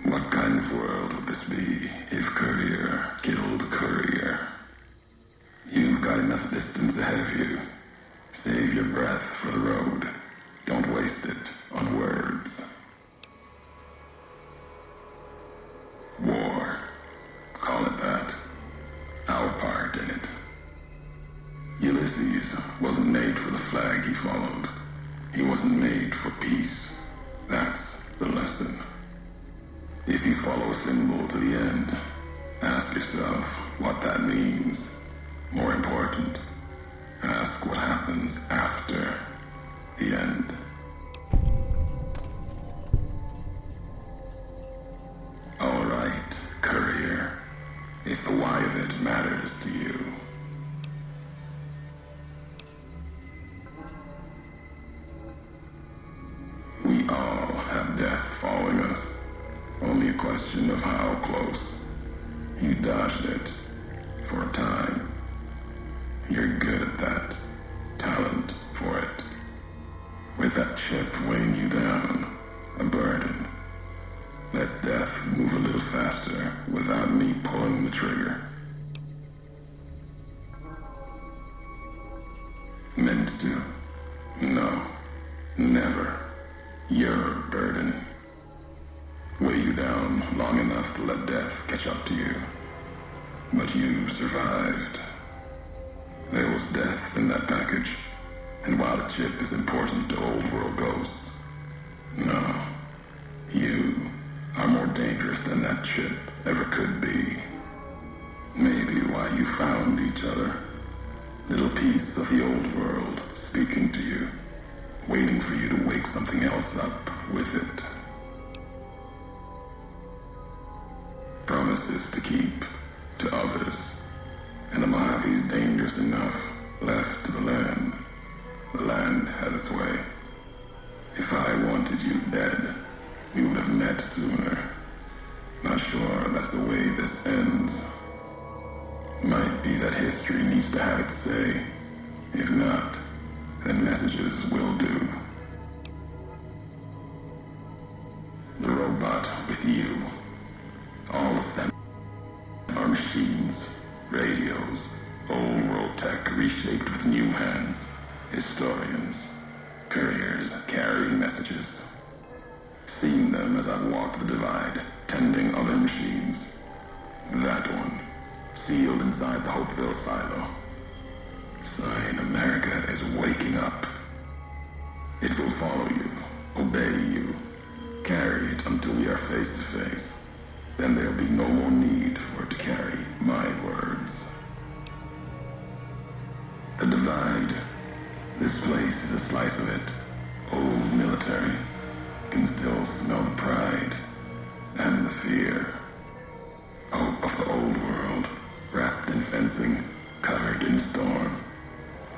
What kind of world would this be if courier killed courier? You've got enough distance ahead of you. Save your breath for the road. Don't waste it on words. War. Call it that. Our part in it. Ulysses wasn't made for the flag he followed. He wasn't made for peace. That's the lesson. If you follow a symbol to the end, ask yourself what that means. More important, ask what happens after the end. All right, courier. If the why of it matters to you. We all have death following us. Only a question of how close. You dodged it for a time. You're good at that. Talent for it. with that chip weighing you down, a burden. Let's death move a little faster without me pulling the trigger. Meant to? No. Never. Your burden. Weigh you down long enough to let death catch up to you. But you survived. There was death in that package. And while the chip is important to old world ghosts, no. You are more dangerous than that chip ever could be. Maybe why you found each other. Little piece of the old world speaking to you, waiting for you to wake something else up with it. Promises to keep to others, and the Mojave's dangerous enough left to the land. The land has its way. If I wanted you dead, we would have met sooner. Not sure that's the way this ends. Might be that history needs to have its say. If not, then messages will do. The robot with you. All of them are machines, radios, old world tech reshaped with new hands. Historians, couriers carrying messages. Seen them as I've walked the divide, tending other machines. That one, sealed inside the Hopeville silo. Sign America is waking up. It will follow you, obey you, carry it until we are face to face. Then there'll be no more need for it to carry my words. The divide. This place is a slice of it. Old military. Can still smell the pride and the fear. Hope of the old world, wrapped in fencing, covered in storm.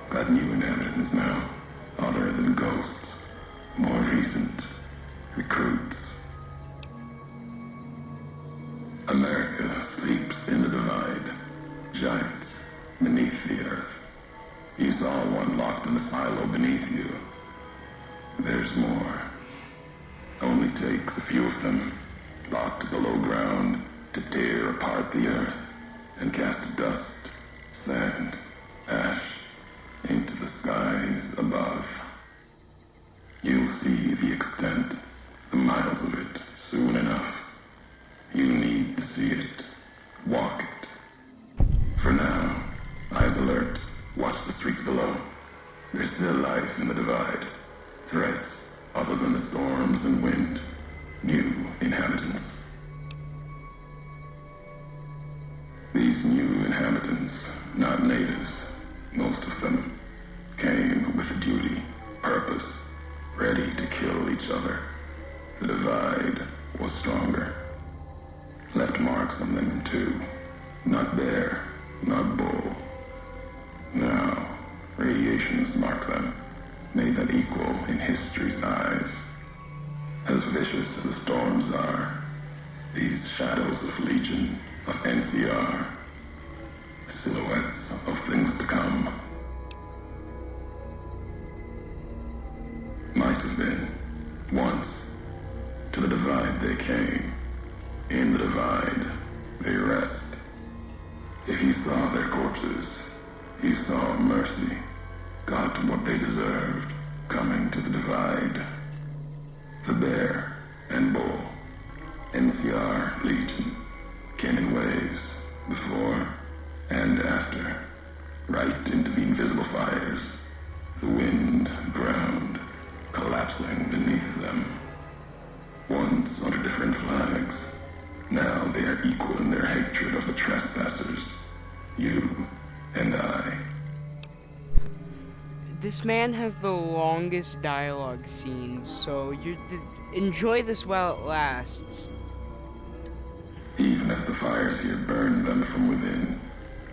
Got new inhabitants now, other than ghosts, more recent, recruits. America sleeps in the divide, giants beneath the earth. You saw one locked in the silo beneath you. There's more. Only takes a few of them, locked below ground, to tear apart the earth and cast dust, sand, ash into the skies above. You'll see the extent, the miles of it, soon enough. You need to see it, walk it. For now, eyes alert, watch the streets below. There's still life in the divide. Threats, other than the storms and wind. New inhabitants. These new inhabitants, not natives, most of them, came with duty, purpose, ready to kill each other. The divide was stronger. Left marks on them too. Not bear, not bull. Now, radiations marked them, made them equal in history's eyes. As vicious as the storms are, these shadows of Legion, of NCR, silhouettes of things to come. Might have been, once. To the divide they came. In the divide, they rest. If you saw their corpses, you saw mercy, got what they deserved, coming to the divide. The bear and bull, NCR Legion, came in waves, before and after, right into the invisible fires, the wind, ground, collapsing beneath them. Once under different flags, now they are equal in their hatred of the trespassers, you and I. This man has the longest dialogue scenes, so you enjoy this while it lasts. Even as the fires here burned them from within,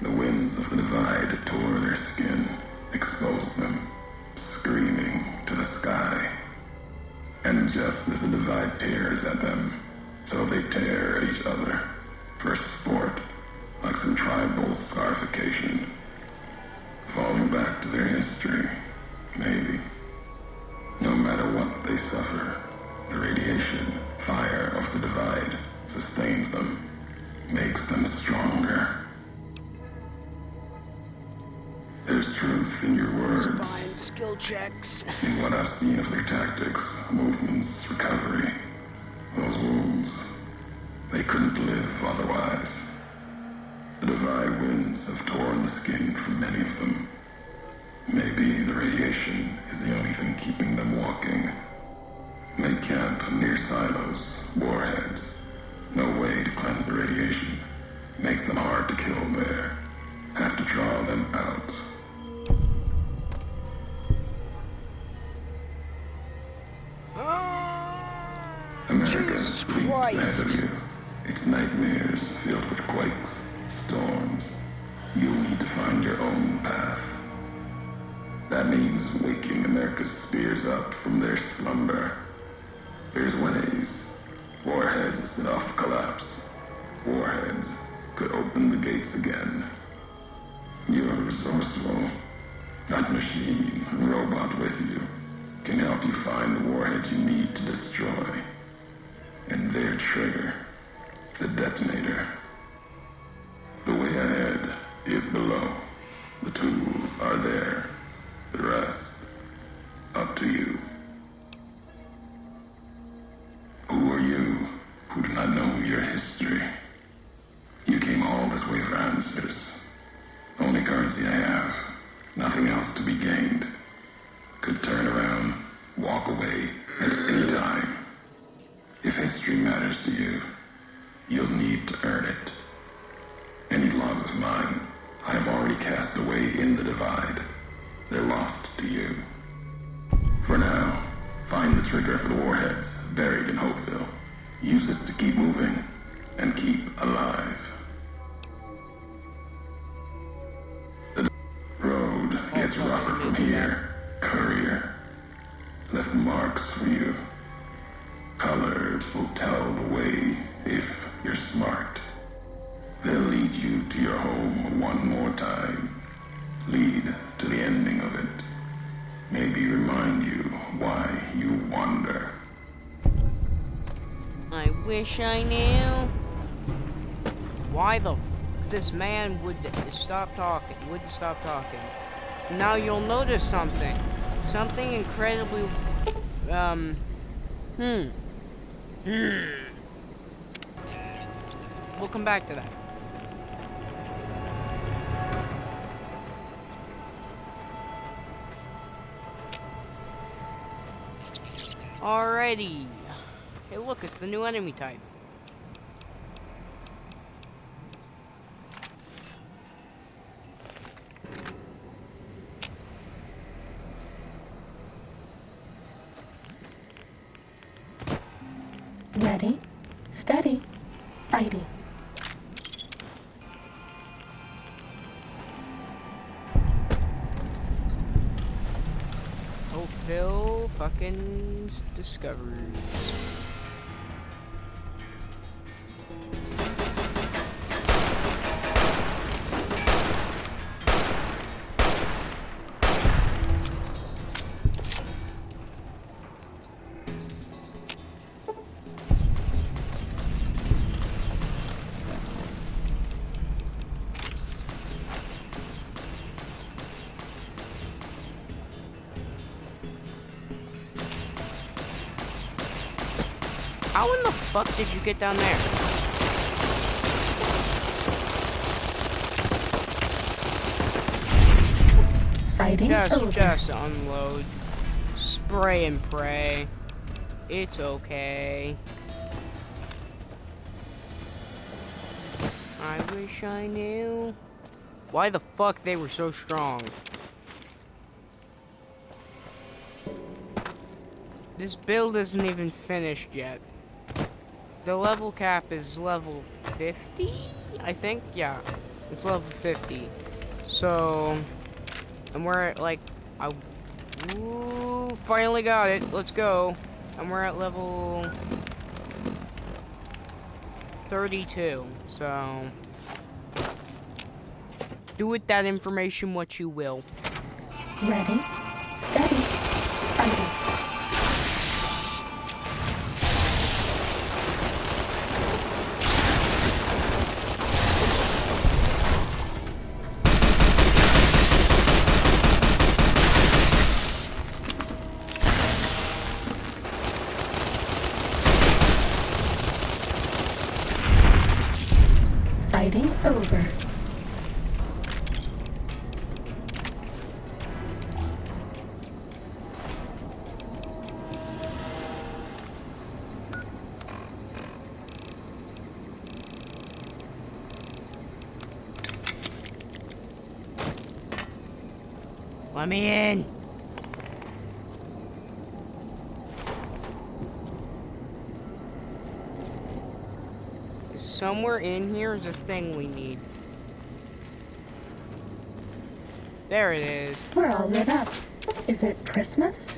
the winds of the divide tore their skin, exposed them, screaming to the sky. And just as the divide tears at them, so they tear at each other, for sport, like some tribal scarification. Falling back to their history, maybe. No matter sustains them, makes them stronger. There's truth in your words. Fine skill checks. In what I've seen of their tactics, movements, recovery. Those wounds, they couldn't live otherwise. The Divide winds have torn the skin from many of them. Maybe the radiation is the only thing keeping them walking. They camp near silos, warheads. No way to cleanse the radiation. Makes them hard to kill there. Have to draw them out. America sleeps ahead of you. Its nightmares filled with quakes, storms. You'll need to find your own path. That means waking America's spears up from their slumber. There's ways. Warheads set off collapse. Warheads could open the gates again. You're resourceful. That machine, robot with you, can help you find the warheads you need to destroy. And their trigger, the detonator. The way ahead is below. The tools are there. The rest, up to you. Who are you who do not know your history? You came all this way for answers. Only currency I have. Nothing else to be gained. Could turn around, walk away at any time. If history matters to you, you'll need to earn it. Any logs of mine, I have already cast away in the Divide. They're lost to you. For now, find the trigger for the warheads buried in Hopeville. Use it to keep moving and keep alive. The road gets rougher from here. Courier left marks for you. Colors will tell the way if you're smart. They'll lead you to your home one more time. Lead to the ending of it. Maybe remind you why you wander. I wish I knew why this man would stop talking. Wouldn't stop talking. Now you'll notice something. Something incredibly, We'll come back to that. Alrighty. Hey look, it's the new enemy type. Ready, steady, fighting. Hopeville fucking discoveries. How in the fuck did you get down there? Fighting Just unload. Spray and pray. It's okay. I wish I knew why the fuck they were so strong. This build isn't even finished yet. The level cap is level 50, I think? Yeah, it's level 50. So, and we're at like, finally got it, let's go. And we're at level 32, so do with that information what you will. Ready, steady, fighting. Transmitting over. Let me in. Somewhere in here is a thing we need. There it is. We're all lit up. Is it Christmas?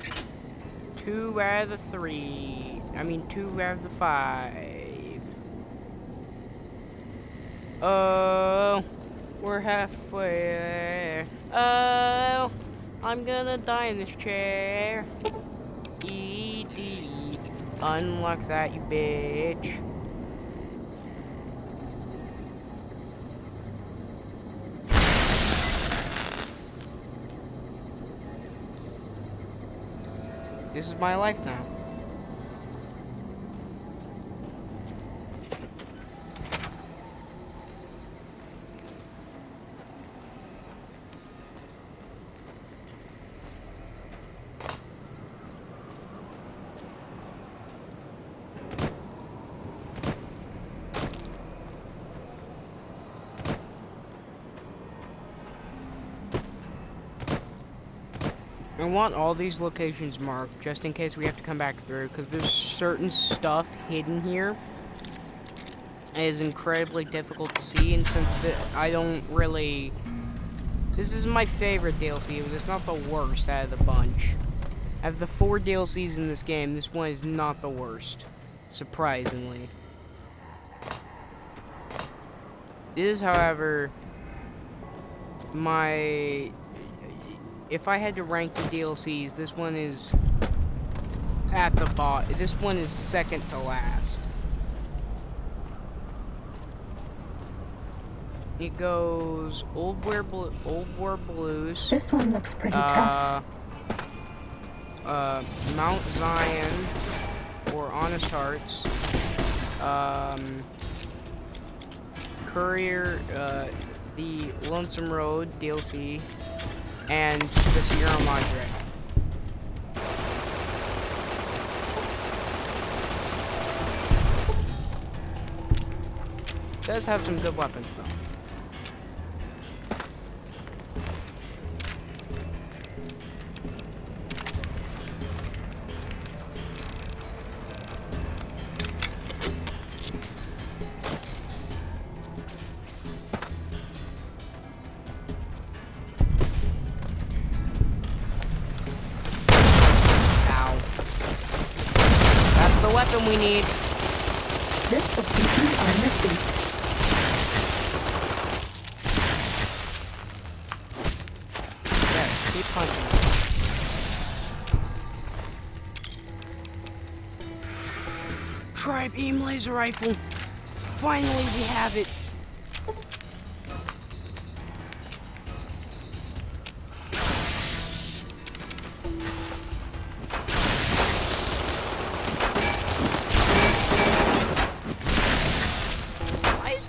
2 out of the 3. I mean, 2 out of the 5. Oh, we're halfway there. Oh, I'm gonna die in this chair. E.D. Unlock that, you bitch. This is my life now. I want all these locations marked, just in case we have to come back through, because there's certain stuff hidden here. It is incredibly difficult to see, and since I don't really... This is my favorite DLC, but it's not the worst out of the bunch. Out of the 4 DLCs in this game, this one is not the worst. Surprisingly. It is, however, my... If I had to rank the DLCs, this one is at the bottom. This one is second to last. It goes Old War Blues. This one looks pretty tough. Mount Zion, or Honest Hearts. Courier, the Lonesome Road DLC. And the Sierra Madre. Does have some good weapons though. Weapon we need. This will keep you on your feet. Yes, keep punching. Tri-beam laser rifle. Finally, we have it.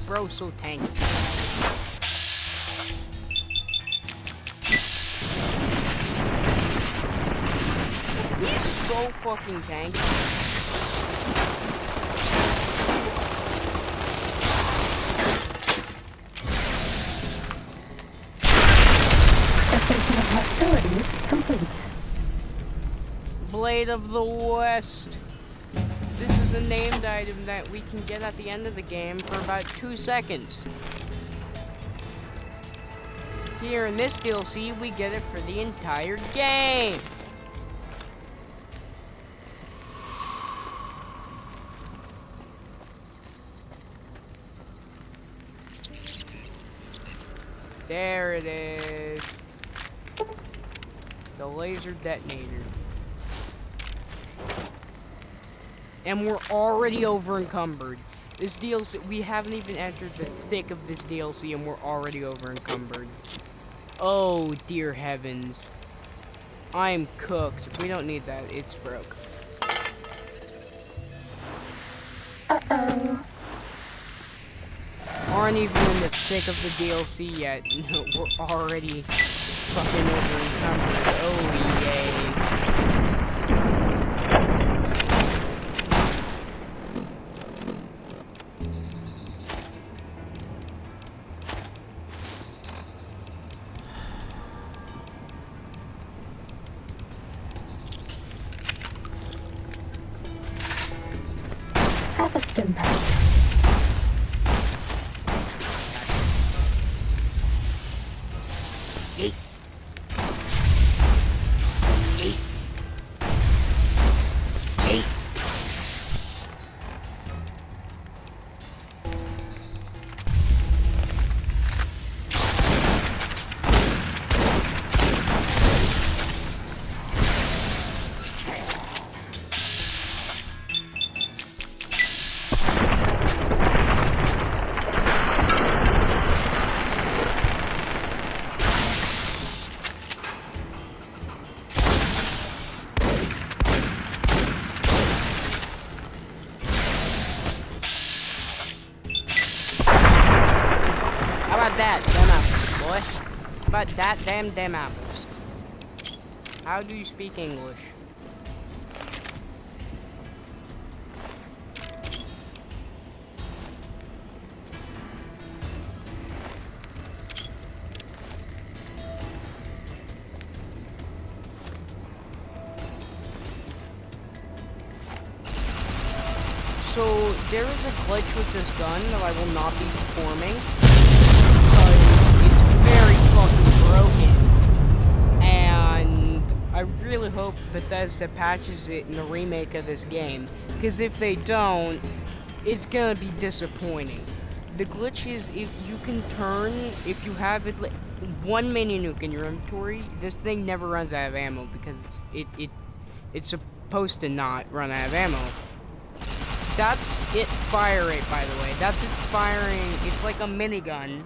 Bro, so tanky. He's so fucking tanky. Cessation of hostilities complete. Blade of the West. This is a named item that we can get at the end of the game for about 2 seconds. Here in this DLC, we get it for the entire game. There it is. The laser detonator. And we're already over-encumbered. This DLC, we haven't even entered the thick of this DLC and we're already over-encumbered. Oh, dear heavens. I'm cooked. We don't need that. It's broke. Uh-oh. aren't even in the thick of the DLC yet. We're already fucking over encumbered. Oh, yay. Have a stim pack. That damn apples. How do you speak English? So there is a glitch with this gun that I will not be performing because it's very fucking broken, and I really hope Bethesda patches it in the remake of this game, because if they don't, it's gonna be disappointing. The glitch is if you can turn, if you have it, one mini nuke in your inventory, this thing never runs out of ammo because it's supposed to not run out of ammo. That's it fire rate, by the way. That's its firing. It's like a minigun,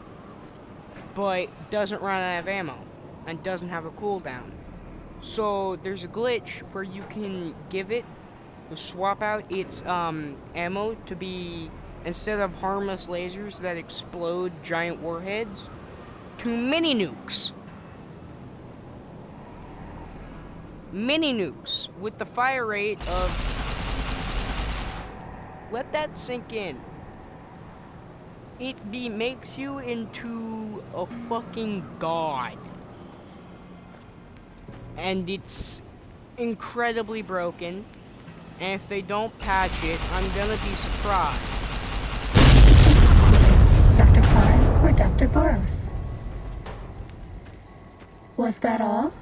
but doesn't run out of ammo and doesn't have a cooldown. So there's a glitch where you can give it, swap out its ammo to be, instead of harmless lasers that explode giant warheads, to mini nukes. Mini nukes with the fire rate of... Let that sink in. It makes you into a fucking god. And it's incredibly broken. And if they don't patch it, I'm gonna be surprised. Dr. Klein or Dr. Boros? Was that all?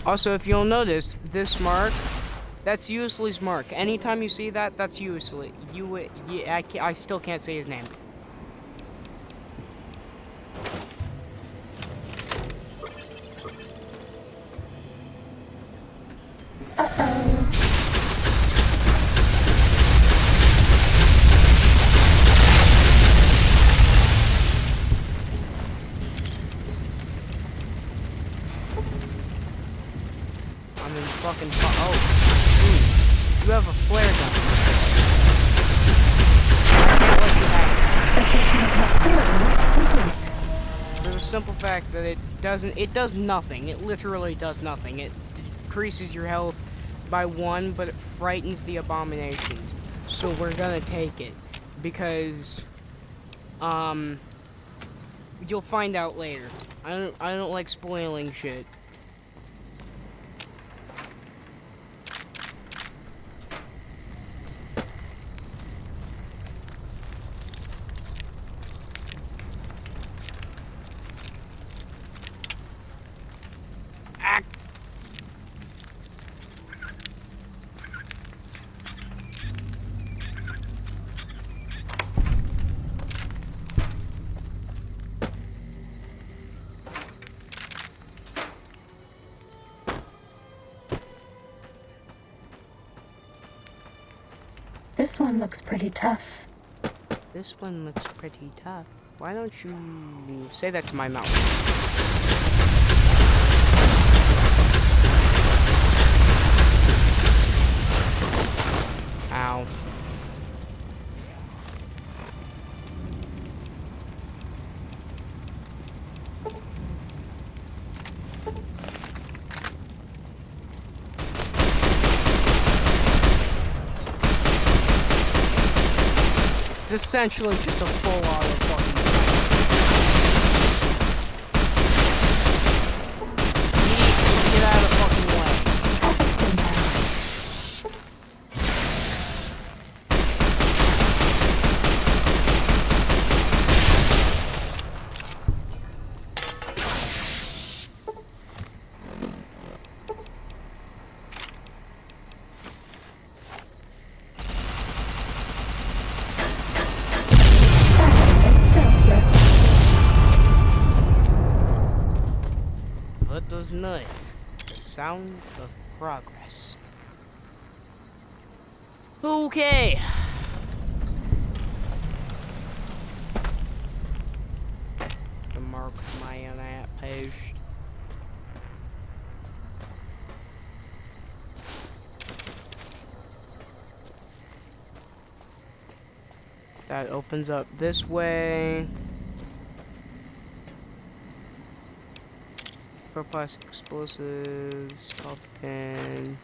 Also, if you'll notice, this mark, that's Useley's mark. Anytime you see that, that's Useley. I still can't say his name. You have a flare gun. I can't let you have it. For the simple fact that it does nothing. It literally does nothing. It decreases your health by 1, but it frightens the abominations. So we're gonna take it. Because, you'll find out later. I don't like spoiling shit. This one looks pretty tough. This one looks pretty tough. Why don't you say that to my mouth? Ow. It's essentially just a full auto fucking sniper. Let's get out of the fucking way. Those nuts. The sound of progress. Okay. To mark my outpost. That opens up this way. For plastic explosives, pop pen.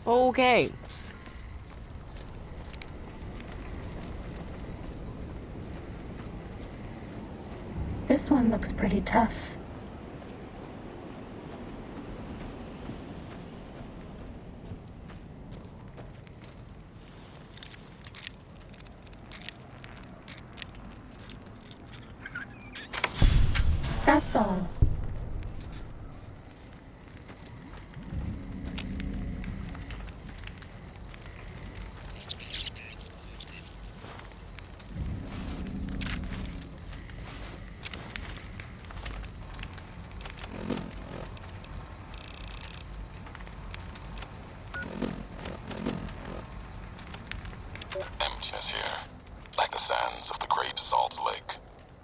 Okay. This one looks pretty tough. That's all. Emptiness here, like the sands of the great salt lake,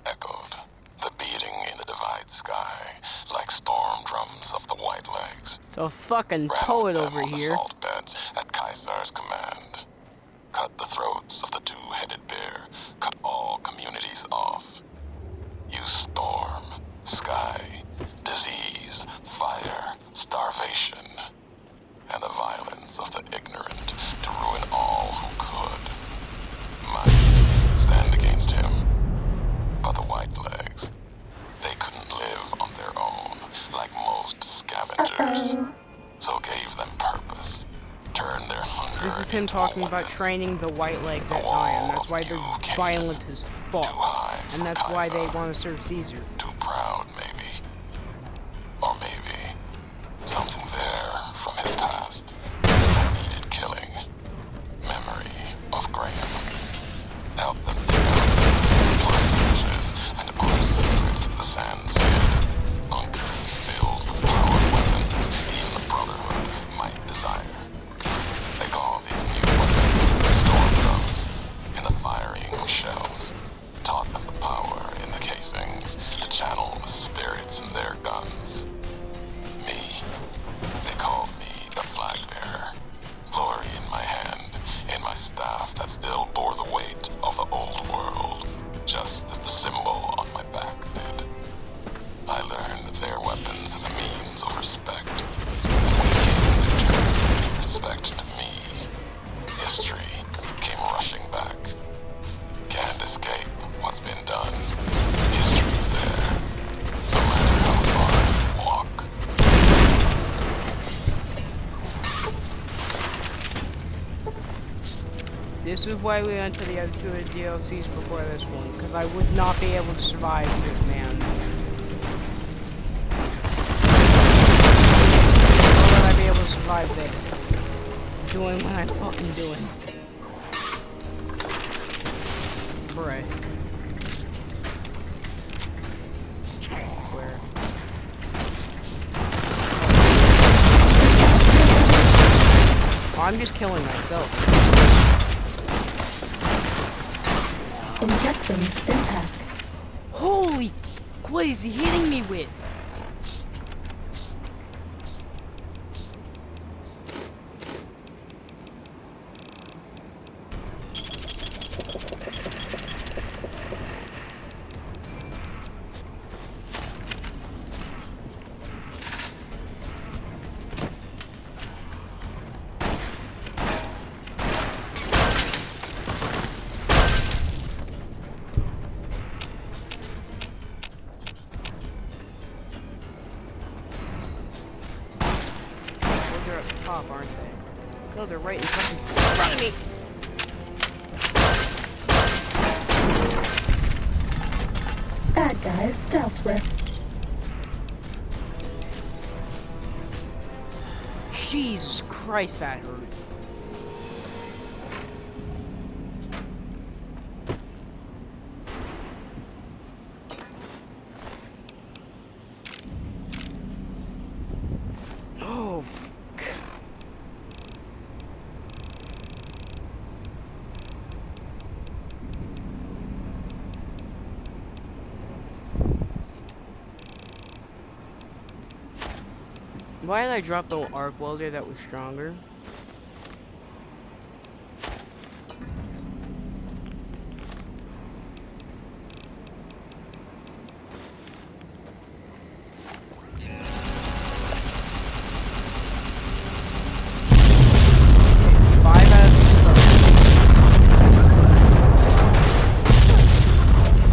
echoed. The beating in the divide sky, like storm drums of the white legs. It's a fucking poet over here. Salt beds at Caesar's command. Cut the throats of the two-headed bear. Cut all communities off. Use storm, sky, disease, fire, starvation, and the violence of the ignorant to ruin all who could. Might stand against him. But the white legs, they couldn't live on their own like most scavengers. So gave them purpose. Turned their hunger. This is him talking about training the white legs at Zion. That's why they're violent as fuck. And that's why they want to serve Caesar. Too proud, maybe. Or maybe something there from his past that needed killing. Memory of Graham. Help them dig out the and all secrets the sands hid. Bunkers filled with powered weapons even the Brotherhood might desire. They call these new weapons storm drums in the firing shells. Taught them the power in the casings to channel the spirits in their guns. Me, they called me the flag bearer. Glory in my hand, in my staff that still bore the weight of the old world, just as the symbol on my back did. I learned their weapons as a means of respect, and when it came their turn to pay respect to me, history came rushing back. Can't escape what's been done. History's there, no matter how far you walk. This is why we went to the other two DLCs before this one, because I would not be able to survive this man's. Nor would I be able to survive this. Doing what I'm fucking doing. Bruh. I'm just killing myself. Injecting Stimpack. Holy, what is he hitting me with? They're up top, aren't they? No, they're right in front of me. Bad guys dealt with. Jesus Christ, that hurt. Oh, fuck. Why did I drop the arc welder that was stronger?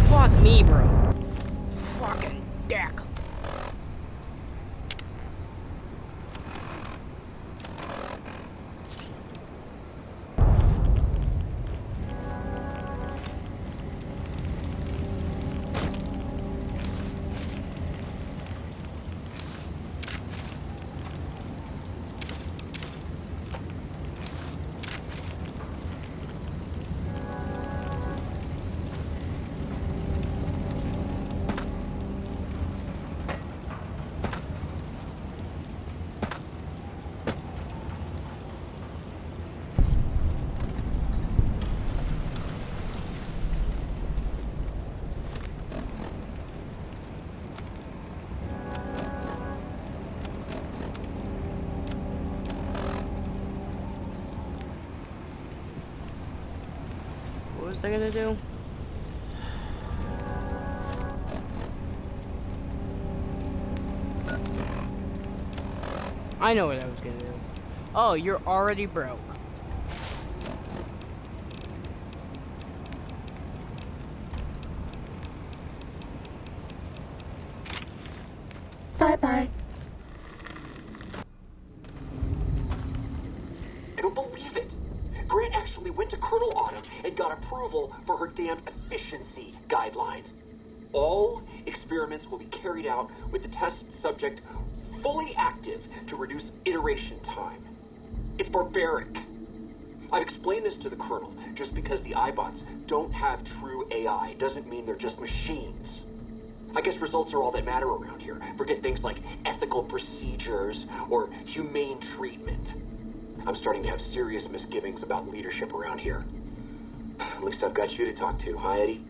Fuck me, bro. Fucking dick. What was I gonna do? I know what I was gonna do. Oh, you're already broke. Bye-bye. I don't believe it. Grant actually went to Colonel Autumn and got approval for her damned efficiency guidelines. All experiments will be carried out with the test subject fully active to reduce iteration time. It's barbaric. I've explained this to the Colonel. Just because the iBots don't have true AI doesn't mean they're just machines. I guess results are all that matter around here. Forget things like ethical procedures or humane treatment. I'm starting to have serious misgivings about leadership around here. At least I've got you to talk to, huh, Eddie?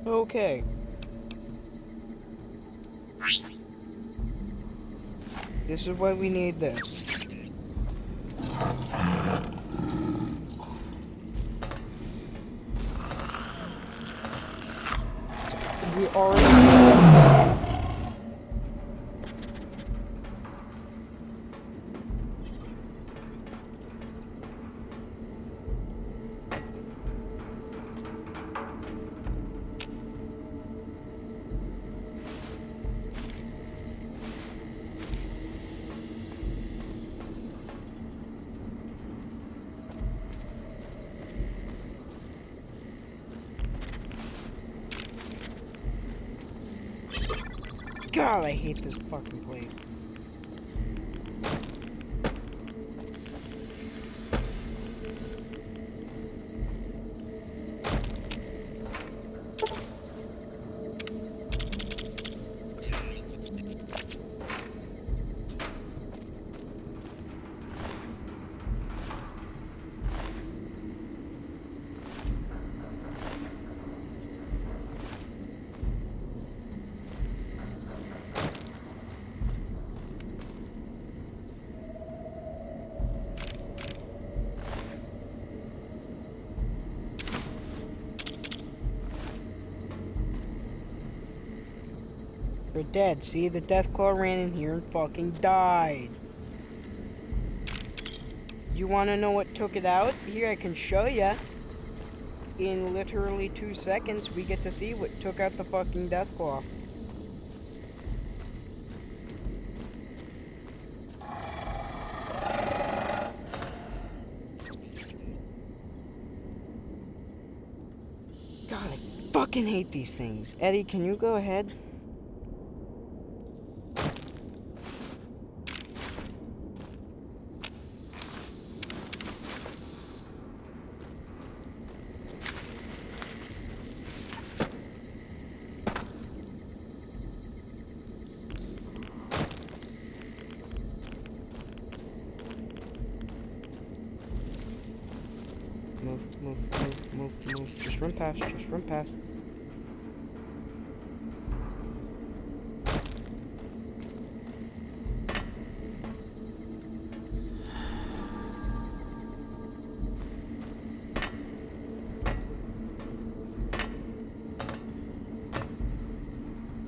Okay. This is why we need this. God, I hate this fucking place. They're dead. See, the Deathclaw ran in here and fucking died. You want to know what took it out? Here, I can show ya. In literally 2 seconds, we get to see what took out the fucking Deathclaw. God, I fucking hate these things. Eddie, can you go ahead? Move. Just run past.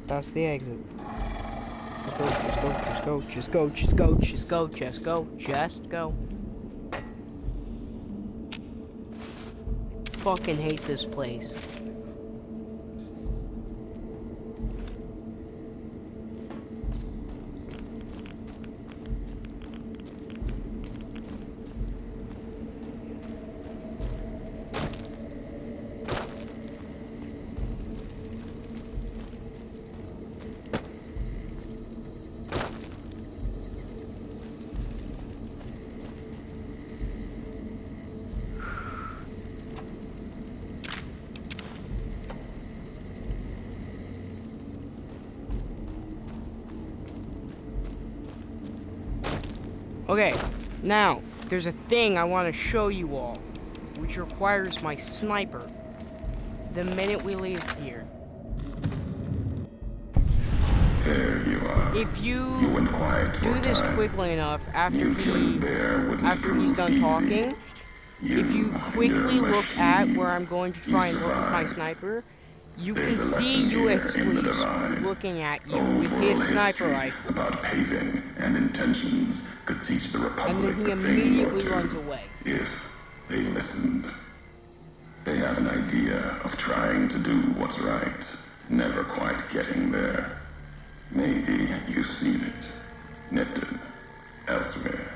That's the exit. Just go. Fucking hate this place. Okay, now, there's a thing I want to show you all, which requires my sniper, the minute we leave here. There you are. If you went quiet for do this time. quickly enough, after prove he's done easy. talking, if you quickly look at where I'm going to try and look with my sniper, you can see U.S. Sleeves looking at you with his sniper rifle. About paving and intentions could teach the Republic And then he the thing immediately or two, runs away. If they listened. They have an idea of trying to do what's right, never quite getting there. Maybe you've seen it. Nipton. Elsewhere.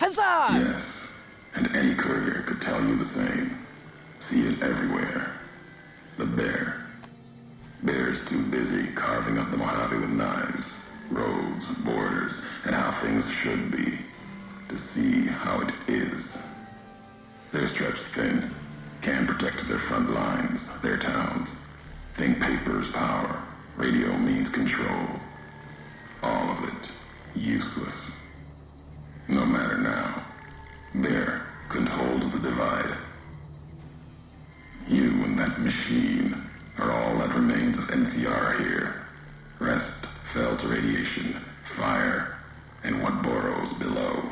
Huzzah! Yes, and any courier could tell you the same. See it everywhere. The bear. Bear's too busy carving up the Mojave with knives, roads, borders, and how things should be, to see how it is. They're stretched thin, can't protect their front lines, their towns. Think paper's power, radio means control. All of it, useless. No matter now, Bear couldn't hold the divide. You and that machine are all that remains of NCR here. Rest fell to radiation, fire, and what Boros below.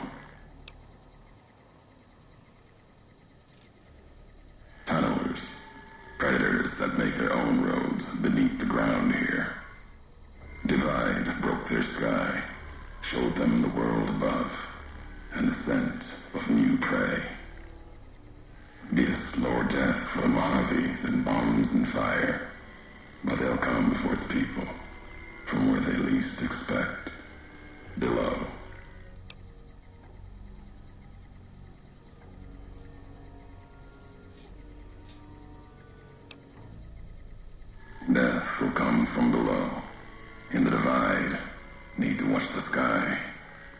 Tunnelers, predators that make their own roads beneath the ground here. Divide broke their sky, showed them the world above, and the scent of new prey. Be a slower death for the Mojave than bombs and fire, but they'll come for its people, from where they least expect, below. Death will come from below. In the divide, need to watch the sky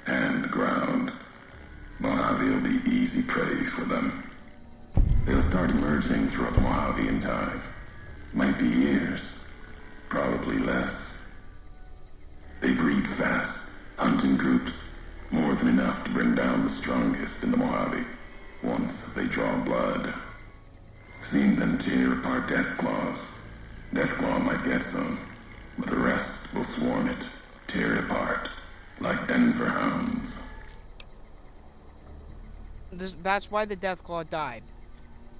and the ground. Mojave will be easy prey for them. They'll start emerging throughout the Mojave in time. Might be years, probably less. They breed fast, hunt in groups, more than enough to bring down the strongest in the Mojave, once they draw blood. Seen them tear apart Deathclaws. Deathclaw might get some, but the rest will swarm it, tear it apart, like Denver hounds. That's why the Deathclaw died.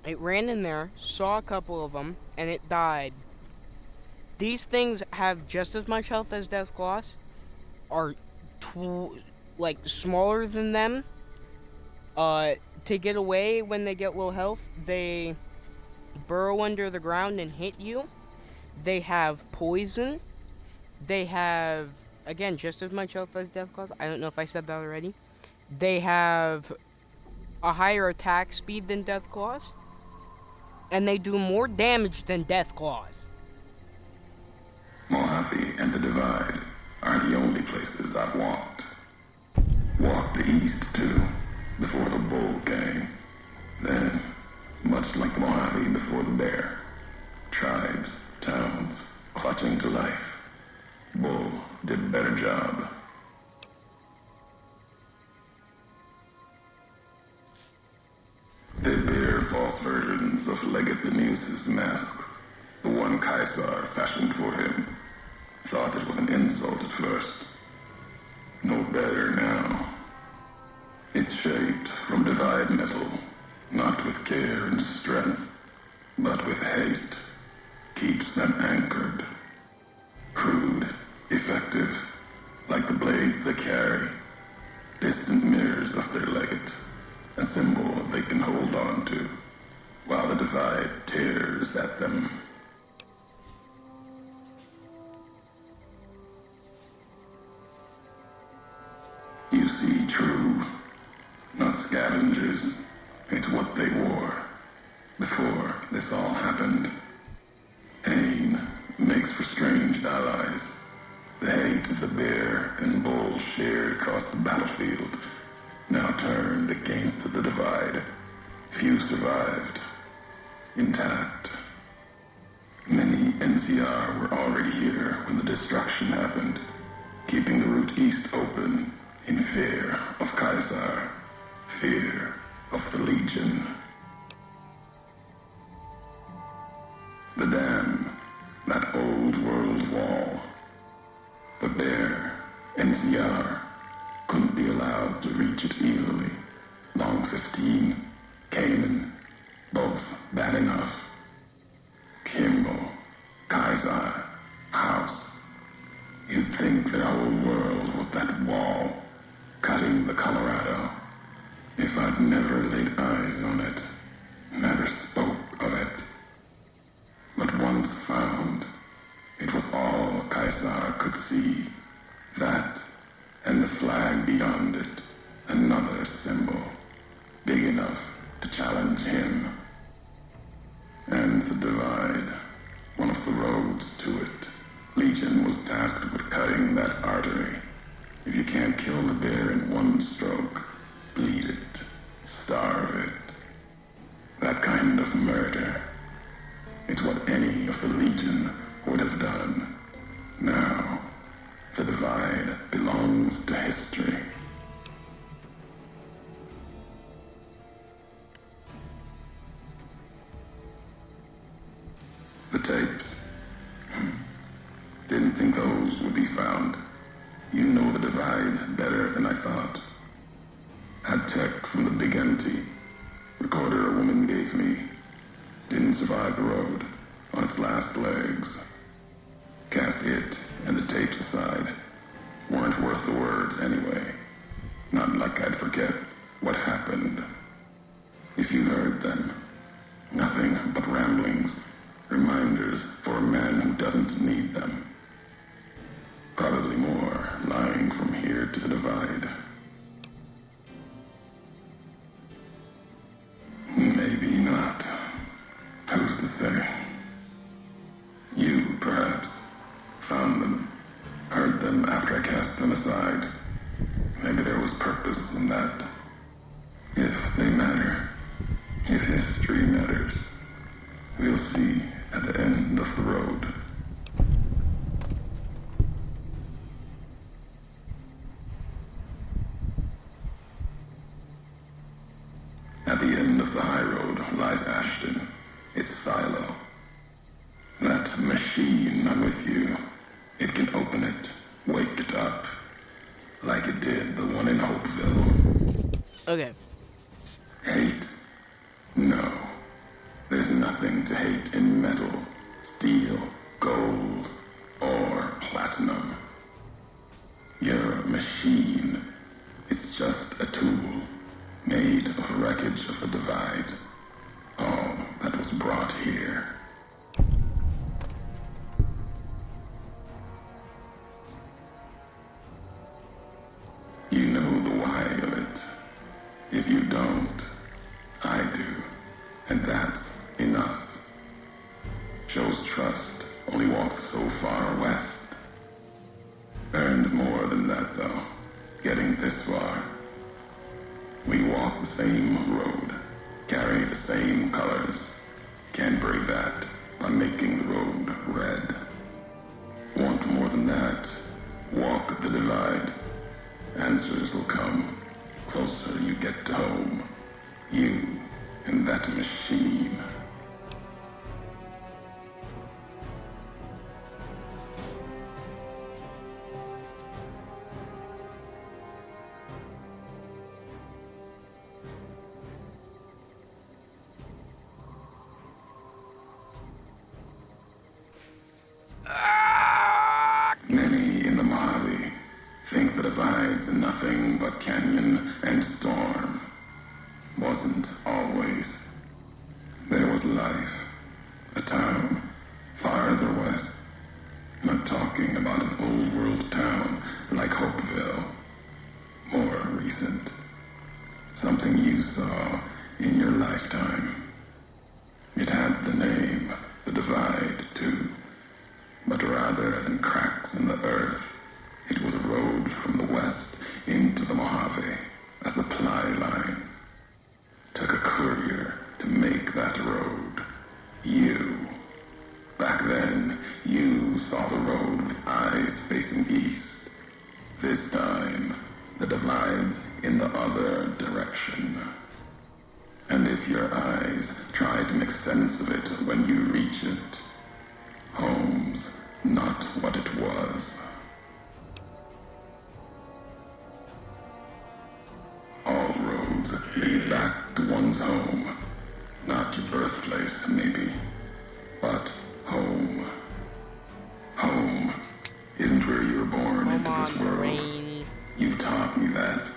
It ran in there, saw a couple of them, and it died. These things have just as much health as Deathclaws, are smaller than them. To get away when they get low health, they burrow under the ground and hit you. They have poison. They have, again, just as much health as Deathclaws. I don't know if I said that already. They have a higher attack speed than Deathclaws. And they do more damage than Deathclaws. Mojave and the Divide are the only places I've walked. Walked the east, too, before the bull came. Then, much like Mojave before the bear, tribes, towns, clutching to life. Bull did a better job. They bear false versions of Legate Benuse's mask, the one Caesar fashioned for him. Thought it was an insult at first. No better now. It's shaped from divide metal, not with care and strength, but with hate. Keeps them anchored. Crude, effective, like the blades they carry. Distant mirrors of their legate. A symbol they can hold on to, while the divide tears at them. You see, true, not scavengers. It's what they wore before this all happened. Pain makes for strange allies. The hate the bear and bull shared across the battlefield now turned against the divide. Few survived, intact. Many NCR were already here when the destruction happened, keeping the route east open in fear of Caesar, fear of the Legion. The dam, that old world wall. The bear, NCR, couldn't be allowed to reach it easily. Long 15, Cayman, both bad enough. Kimball, Caesar, House. You'd think their whole world was that wall, cutting the Colorado. If I'd never laid eyes on it, never spoke of it. But once found, it was all Caesar could see. That, and the flag beyond it, another symbol, big enough to challenge him. And the divide, one of the roads to it. Legion was tasked with cutting that artery. If you can't kill the bear in one stroke, bleed it, starve it. That kind of murder. It's what any of the Legion would have done. Now, the divide belongs to history. The tapes. Didn't think those would be found. You know the divide better than I thought. again, T. Recorder a woman gave me. Didn't survive the road. On its last legs. Cast it and the tapes aside. Weren't worth the words anyway. Not like I'd forget what happened. If you heard them. Nothing but ramblings. Reminders for a man who doesn't need them. Probably more lying from here to the divide. Maybe not. Who's to say? You, perhaps, found them, heard them after I cast them aside. Maybe there was purpose in that. If they matter, if history matters, we'll see at the end of the road. At the end of the high road lies Ashton, its silo. That machine with you, it can open it, wake it up, like it did the one in Hopeville. Okay. Hate? No. There's nothing to hate in metal, steel, gold, or platinum. You're a machine. It's just a tool, made of wreckage of the divide. All that was brought here. You know the why of it. If you don't, I do. And that's enough. Shows trust, only walks so far west. Earned more than that, though, getting this far. We walk the same road, carry the same colors. Can't break that by making the road red. Want more than that? Walk the divide. Answers will come. Closer you get to home. You and that machine. Many in the Mojave think the divide's nothing but canyon and storm. Wasn't always. There was life. A town farther west. Not talking about an old world town like Hopeville. More recent. Something you saw in your lifetime. It had the name, the divide, too. But rather than cracks in the earth, it was a road from the west into the Mojave, a supply line. Took a courier to make that road. You. Back then, you saw the road with eyes facing east. This time, the divide's in the other direction. And if your eyes try to make sense of it when you reach it, home's not what it was. All roads lead back to one's home. Not your birthplace, maybe, but home. Home isn't where you were born into this world. Rain. You taught me that.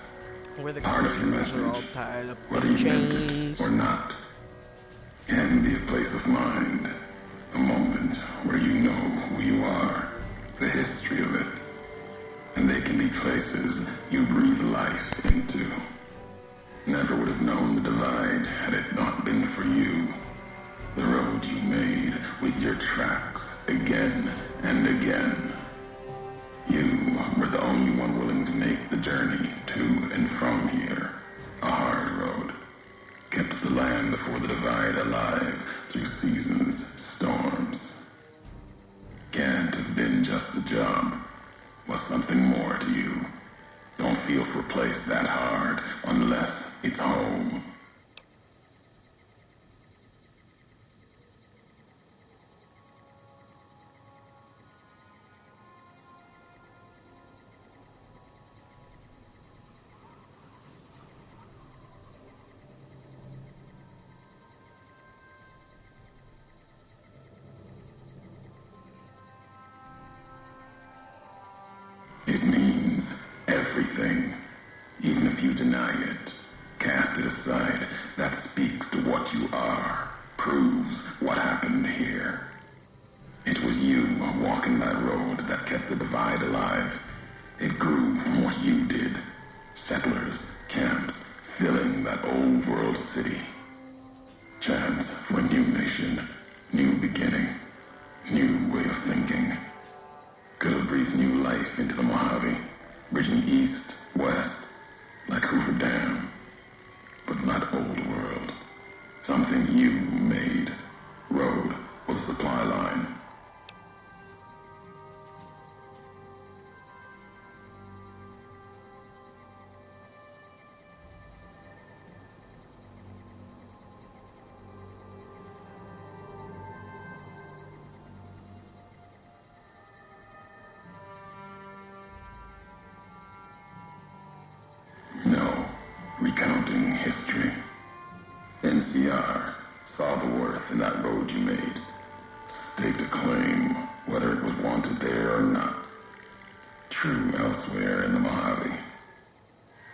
Where the Part of your couriers are all message, tied up whether in you meant chains. it or not, can be a place of mind. A moment where you know who you are, the history of it. And they can be places you breathe life into. Never would have known the divide had it not been for you. The road you made with your tracks again and again. You were the only one willing to make the journey to and from here. A hard road. Kept the land before the divide alive through seasons, storms. Can't have been just a job. Was something more to you. Don't feel for a place that hard unless it's home. to deny it. Cast it aside. That speaks to what you are. Proves what happened here. It was you walking that road that kept the Divide alive. It grew from what you did. Settlers, camps, filling that old world city. Chance for a new nation, new beginning, new way of thinking. Could have breathed new life into the Mojave, bridging east, west, like Hoover Dam. But not old world. Something you made. Road was a supply line. No, recounting history. NCR saw the worth in that road you made. Staked a claim, whether it was wanted there or not. True elsewhere in the Mojave.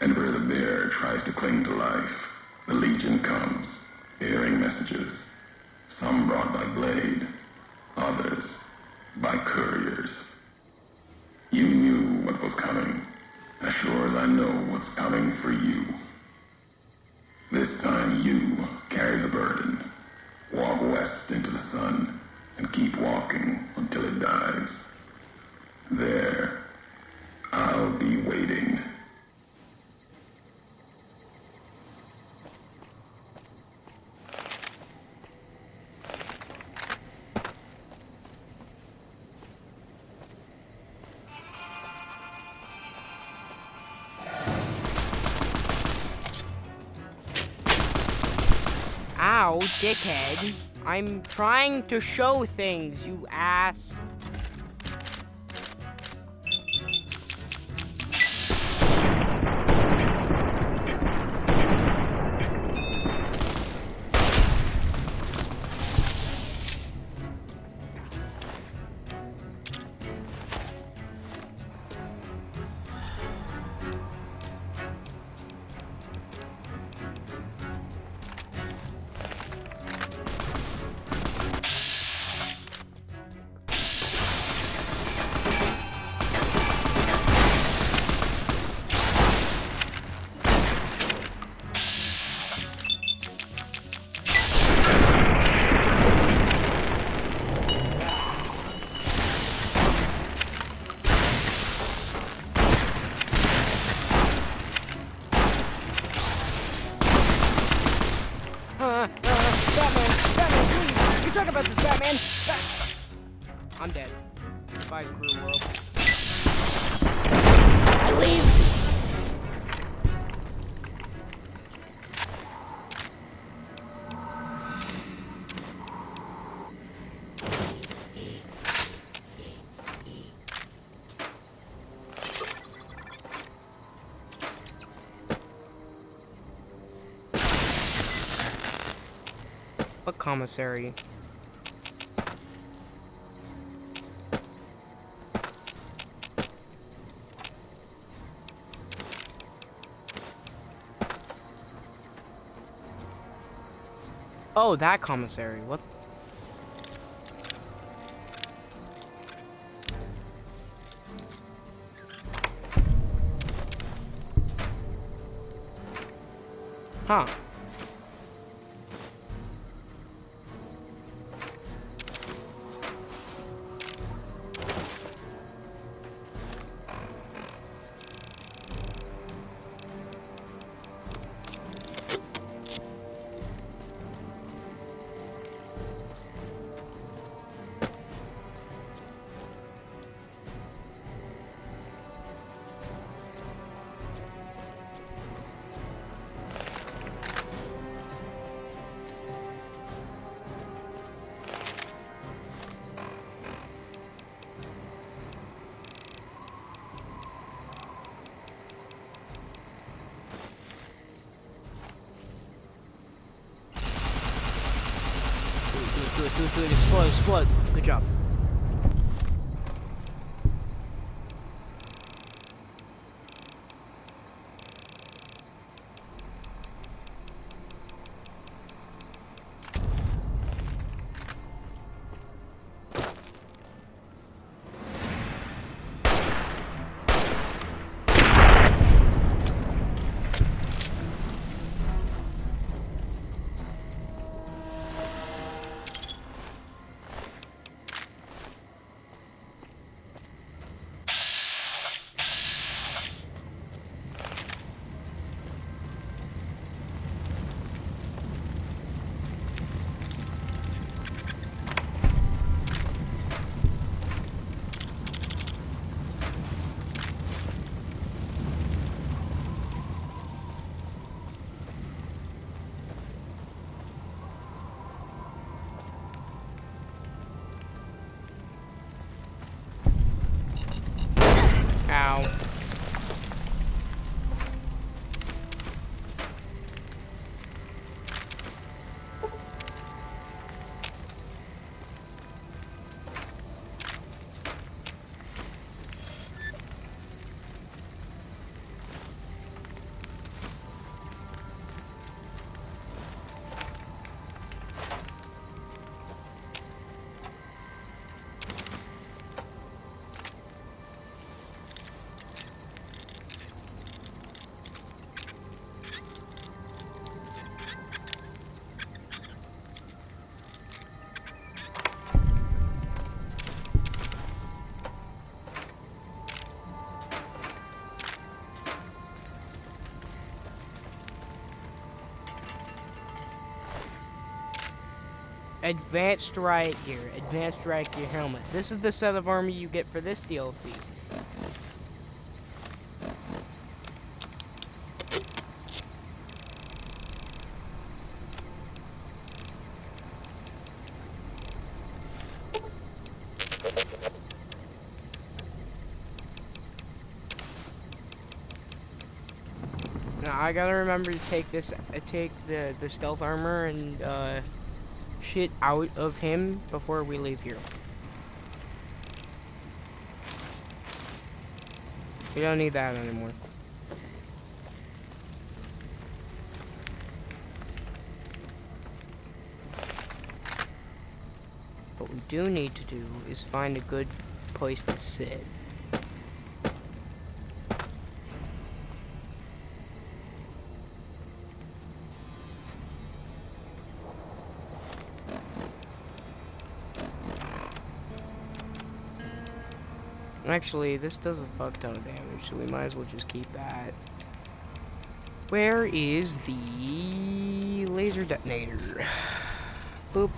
And where the bear tries to cling to life, the Legion comes, bearing messages. Some brought by blade, others by couriers. You knew what was coming, as sure as I know what's coming for you. This time you carry the burden. Walk west into the sun and keep walking until it dies. There, I'll be waiting. Ow, dickhead. I'm trying to show things, you ass. Batman, please! You talk about this, Batman! I'm dead. Goodbye, Crew World. I leave! What commissary? Oh, that commissary. What? Huh. Good. Explode. Good job. Advanced Riot Gear. Advanced Riot Gear helmet. This is the set of armor you get for this DLC. Now I gotta remember to take this, take the stealth armor and shit out of him before we leave here. We don't need that anymore. What we do need to do is find a good place to sit. Actually, this does a fuck ton of damage, so we might as well just keep that. Where is the laser detonator? Boop.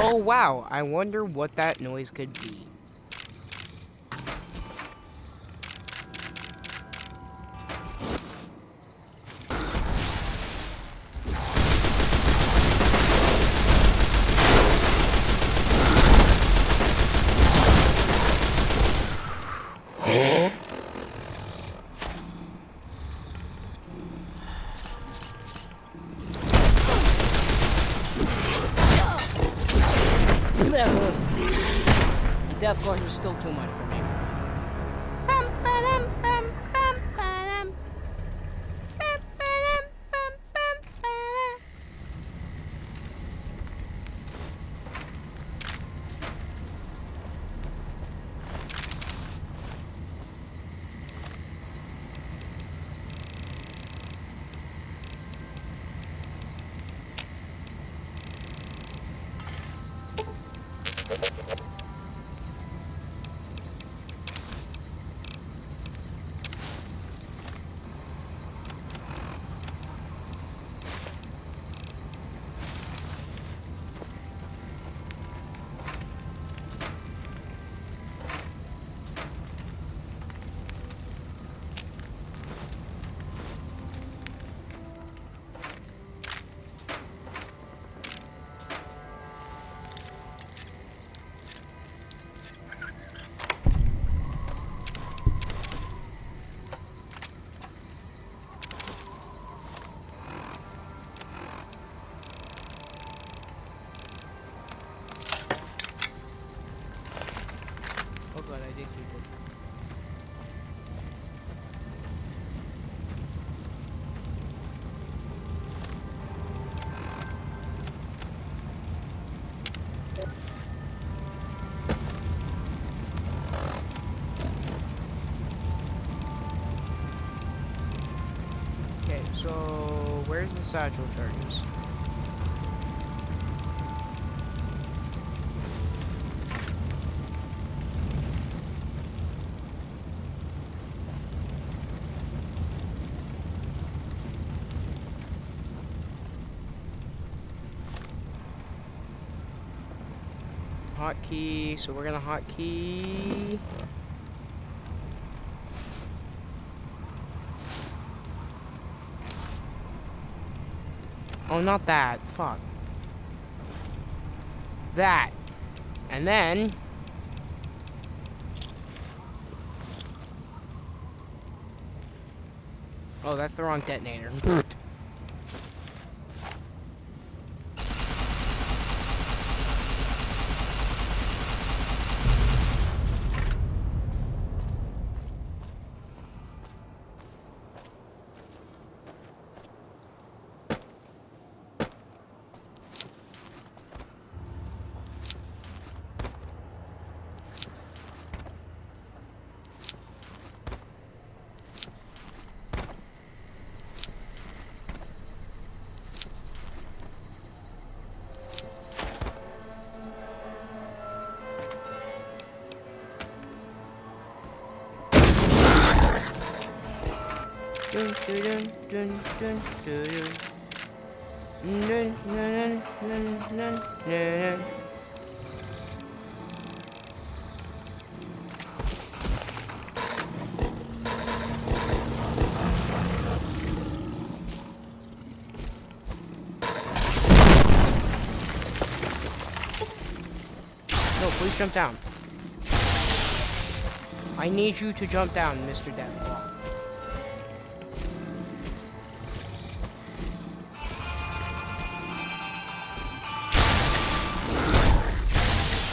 Oh wow, I wonder what that noise could be. Death Course is still too much for me. Oh god, I did keep it. Okay, so where's the satchel charges? Hotkey, so we're gonna hotkey. Oh, not that. Fuck. That. And then... Oh, that's the wrong detonator. Dun, dun, dun, dun, dun, dun. Dun, dun, dun, dun, dun. No, please jump down. I need you to jump down, Mr. Deathclaw.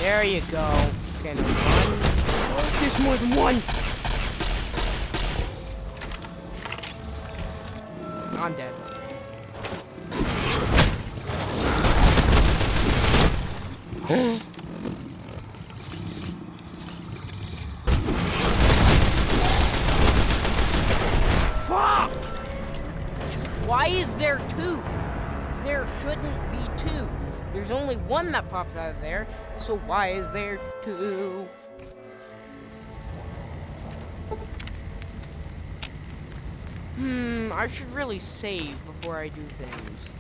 There you go. Okay, no, one. Oh, there's more than one. I'm dead. Fuck! Why is there two? There shouldn't be two. There's only one that pops out of there, so why is there two? I should really save before I do things.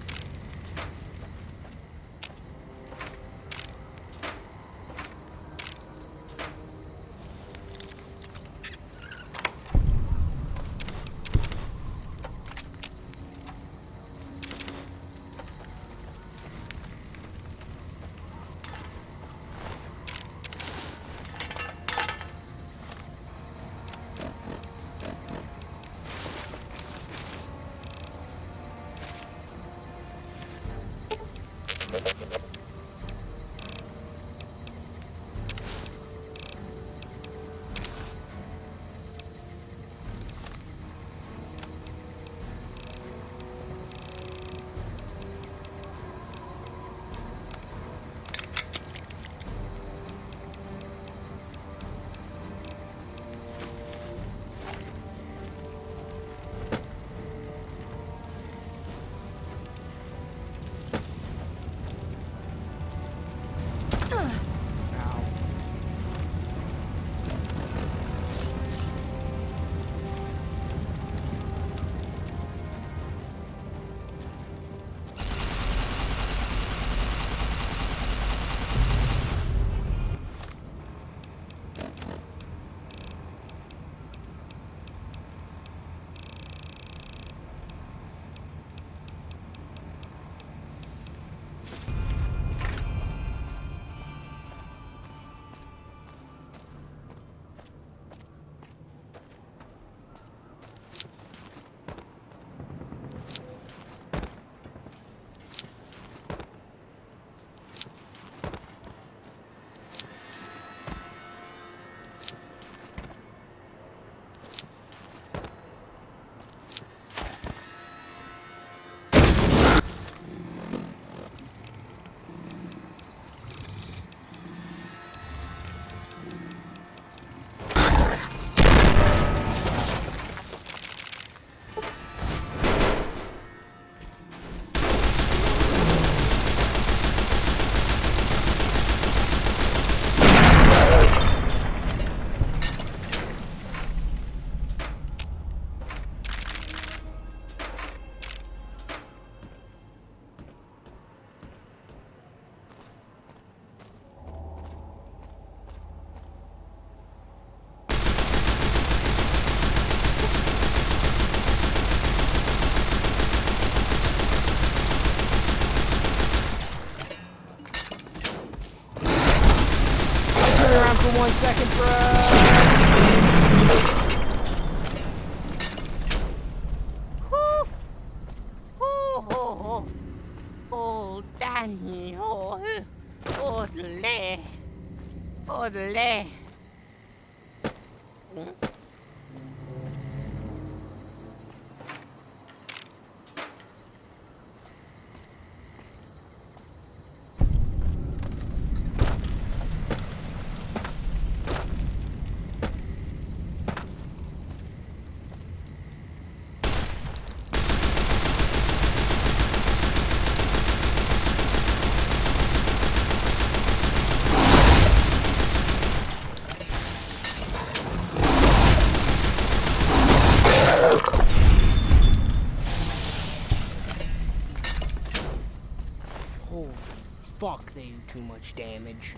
For 1 second, bro. Oh, Danny, Orle. Fuck, they do too much damage.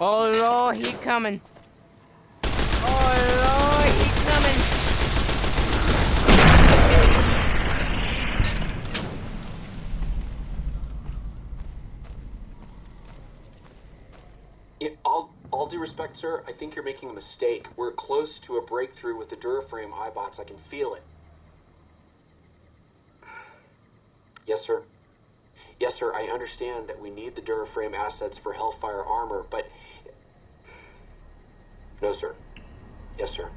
Oh Lord, he coming. Oh Lord, he coming. All due respect, sir, I think you're making a mistake. We're close to a breakthrough with the Duraframe iBots. I can feel it. Yes, sir. Yes, sir, I understand that we need the Duraframe assets for Hellfire armor, but... No, sir. Yes, sir.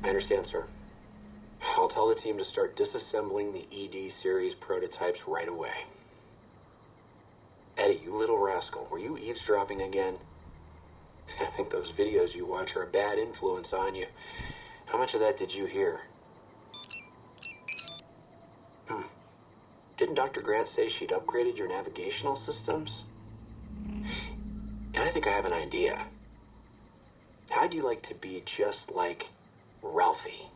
I understand, sir. I'll tell the team to start disassembling the ED series prototypes right away. Eddie, you little rascal, were you eavesdropping again? I think those videos you watch are a bad influence on you. How much of that did you hear? Didn't Dr. Grant say she'd upgraded your navigational systems? And I think I have an idea. How'd you like to be just like Ralphie?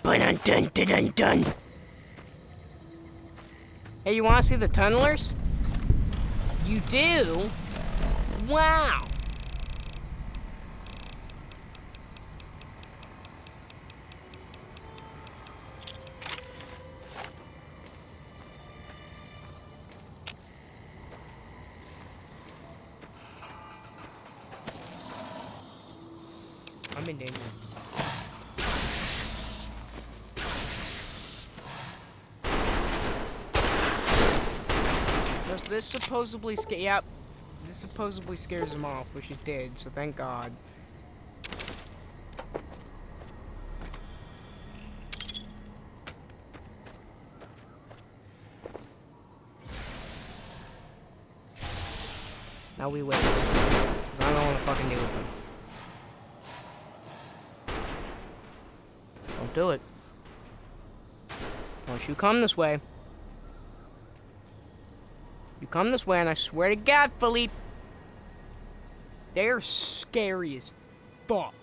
Dun dun dun dun dun. Hey, you want to see the tunnelers? You do? Wow. I'm in danger. This supposedly this supposedly scares him off, which it did, so thank God. Now we wait, because I don't want to fucking deal with them. Don't do it. Don't you come this way. You come this way, and I swear to God, Philippe, they're scary as fuck.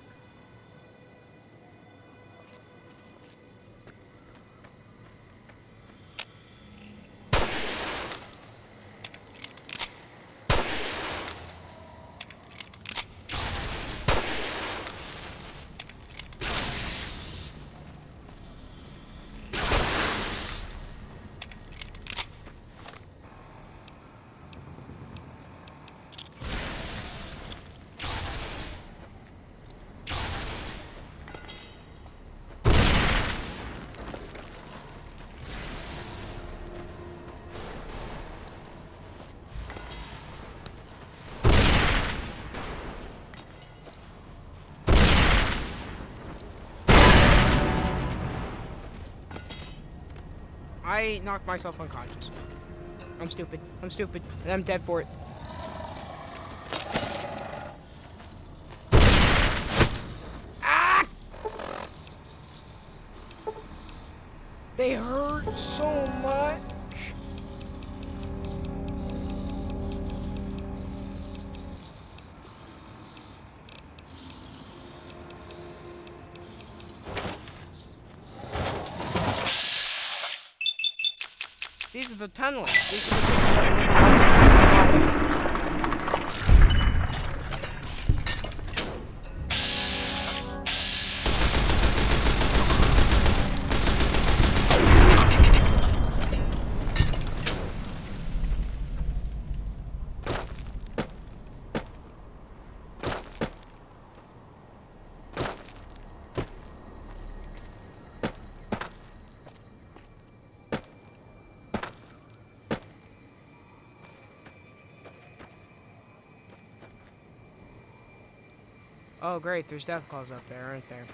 I knocked myself unconscious. I'm stupid. I'm stupid. And I'm dead for it. Ah! They hurt so much. These are the tunnels. These are the Oh great, there's Deathclaws up there, aren't there?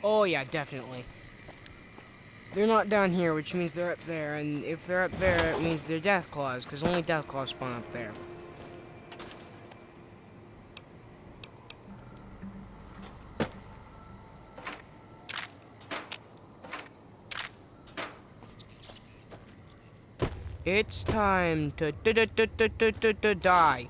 Oh yeah, definitely. They're not down here, which means they're up there, and if they're up there, it means they're Deathclaws, because only Deathclaws spawn up there. It's time to die.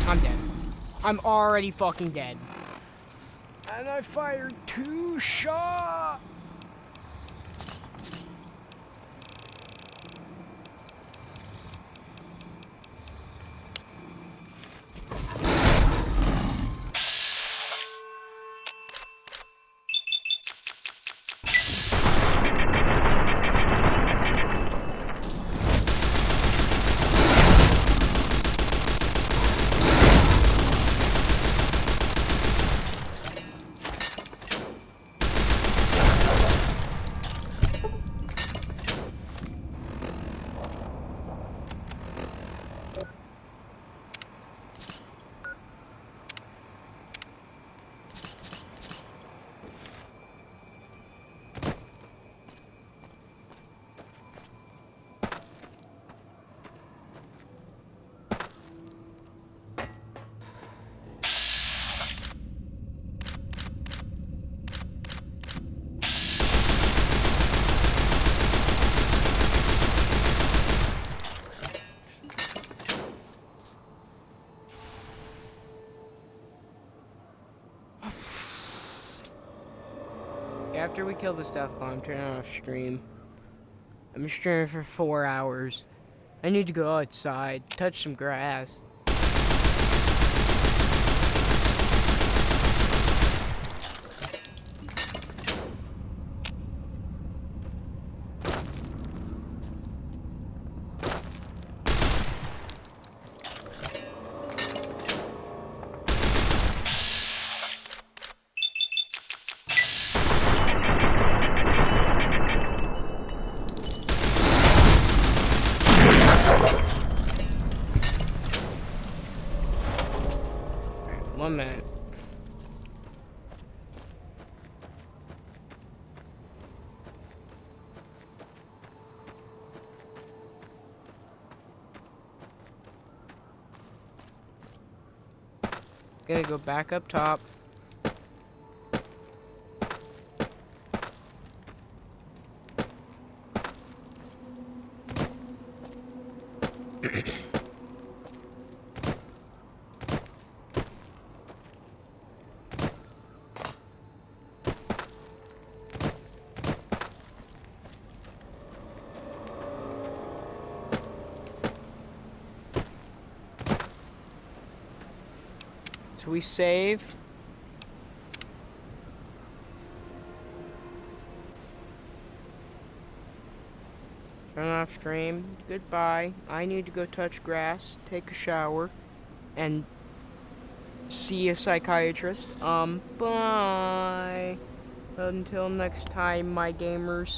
I'm dead. I'm already fucking dead. And I fired 2 shots! after we kill this Death Claw, I'm turning off stream. I'm streaming for 4 hours. I need to go outside, touch some grass. One minute. Gonna go back up top. So we save. Turn off stream. Goodbye. I need to go touch grass, take a shower, and see a psychiatrist. Bye. Until next time, my gamers.